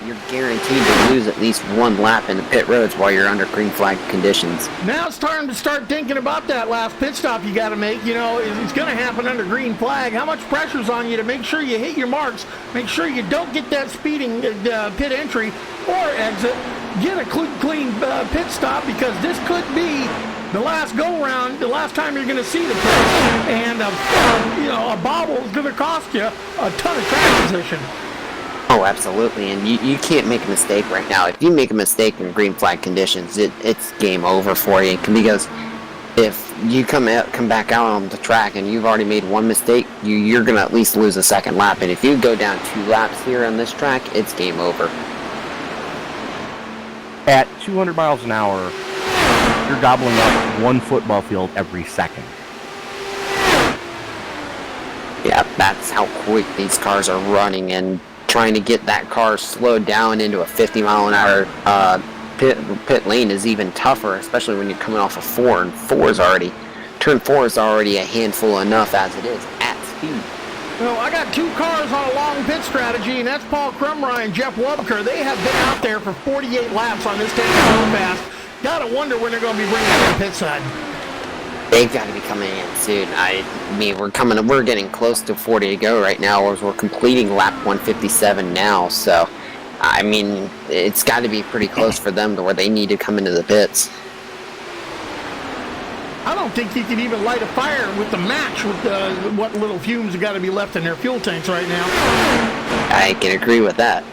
You're guaranteed to lose at least 1 lap in the pit roads while you're under green flag conditions. Now it's time to start thinking about that last pit stop you got to make. It's going to happen under green flag. How much pressure's on you to make sure you hit your marks, make sure you don't get that speeding pit entry or exit, get a clean pit stop, because this could be the last go-round, the last time you're going to see the pit, and a bobble is going to cost you a ton of track position. Oh, absolutely, and you can't make a mistake right now. If you make a mistake in green flag conditions, it's game over for you, because if you come back out on the track and you've already made 1 mistake, you're going to at least lose a second lap, and if you go down 2 laps here on this track, it's game over. At 200 miles an hour, you're gobbling up 1 football field every second. Yeah, that's how quick these cars are running, and trying to get that car slowed down into a 50-mile-an-hour pit lane is even tougher, especially when you're coming off of 4, and turn 4 is already a handful enough as it is at speed. Well, I got 2 cars on a long pit strategy, and that's Paul Crumry and Jeff Wubker. They have been out there for 48 laps on this tank so fast. Gotta wonder when they're going to be bringing it to the pit side. They've got to be coming in soon. I mean, we're getting close to 40 to go right now, as we're completing lap 157 now. So, I mean, it's got to be pretty close for them to where they need to come into the pits. I don't think you can even light a fire with the match with what little fumes have got to be left in their fuel tanks right now. I can agree with that.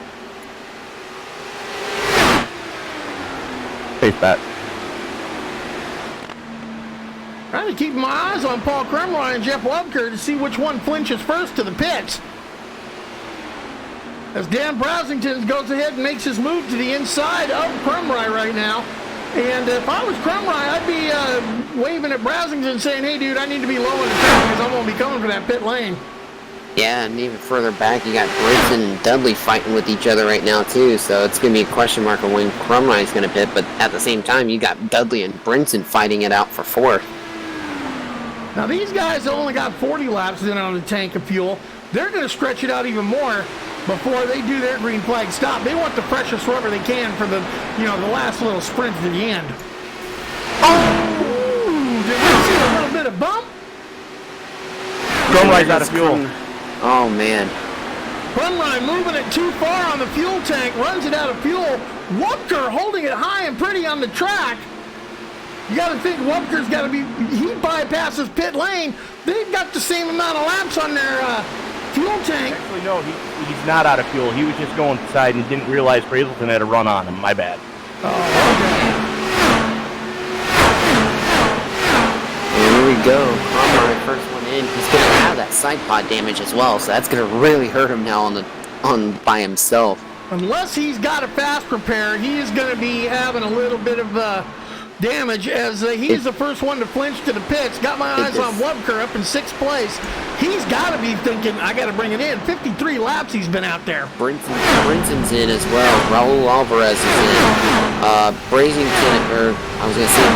Safe bet. Trying to keep my eyes on Paul Crumry and Jeff Wubker to see which one flinches first to the pits. As Dan Brasington goes ahead and makes his move to the inside of Crumry right now. And if I was Crumry, I'd be waving at Brasington saying, hey, dude, I need to be low in the track because I'm going to be coming for that pit lane. Yeah, and even further back, you got Brinson and Dudley fighting with each other right now, too. So it's going to be a question mark of when Crumry's going to pit. But at the same time, you got Dudley and Brinson fighting it out for 4th. Now, these guys only got 40 laps in on the tank of fuel. They're going to stretch it out even more before they do their green flag stop. They want the freshest rubber they can for the last little sprint to the end. Oh! Did we see a little bit of bump? Crumry's out of fuel. Oh, man. Crumry moving it too far on the fuel tank, runs it out of fuel. Wubker holding it high and pretty on the track. You got to think Wubker's got to be, he bypasses pit lane. They've got the same amount of laps on their fuel tank. Actually, no, he's not out of fuel. He was just going inside and didn't realize Brazelton had a run on him. My bad. Oh, okay. Here we go. Crumry, first one in. He's going to have that side pod damage as well, so that's going to really hurt him now by himself. Unless he's got a fast repair, he is going to be having a little bit of damage as he's the first one to flinch to the pits. Got my eyes on Wubker up in 6th place. He's got to be thinking, I got to bring it in. 53 laps he's been out there. Brinson's in as well. Raul Alvarez is in.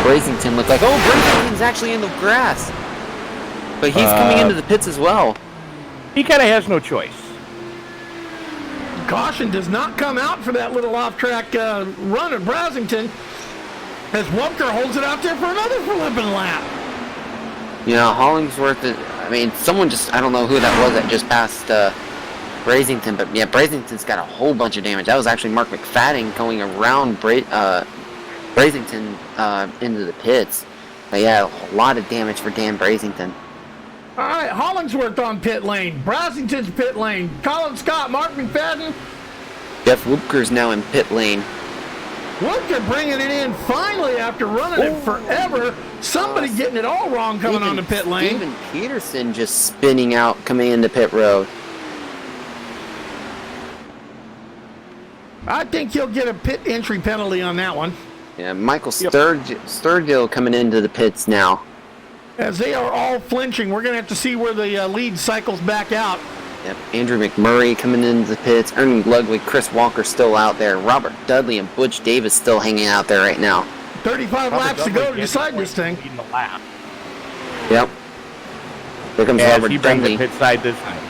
Brasington looked like, Brasington's actually in the grass. But he's coming into the pits as well. He kind of has no choice. Caution does not come out for that little off-track run of Brasington as Wubker holds it out there for another flipping lap. You know, Hollingsworth, I don't know who that was that just passed Brasington, but yeah, Brasington's got a whole bunch of damage. That was actually Mark McFadden going around Brasington into the pits. But yeah, a lot of damage for Dan Brasington. All right, Hollingsworth on pit lane. Brasington's pit lane. Colin Scott, Mark McFadden. Jeff Wubker's now in pit lane. Wubker bringing it in finally after running it forever. Somebody getting it all wrong coming on the pit lane. Steven Peterson just spinning out coming into pit road. I think he'll get a pit entry penalty on that one. Yeah, Michael Sturgill coming into the pits now. As they are all flinching, we're going to have to see where the lead cycles back out. Yep, Andrew McMurray coming into the pits. Ernie Ludwig, Chris Walker still out there. Robert Dudley and Butch Davis still hanging out there right now. 35 laps to go to decide this thing. Yep. Here comes Robert Dudley. The pit side this time.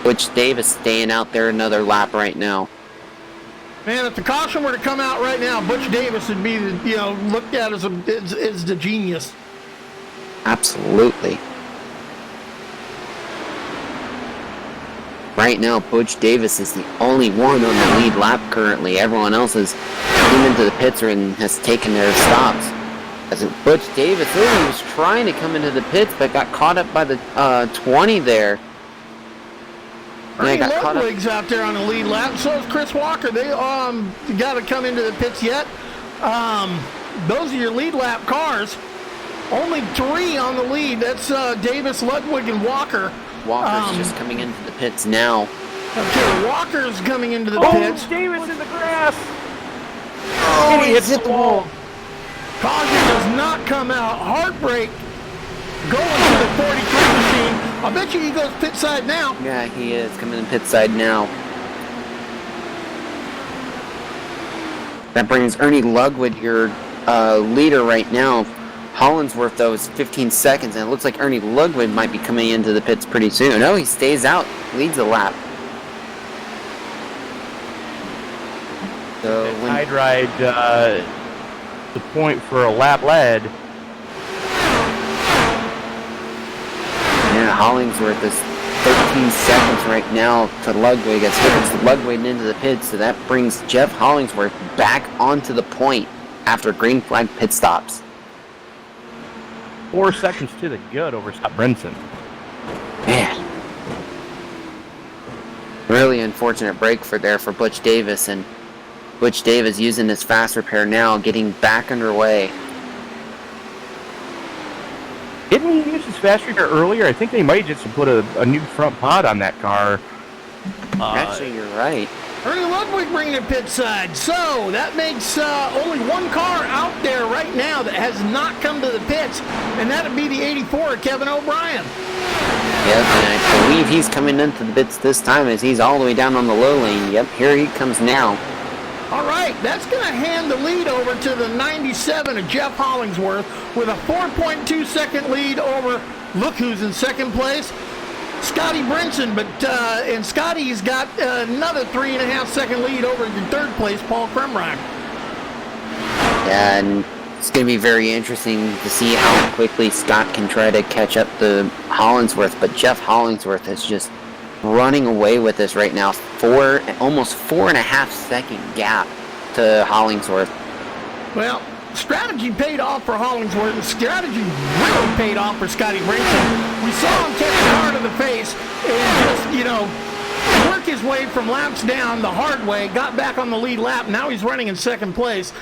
Butch Davis staying out there another lap right now. Man, if the caution were to come out right now, Butch Davis would be, looked at as the genius. Absolutely. Right now, Butch Davis is the only one on the lead lap currently. Everyone else has come into the pits and has taken their stops. As Butch Davis, he was trying to come into the pits, but got caught up by the 20 there. Ernie Ludwig's out there on the lead lap. So is Chris Walker. They got to come into the pits yet. Those are your lead lap cars. Only 3 on the lead. That's Davis, Ludwig, and Walker. Walker's just coming into the pits now. Okay, Walker's coming into the pits. Davis in the grass. Oh, he hit the wall. Caution does not come out. Heartbreak going to the 43 machine. I bet you he goes pit side now. Yeah, he is coming in pit side now. That brings Ernie Lugwood, your leader right now. Hollingsworth, though, is 15 seconds, and it looks like Ernie Lugwood might be coming into the pits pretty soon. No, he stays out, leads the lap. So when I'd ride the point for a lap lead. Yeah, Hollingsworth is 13 seconds right now to Lugwig. As here comes Lugwig into the pits, so that brings Jeff Hollingsworth back onto the point after green flag pit stops. 4 seconds to the good over Scott Brinson. Man. Really unfortunate break for Butch Davis, and Butch Davis using his fast repair now, getting back underway. Didn't he use his fast repair earlier? I think they might just put a new front pod on that car. Actually, you're right. Ernie Ludwig bringing it pit side. So that makes only one car out there right now that has not come to the pits, and that would be the 84, Kevin O'Brien. Yep, and I believe he's coming into the pits this time as he's all the way down on the low lane. Yep, here he comes now. All right, that's going to hand the lead over to the 97 of Jeff Hollingsworth with a 4.2 second lead over, look who's in second place, Scotty Brinson. But and Scotty's got another 3.5 second lead over in third place, Paul Kremreich. And it's going to be very interesting to see how quickly Scott can try to catch up to Hollingsworth. But Jeff Hollingsworth is just running away with this right now. Almost 4.5 second gap to Hollingsworth. Well, strategy paid off for Hollingsworth, and strategy really paid off for Scotty Brinson. We saw him catch the hard of the face and just, work his way from laps down the hard way, got back on the lead lap. Now he's running in second place.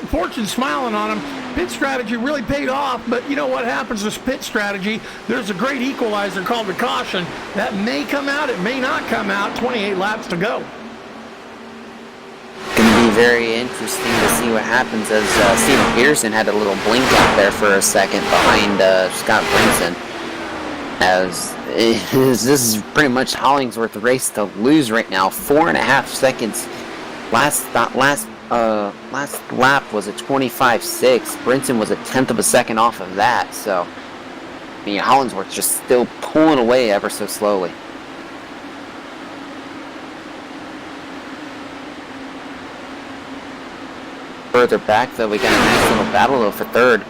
Fortune smiling on him. Pit strategy really paid off, but you know what happens with pit strategy? There's a great equalizer called the caution. That may come out, it may not come out. 28 laps to go. Going to be very interesting to see what happens as Steven Pearson had a little blink out there for a second behind Scott Brinson. As this is pretty much Hollingsworth's race to lose right now. 4.5 seconds. Last lap was a 25.6. Brinson was a 1/10 of a second off of that. So, I mean, Hollingsworth's just still pulling away ever so slowly. Further back, though, we got a nice little battle, though, for third.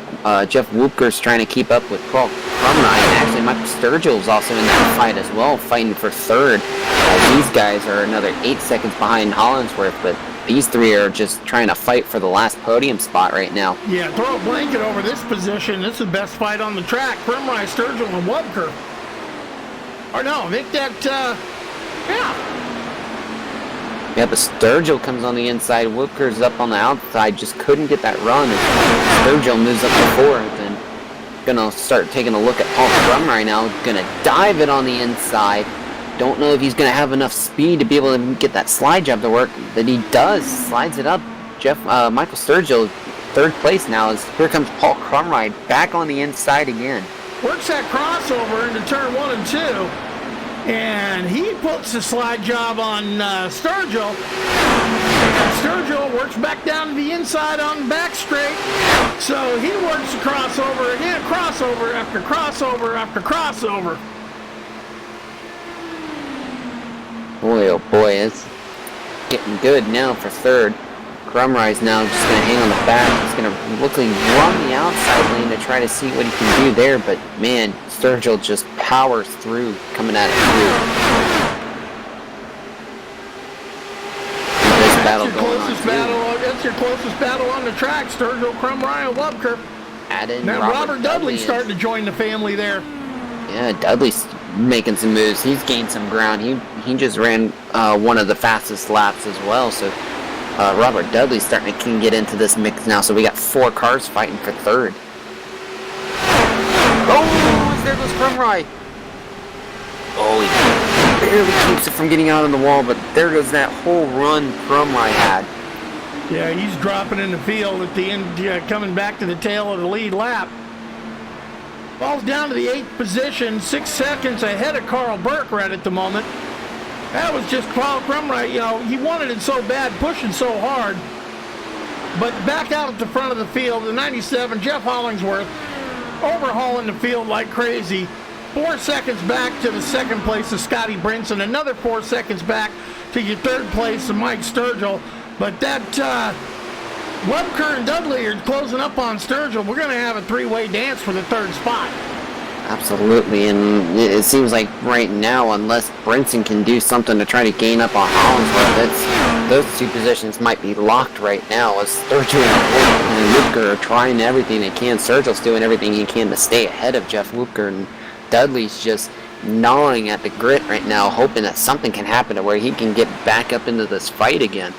Jeff Woopker's trying to keep up with Paul Crumrine, and actually Michael Sturgill's also in that fight as well, fighting for third. These guys are another 8 seconds behind Hollingsworth, but these three are just trying to fight for the last podium spot right now. Yeah, throw a blanket over this position. This is the best fight on the track. Crumrine, Sturgill, and Woopker. Or no, Vic, yeah. Yeah, but Sturgill comes on the inside. Woopker's up on the outside. Just couldn't get that run. And Sturgill moves up to fourth and gonna start taking a look at Paul Crum right now. Gonna dive it on the inside. Don't know if he's gonna have enough speed to be able to get that slide job to work. But he does. Slides it up. Michael Sturgill, third place now. As here comes Paul Crumride back on the inside again. Works that crossover into turn 1 and 2. And he puts the slide job on Sturgill. Sturgill works back down to the inside on the back straight. So he works the crossover again, crossover after crossover after crossover. Boy, oh boy, it's getting good now for third. Crumride's now just going to hang on the back. He's going to look like run the outside lane to try to see what he can do there. But man, Sturgill just powers through, coming at it through. That's your closest battle on the track. Sturgill, Crumride, and Woopker. Add in now Robert Dudley's starting to join the family there. Yeah, Dudley's making some moves. He's gained some ground. He just ran one of the fastest laps as well. So Robert Dudley's starting to get into this mix now. So we got 4 cars fighting for third. Oh, there goes Crumride. Oh, he barely keeps it from getting out on the wall, but there goes that whole run Crumride had. Yeah, he's dropping in the field at the end, coming back to the tail of the lead lap. Falls down to the 8th position, 6 seconds ahead of Carl Burke right at the moment. That was just Carl Crumright, he wanted it so bad, pushing so hard. But back out at the front of the field, the 97, Jeff Hollingsworth, overhauling the field like crazy. 4 seconds back to the second place of Scotty Brinson, another 4 seconds back to your third place of Mike Sturgill. But that Webker and Dudley are closing up on Sturgill. We're going to have a three-way dance for the third spot. Absolutely, and it seems like right now, unless Brinson can do something to try to gain up on Hollingsworth, those two positions might be locked right now, as Sturgill and Whoopker are trying everything they can. Sturgill's doing everything he can to stay ahead of Jeff Whoopker, and Dudley's just gnawing at the grit right now, hoping that something can happen to where he can get back up into this fight again.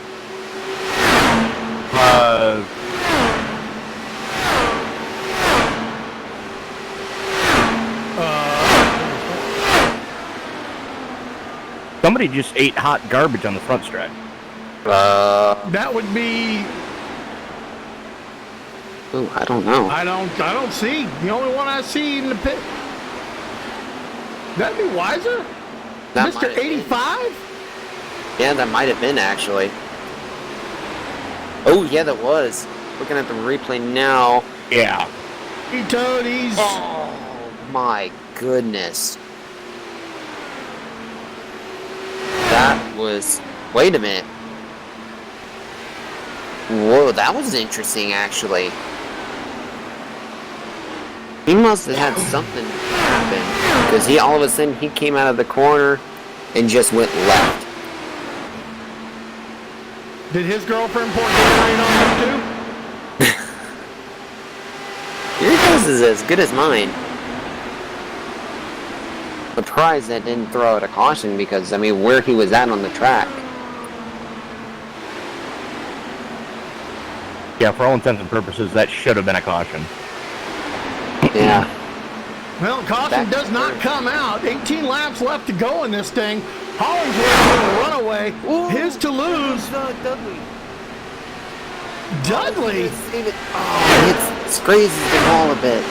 Somebody just ate hot garbage on the front stretch. That would be... Ooh, I don't know. I don't see. The only one I see in the pit... That'd be Weiser? That Mr. 85? Yeah, that might have been, actually. Oh, yeah, that was. Looking at the replay now. Yeah. He toadies. Oh, my goodness. That was... Wait a minute. Whoa, that was interesting, actually. He must have had something happen. Because all of a sudden, he came out of the corner and just went left. Did his girlfriend pour Gatorade on him, too? Your guess is as good as mine. Surprised that didn't throw out a caution because, I mean, where he was at on the track. Yeah, for all intents and purposes, that should have been a caution. Yeah. Well, caution does not come out. 18 laps left to go in this thing. Hollingsworth with a runaway. Ooh, His to lose. Dudley. Dudley? Oh, it's crazy the ball a bit.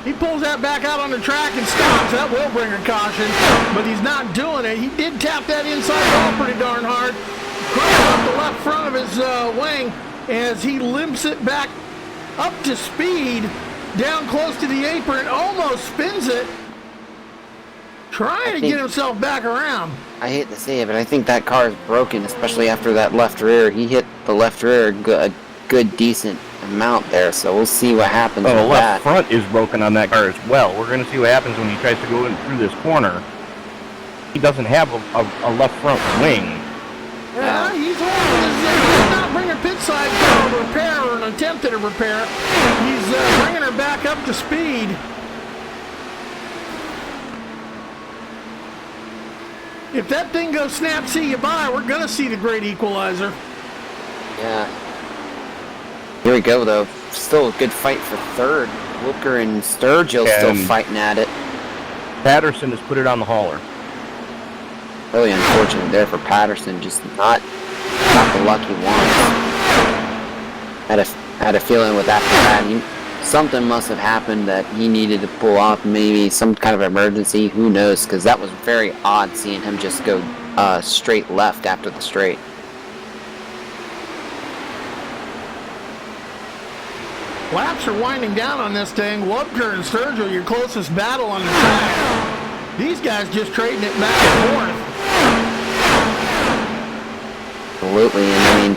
He pulls that back out on the track and stops. That will bring a caution, but he's not doing it. He did tap that inside ball pretty darn hard. Crushes up the left front of his wing as he limps it back up to speed, down close to the apron, almost spins it, trying to get himself back around. I hate to say it, but I think that car is broken, especially after that left rear. He hit the left rear a good, decent amount there, so we'll see what happens with the left that. front is broken on that car as well. We're going to see what happens when he tries to go in through this corner. He doesn't have a left front wing. Yeah, he's not bringing pit side for a repair or an attempt at a repair. He's bringing her back up to speed. If that thing goes snap, see you bye, we're going to see the great equalizer. Yeah. Here we go, though. Still a good fight for third. Wooker and Sturgill still fighting at it. Patterson has put it on the hauler. Really unfortunate there for Patterson, just not the lucky one. Had a feeling with after that, something must have happened that he needed to pull off, maybe some kind of emergency, who knows, because that was very odd seeing him just go straight left after the straight. Laps are winding down on this thing. Wubker and Sturgill, your closest battle on the track. These guys just trading it back and forth. Absolutely, and I mean,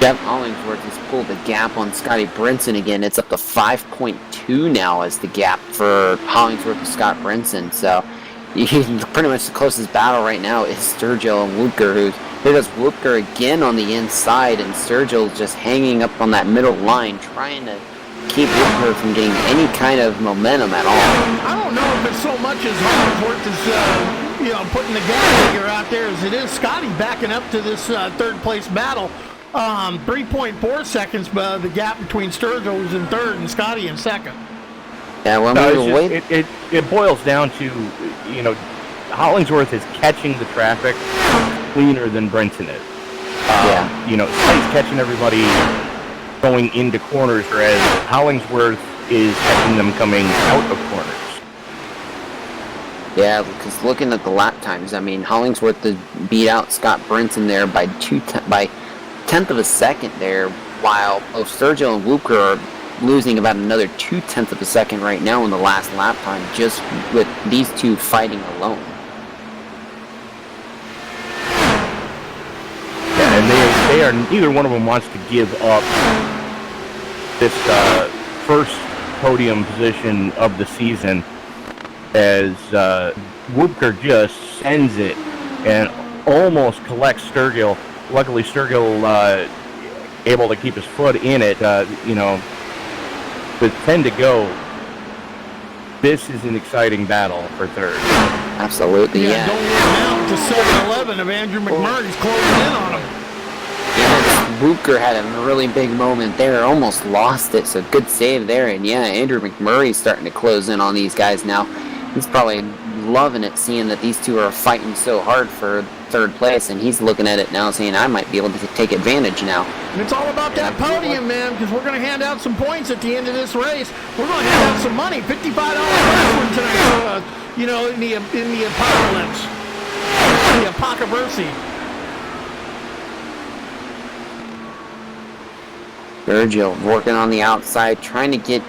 Jeff Hollingsworth has pulled the gap on Scotty Brinson again. It's up to 5.2 now as the gap for Hollingsworth and Scott Brinson. So, pretty much the closest battle right now is Sturgill and Whoopker, who does Whoopker again on the inside, and Sturgill's just hanging up on that middle line, trying to keep Whoopker from getting any kind of momentum at all. I don't know if it's so much as Hollingsworth is, putting the gas figure out there as it is Scotty backing up to this third place battle. 3.4 seconds, the gap between Sturgill, who's in third, and Scotty in second. Yeah, well, it boils down to, Hollingsworth is catching the traffic cleaner than Brinson is. Scotty's catching everybody going into corners, whereas Hollingsworth is having them coming out of corners. Yeah, because looking at the lap times, I mean, Hollingsworth beat out Scott Brinson there by tenth of a second there, while both Sergio and Luker are losing about another 0.2 of a second right now in the last lap time, just with these two fighting alone. Yeah, and they are, neither one of them wants to give up this first podium position of the season, as Whoopker just sends it and almost collects Sturgill. Luckily, Sturgill able to keep his foot in it. With 10 to go, this is an exciting battle for third. Absolutely, yeah. Don't look now to 7-11 of Andrew McMurray's closing in on him. Yeah, Whoopker had a really big moment there, almost lost it, so good save there. And yeah, Andrew McMurray's starting to close in on these guys now. He's probably loving it, seeing that these two are fighting so hard for third place, and he's looking at it now saying, I might be able to take advantage now. And it's all about that podium, man, because we're going to hand out some points at the end of this race. We're going to hand out some money, $55 first one tonight, in the apocalypse, the APPOCOVERSARY. Sergio working on the outside, trying to get,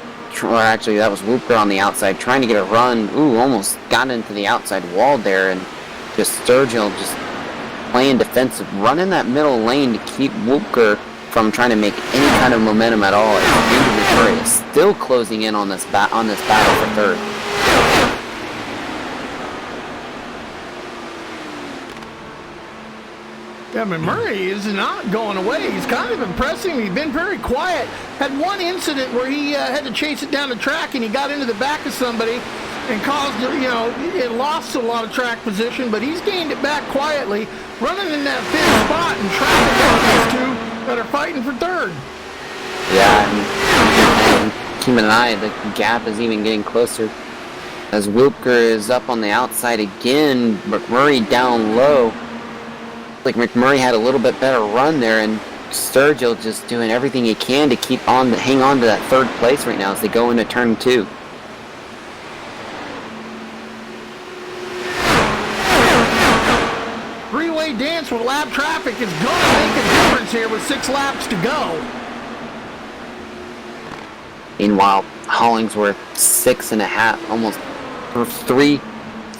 or actually that was Whoopker on the outside, trying to get a run. Ooh, almost got into the outside wall there, and just Sergio just playing defensive, running that middle lane to keep Whoopker from trying to make any kind of momentum at all. Andrew McMurray is still closing in on this battle for third. Yeah, McMurray is not going away. He's kind of impressive. He's been very quiet. Had one incident where he had to chase it down the track, and he got into the back of somebody and caused, it lost a lot of track position, but he's gained it back quietly, running in that fifth spot and tracking down these two that are fighting for third. Yeah, and keeping an eye, the gap is even getting closer. As Whoopker is up on the outside again, McMurray down low. Like McMurray had a little bit better run there, and Sturgill just doing everything he can to hang on to that third place right now as they go into turn 2. Three-way dance with lap traffic is going to make a difference here with 6 laps to go. Meanwhile, Hollingsworth 6.5, almost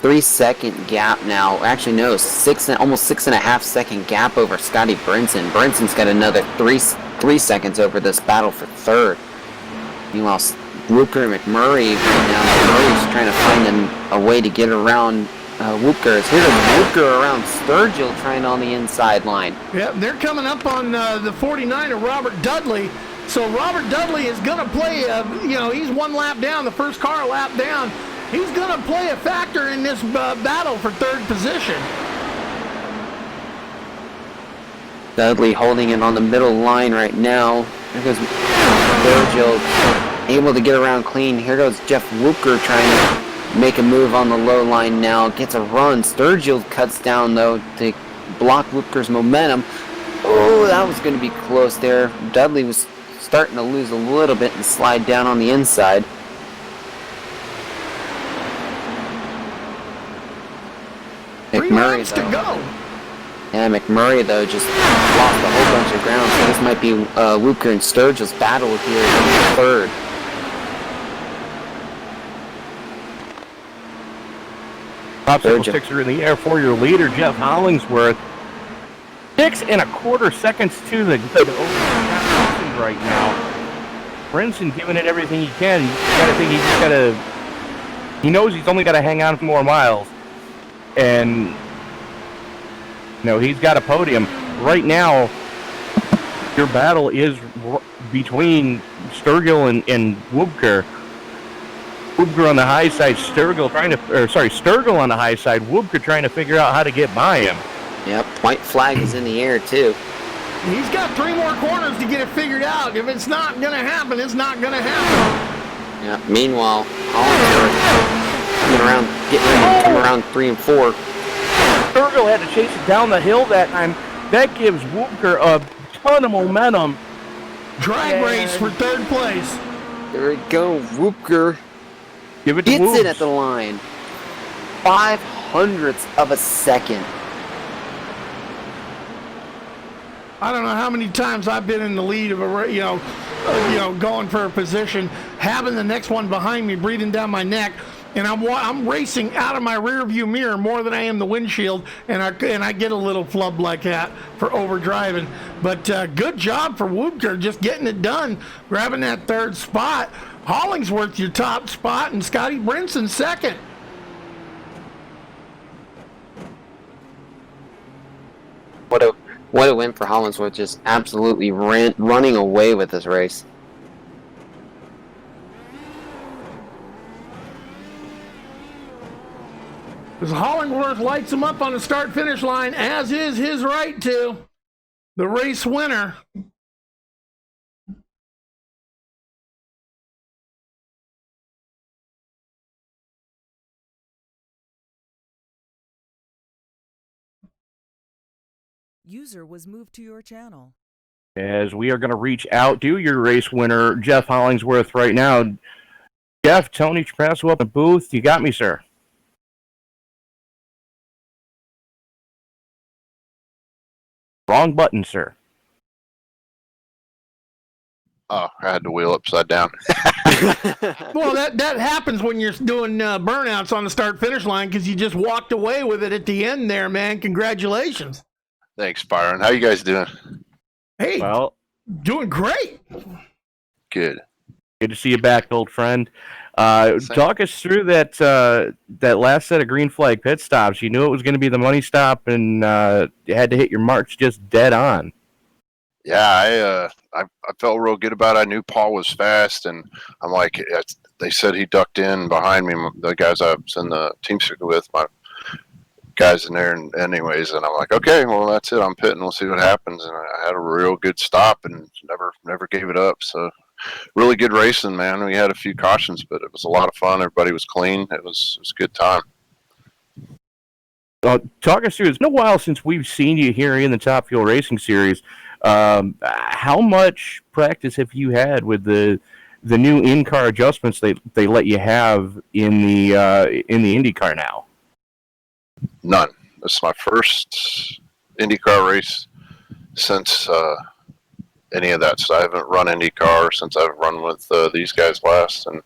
3-second gap now. Actually, no, almost 6.5 second gap over Scotty Brinson. Brinson's got another 3 seconds over this battle for third. Meanwhile, Whoopker and McMurray right now. McMurray's trying to find a way to get around Whoopker. Here's Whoopker around Sturgill trying on the inside line. Yeah, they're coming up on the 49 of Robert Dudley. So Robert Dudley is going to play, he's 1 lap down, the first car a lap down. He's going to play a factor in this battle for third position. Dudley holding it on the middle line right now. Here goes Sturgill, able to get around clean. Here goes Jeff Whoopker trying to make a move on the low line now. Gets a run. Sturgill cuts down, though, to block Whoopker's momentum. Oh, that was going to be close there. Dudley was starting to lose a little bit and slide down on the inside. McMurray, to go. Yeah, McMurray, though, just lost a whole bunch of ground, so this might be Whoopker and Sturgill's battle here in third. Popsicle sticks are in the air for your leader, Jeff Hollingsworth. 6.25 seconds to the right now. Brinson giving it everything he can. He knows he's only got to hang on for more miles. And, he's got a podium. Right now, your battle is between Sturgill and Whoopker. Whoopker on the high side, Sturgill on the high side, Whoopker trying to figure out how to get by him. Yep, white flag is in the air, too. He's got 3 more corners to get it figured out. If it's not going to happen, it's not going to happen. Yeah, meanwhile, Hollingsworth getting ready to come around 3 and 4. Sturgill had to chase it down the hill that time. That gives Whoopker a ton of momentum. Drag race for third place. There we go. Woopker Give it to gets it Woops. at the line. 0.05 of a second. I don't know how many times I've been in the lead of a, going for a position, having the next one behind me breathing down my neck, and I'm racing out of my rear view mirror more than I am the windshield, and I get a little flub like that for overdriving. But good job for Woopker just getting it done, grabbing that third spot. Hollingsworth your top spot, and Scotty Brinson second. What a win for Hollingsworth, just absolutely running away with this race. As Hollingsworth lights him up on the start-finish line, as is his right to. The race winner. User was moved to your channel. As we are going to reach out to your race winner, Jeff Hollingsworth, right now. Jeff, Tony Trapasso up in the booth. You got me, sir. Wrong button, sir. Oh, I had to wheel upside down. Well, that happens when you're doing burnouts on the start-finish line because you just walked away with it at the end there, man. Congratulations. Thanks, Byron. How you guys doing? Hey, Well, doing great. Good. good to see you back, old friend. Talk us through that last set of green flag pit stops. You knew it was going to be the money stop, and you had to hit your marks just dead on. Yeah, I felt real good about it. I knew Paul was fast, and I'm like, they said he ducked in behind me. The guys I was in the team circuit with, my guys in there, and anyways, and I'm like, okay, well that's it. I'm pitting. We'll see what happens. And I had a real good stop, and never gave it up. So really good racing, man. We had a few cautions, but it was a lot of fun. Everybody was clean. It was a good time. Talk us through. It's been a while since we've seen you here in the Top Fuel Racing Series. How much practice have you had with the new in-car adjustments they let you have in the IndyCar now? None. This is my first IndyCar race since any of that. So I haven't run IndyCar since I've run with these guys last, and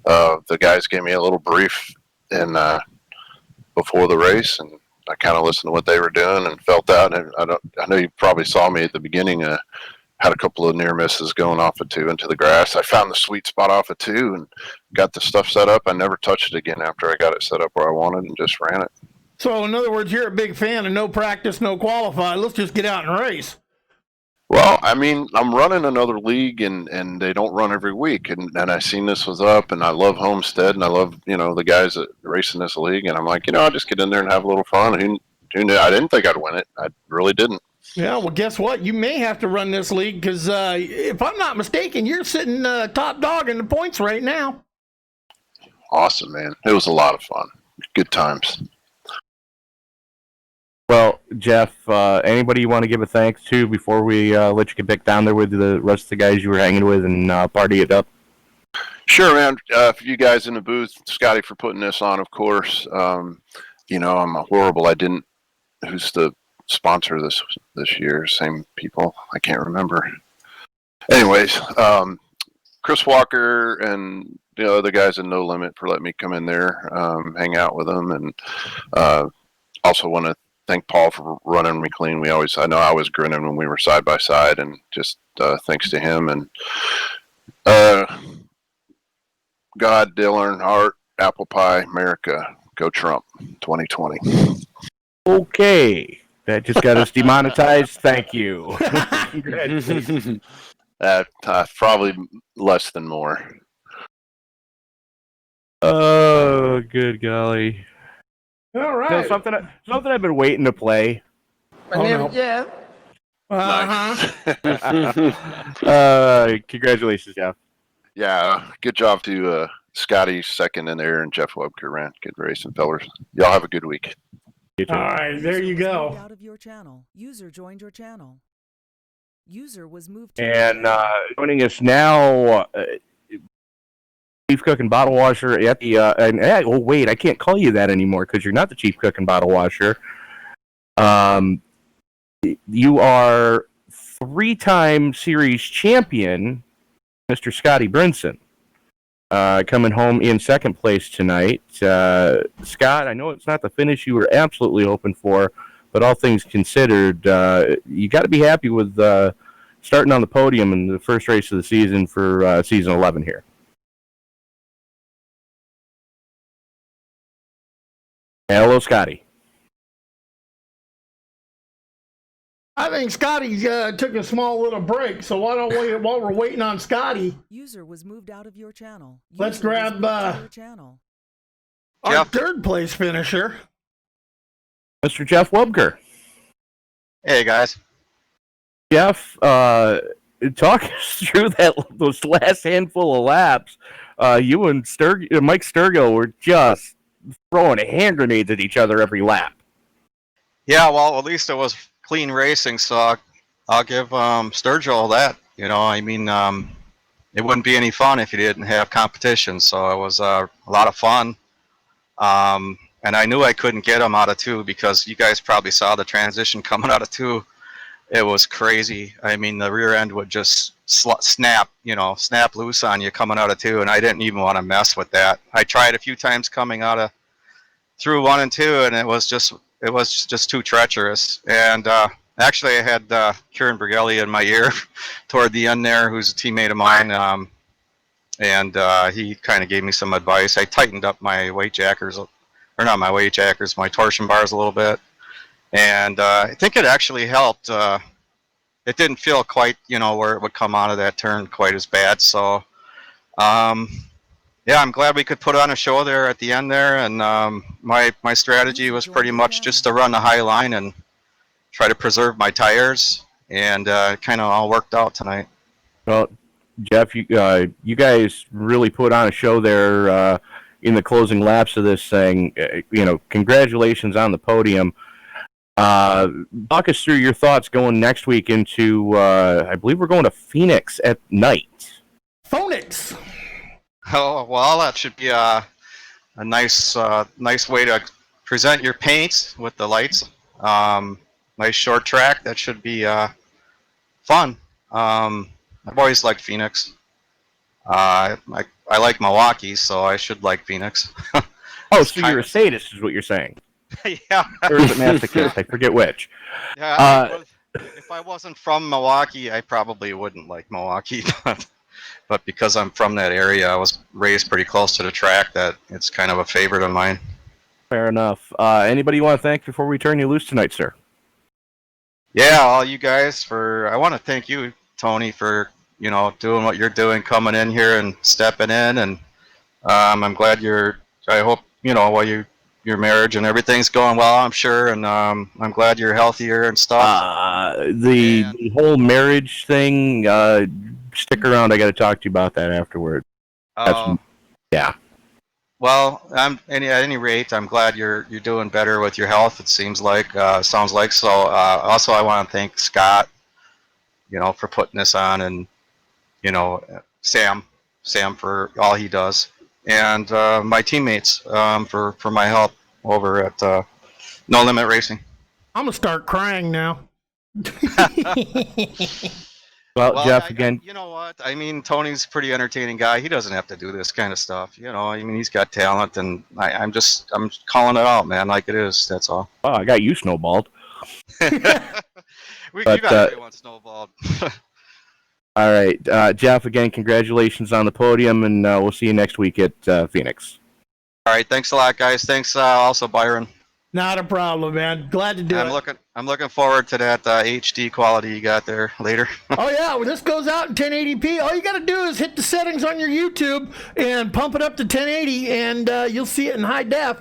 the guys gave me a little brief before the race, and I kind of listened to what they were doing and felt that. And I know you probably saw me at the beginning. Had a couple of near misses going off of 2 into the grass. I found the sweet spot off of 2 and got the stuff set up. I never touched it again after I got it set up where I wanted and just ran it. So, in other words, you're a big fan of no practice, no qualify. Let's just get out and race. Well, I mean, I'm running another league, and they don't run every week. And I seen this was up, and I love Homestead, and I love, the guys that race in this league. And I'm like, I'll just get in there and have a little fun. Who knew? I didn't think I'd win it. I really didn't. Yeah, well, guess what? You may have to run this league because if I'm not mistaken, you're sitting top dog in the points right now. Awesome, man. It was a lot of fun. Good times. Well, Jeff, anybody you want to give a thanks to before we let you get back down there with the rest of the guys you were hanging with and party it up? Sure, man. For you guys in the booth, Scotty for putting this on, of course. I'm horrible. Who's the sponsor this year? Same people. I can't remember. Anyways, Chris Walker and the other guys in No Limit for letting me come in there, hang out with them, and also want to thank Paul for running me clean. I know I was grinning when we were side by side, and just thanks to him and God, Dylan, Hart, Apple Pie, America, go Trump, 2020. Okay, that just got us demonetized. Thank you. Congratulations. Probably less than more. Oh, good golly. All right. Something I've been waiting to play. Yeah. Congratulations, Jeff. Yeah, good job to Scotty second in there and Jeff Webker ran. Good racing, fellas. Y'all have a good week. All right, there you go. Out of your channel. User joined your channel. User was moved to And joining us now, chief cook and bottle washer at the oh wait, I can't call you that anymore because you're not the chief cook and bottle washer. You are 3-time series champion, Mr. Scotty Brinson, coming home in second place tonight. Scott, I know it's not the finish you were absolutely hoping for, but all things considered, you got to be happy with starting on the podium in the first race of the season for season 11 here. Hello, Scotty. I think Scotty took a small little break, so why don't we, while we're waiting on Scotty, User was moved out of your channel. let's User was grab moved to your channel. our Jeff. third place finisher. Mr. Jeff Webker. Hey guys. Jeff, talk us through those last handful of laps. You and Mike Sturgill were just throwing hand grenades at each other every lap. Yeah, well, at least it was clean racing, so I'll give Sturgill that. You know, I mean, it wouldn't be any fun if you didn't have competition. So it was a lot of fun. And I knew I couldn't get him out of 2 because you guys probably saw the transition coming out of 2. It was crazy. I mean, the rear end would just snap loose on you coming out of 2, and I didn't even want to mess with that. I tried a few times coming out of through 1 and 2, and it was just too treacherous. And actually, I had Kieran Brigelli in my ear toward the end there, who's a teammate of mine, and he kind of gave me some advice. I tightened up my weight jackers, or not my weight jackers, my torsion bars a little bit, and I think it actually helped. It didn't feel quite, where it would come out of that turn quite as bad. So, yeah, I'm glad we could put on a show there at the end there. And my strategy was pretty much just to run the high line and try to preserve my tires, and kind of all worked out tonight. Well, Jeff, you guys really put on a show there in the closing laps of this thing. Congratulations on the podium. Walk us through your thoughts going next week into, I believe we're going to Phoenix at night. Phoenix. Oh, well, that should be a nice way to present your paints with the lights. Nice short track. That should be fun. I've always liked Phoenix. I like Milwaukee, so I should like Phoenix. Oh, so you're a sadist, is what you're saying? Yeah. Or is it masochist? I forget which. Yeah. If I wasn't from Milwaukee, I probably wouldn't like Milwaukee, but because I'm from that area, I was raised pretty close to the track, that it's kind of a favorite of mine. Fair enough. Anybody you want to thank before we turn you loose tonight, sir? Yeah, all you guys I want to thank you, Tony, for doing what you're doing, coming in here and stepping in, and I'm glad I hope your marriage and everything's going well, I'm sure, and I'm glad you're healthier and stuff. The whole marriage thing, stick around. I got to talk to you about that afterward. Yeah. Well, at any rate, I'm glad you're doing better with your health. It sounds like. So also, I want to thank Scott, for putting this on, and Sam for all he does, and my teammates for my help over at No Limit Racing. I'm gonna start crying now. Well, Jeff, again. You know what? I mean, Tony's a pretty entertaining guy. He doesn't have to do this kind of stuff. I mean, he's got talent, and I'm calling it out, man, like it is. That's all. Oh, I got you snowballed. You got everyone snowballed. All right, Jeff, again, congratulations on the podium, and we'll see you next week at Phoenix. All right, thanks a lot, guys. Thanks also, Byron. Not a problem, man. Glad to do it. I'm looking forward to that HD quality you got there later. Oh yeah, when this goes out in 1080p, all you got to do is hit the settings on your YouTube and pump it up to 1080, and you'll see it in high def.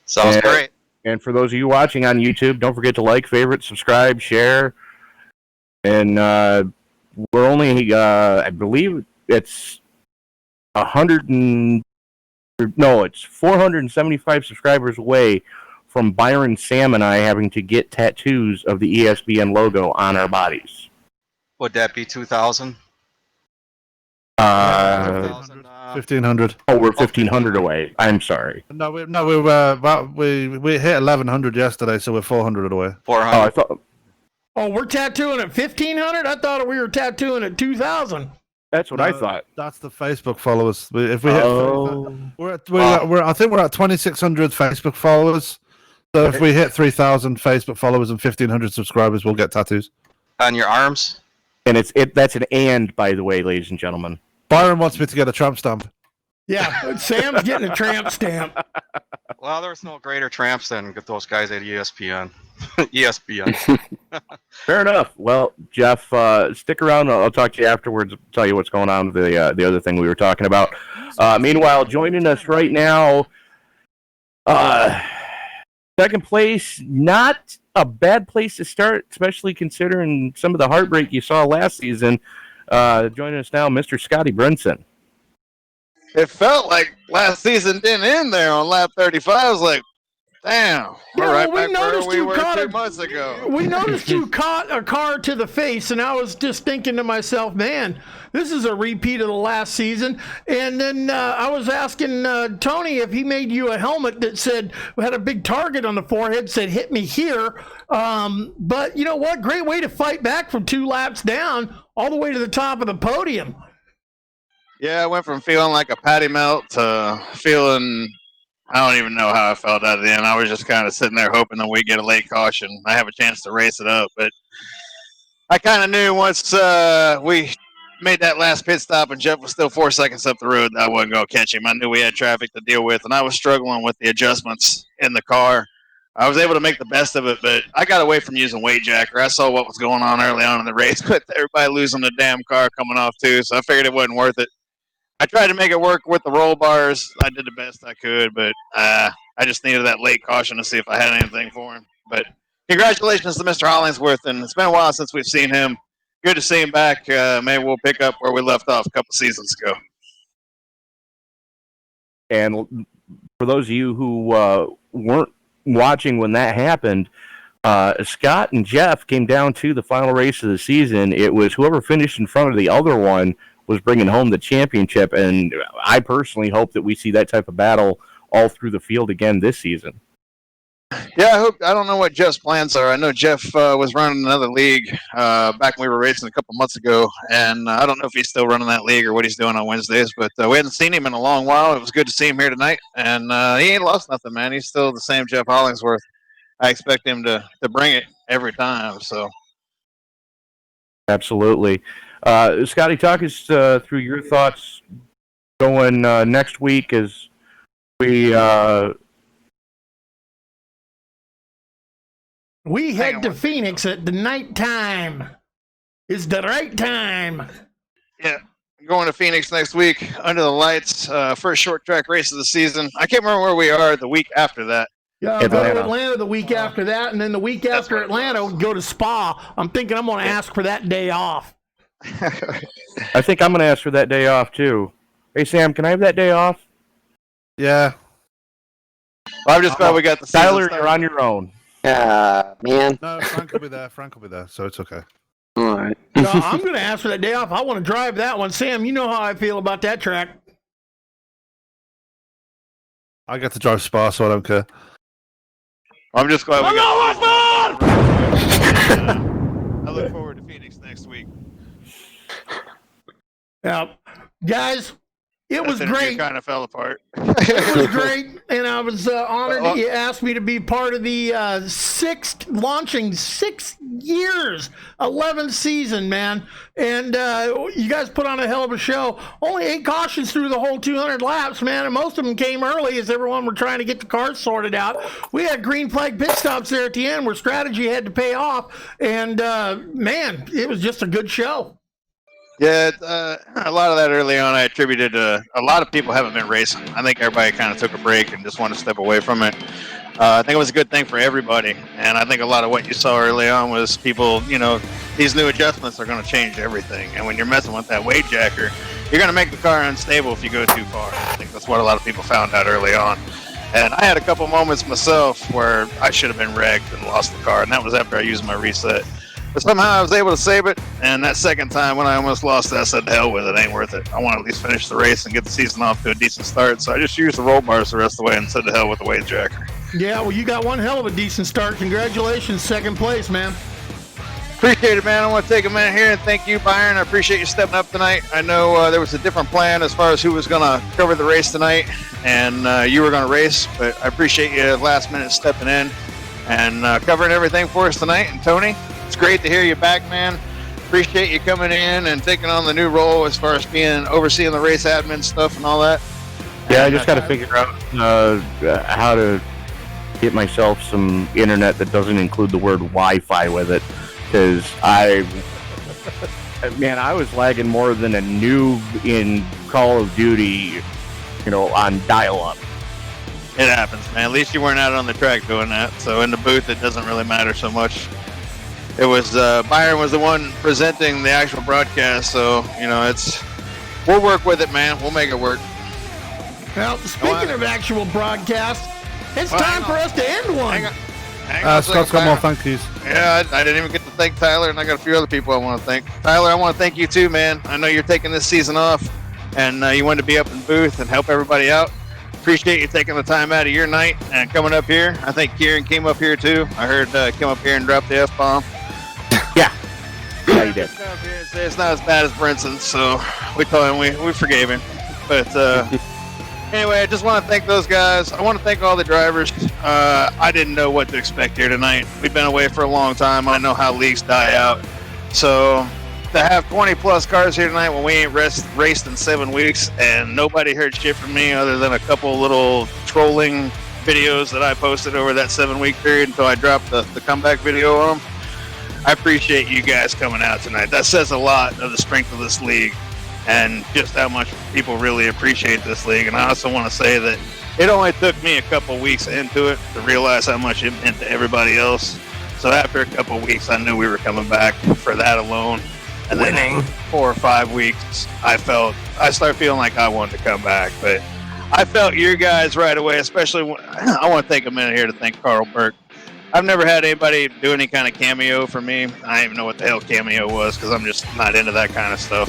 Sounds great. And for those of you watching on YouTube, don't forget to like, favorite, subscribe, share. And we're only, I believe it's 475 subscribers away from Byron, Sam, and I having to get tattoos of the ESPN logo on our bodies. Would that be 2,000? 1,500. Oh, we're 1,500 away. I'm sorry. No, we hit 1,100 yesterday, so we're 400 away. 400. Oh, I thought Oh, we're tattooing at 1,500? I thought we were tattooing at 2,000. that's what I thought. That's the Facebook followers. If we hit, I think we're at 2,600 Facebook followers. So if we hit 3,000 Facebook followers and 1,500 subscribers, we'll get tattoos On your arms? And that's an and, by the way, ladies and gentlemen. Byron wants me to get a tramp stamp. Yeah, Sam's getting a tramp stamp. Well, there's no greater tramps than those guys at ESPN. ESPN. Fair enough. Well, Jeff, stick around. I'll talk to you afterwards. Tell you what's going on with the other thing we were talking about. Meanwhile, joining us right now, second place, not a bad place to start, especially considering some of the heartbreak you saw last season. Joining us now, Mr. Scotty Brunson. It felt like last season didn't end there on lap 35. I was like, damn, we're right back where we were 2 months ago. We noticed you caught a car to the face, and I was just thinking to myself, man, this is a repeat of the last season. And then I was asking Tony if he made you a helmet that had a big target on the forehead, said, hit me here. But you know what? Great way to fight back from 2 laps down all the way to the top of the podium. Yeah, I went from feeling like a patty melt to feeling, I don't even know how I felt at the end. I was just kind of sitting there hoping that we get a late caution. I have a chance to race it up, but I kind of knew once we made that last pit stop and Jeff was still 4 seconds up the road that I wasn't going to catch him. I knew we had traffic to deal with, and I was struggling with the adjustments in the car. I was able to make the best of it, but I got away from using weight jacker. I saw what was going on early on in the race with everybody losing the damn car coming off too, so I figured it wasn't worth it. I tried to make it work with the roll bars. I did the best I could, but I just needed that late caution to see if I had anything for him. But congratulations to Mr. Hollingsworth, and it's been a while since we've seen him. Good to see him back. Maybe we'll pick up where we left off a couple seasons ago. And for those of you who weren't watching when that happened, Scott and Jeff came down to the final race of the season. It was whoever finished in front of the other one was bringing home the championship, and I personally hope that we see that type of battle all through the field again this season. Yeah, I don't know what Jeff's plans are. I know Jeff was running another league back when we were racing a couple months ago, and I don't know if he's still running that league or what he's doing on Wednesdays, but we hadn't seen him in a long while. It was good to see him here tonight, and he ain't lost nothing, man. He's still the same Jeff Hollingsworth. I expect him to bring it every time. So, absolutely. Scotty, talk us through your thoughts going next week as we head to Phoenix at the night time. It's the right time. Yeah, going to Phoenix next week under the lights. First short track race of the season. I can't remember where we are the week after that. Yeah, I'll go to Atlanta the week after that, and then the week after Atlanta, we'll go to Spa. I'm thinking I'm going to ask for that day off. I think I'm going to ask for that day off, too. Hey, Sam, can I have that day off? Yeah. Well, I'm just glad we got the season Tyler, started. you're on your own. Man. No, Frank will be there. Frank will be there, so it's okay. All right. No, I'm going to ask for that day off. I want to drive that one. Sam, you know how I feel about that track. I get to drive Spa, so I don't care. I'm just glad we got I look forward to Phoenix next week. Yeah, guys, it was great. Kind of fell apart. It was great, and I was honored that you asked me to be part of the launching 6 years, 11th season, man. And you guys put on a hell of a show. Only 8 cautions through the whole 200 laps, man, and most of them came early as everyone were trying to get the cars sorted out. We had green flag pit stops there at the end where strategy had to pay off, and man, it was just a good show. Yeah, a lot of that early on I attributed to a lot of people haven't been racing. I think everybody kind of took a break and just wanted to step away from it. I think it was a good thing for everybody, and I think a lot of what you saw early on was people, these new adjustments are going to change everything, and when you're messing with that weight jacker, you're going to make the car unstable if you go too far. I think that's what a lot of people found out early on. And I had a couple moments myself where I should have been wrecked and lost the car, and that was after I used my reset. But somehow I was able to save it, and that second time when I almost lost it, I said, "The hell with it, ain't worth it. I want to at least finish the race and get the season off to a decent start." So I just used the roll bars the rest of the way and said, "The hell with the weight jacker." Yeah, well, you got one hell of a decent start. Congratulations, second place, man. Appreciate it, man. I want to take a minute here and thank you, Byron. I appreciate you stepping up tonight. I know there was a different plan as far as who was going to cover the race tonight, and you were going to race, but I appreciate you last minute stepping in and covering everything for us tonight. And Tony, it's great to hear you back, man. Appreciate you coming in and taking on the new role as far as overseeing the race admin stuff and all that. Yeah, I just got to figure out how to get myself some internet that doesn't include the word Wi-Fi with it, because I was lagging more than a noob in Call of Duty, on dial-up. It happens, man. At least you weren't out on the track doing that. So in the booth, it doesn't really matter so much. It was Byron was the one presenting the actual broadcast, so we'll work with it, man. We'll make it work. Well, speaking of actual broadcast, it's time for us to end one. Hang on Scott's got more thank yous. Yeah, I didn't even get to thank Tyler, and I got a few other people I want to thank. Tyler, I want to thank you too, man. I know you're taking this season off, and you wanted to be up in the booth and help everybody out. Appreciate you taking the time out of your night and coming up here. I think Kieran came up here too. I heard come up here and drop the F-bomb. Yeah, you did. It's not as bad as Brinson, so we told him we forgave him. But anyway, I just want to thank those guys. I want to thank all the drivers. I didn't know what to expect here tonight. We've been away for a long time. I know how leagues die out. So to have 20-plus cars here tonight when we ain't raced in 7 weeks and nobody heard shit from me other than a couple little trolling videos that I posted over that 7-week period until I dropped the comeback video on them. I appreciate you guys coming out tonight. That says a lot of the strength of this league and just how much people really appreciate this league. And I also want to say that it only took me a couple weeks into it to realize how much it meant to everybody else. So after a couple weeks, I knew we were coming back for that alone. And then 4 or 5 weeks, I started feeling like I wanted to come back. But I felt your guys right away, especially I want to take a minute here to thank Carl Burke. I've never had anybody do any kind of cameo for me. I don't even know what the hell cameo was because I'm just not into that kind of stuff.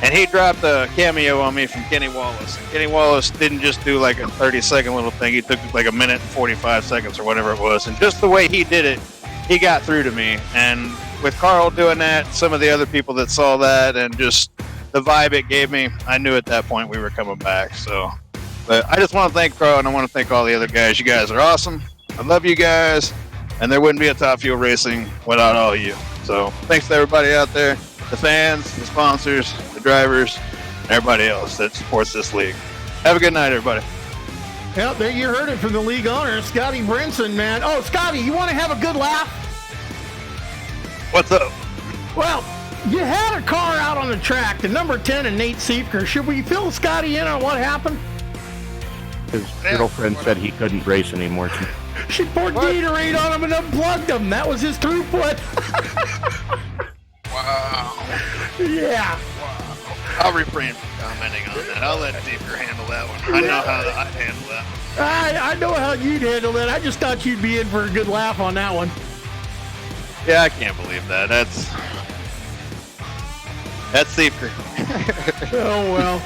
And he dropped a cameo on me from Kenny Wallace. And Kenny Wallace didn't just do like a 30-second little thing. He took like a minute and 45 seconds or whatever it was. And just the way he did it, he got through to me. And with Carl doing that, some of the other people that saw that, and just the vibe it gave me, I knew at that point we were coming back. So, but I just want to thank Carl, and I want to thank all the other guys. You guys are awesome. I love you guys. And there wouldn't be a Top Fuel Racing without all of you. So thanks to everybody out there, the fans, the sponsors, the drivers, and everybody else that supports this league. Have a good night, everybody. Well, there you heard it from the league owner, Scotty Brinson, man. Oh, Scotty, you want to have a good laugh? What's up? Well, you had a car out on the track, the number 10 and Nate Siefker. Should we fill Scotty in on what happened? His girlfriend said he couldn't race anymore. She poured Gatorade on him and unplugged him. That was his throughput. Wow. Yeah. Wow. I'll refrain from commenting on that. I'll let Deeper handle that one. I know how I'd handle that. I know how you'd handle it. I just thought you'd be in for a good laugh on that one. Yeah, I can't believe that. That's Deeper. Oh, well.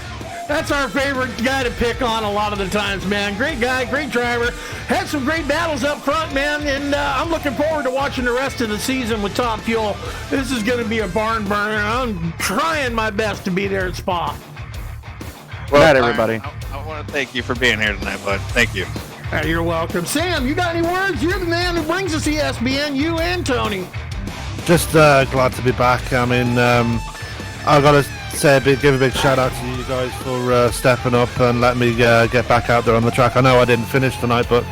That's our favorite guy to pick on a lot of the times, man. Great guy, great driver. Had some great battles up front, man, and I'm looking forward to watching the rest of the season with Top Fuel. This is going to be a barn burner. I'm trying my best to be there at Spa. Well, night, everybody. I want to thank you for being here tonight, bud. Thank you. You're welcome. Sam, you got any words? You're the man who brings us ESPN, you and Tony. Just glad to be back. I mean, I've got to give a big shout out to you guys for stepping up and letting me get back out there on the track. I know I didn't finish tonight, but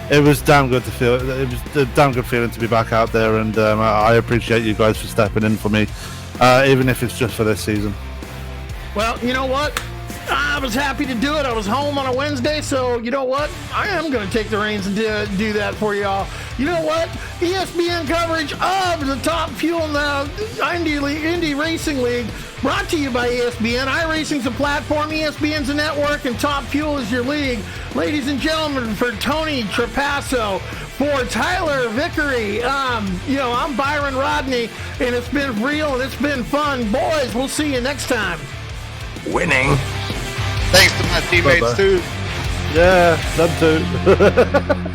it was damn good to feel. It was a damn good feeling to be back out there, and I appreciate you guys for stepping in for me, even if it's just for this season. Well, you know what? I was happy to do it. I was home on a Wednesday, so you know what? I am going to take the reins and do that for y'all. You know what? ESPN coverage of the Top Fuel Indy Racing League brought to you by ESPN. iRacing's a platform, ESPN's a network, and Top Fuel is your league. Ladies and gentlemen, for Tony Trapasso, For Tyler Vickery, I'm Byron Rodney, and it's been real and it's been fun. Boys, we'll see you next time. Winning. Thanks to my teammates, Bye-bye. too. Yeah, them too.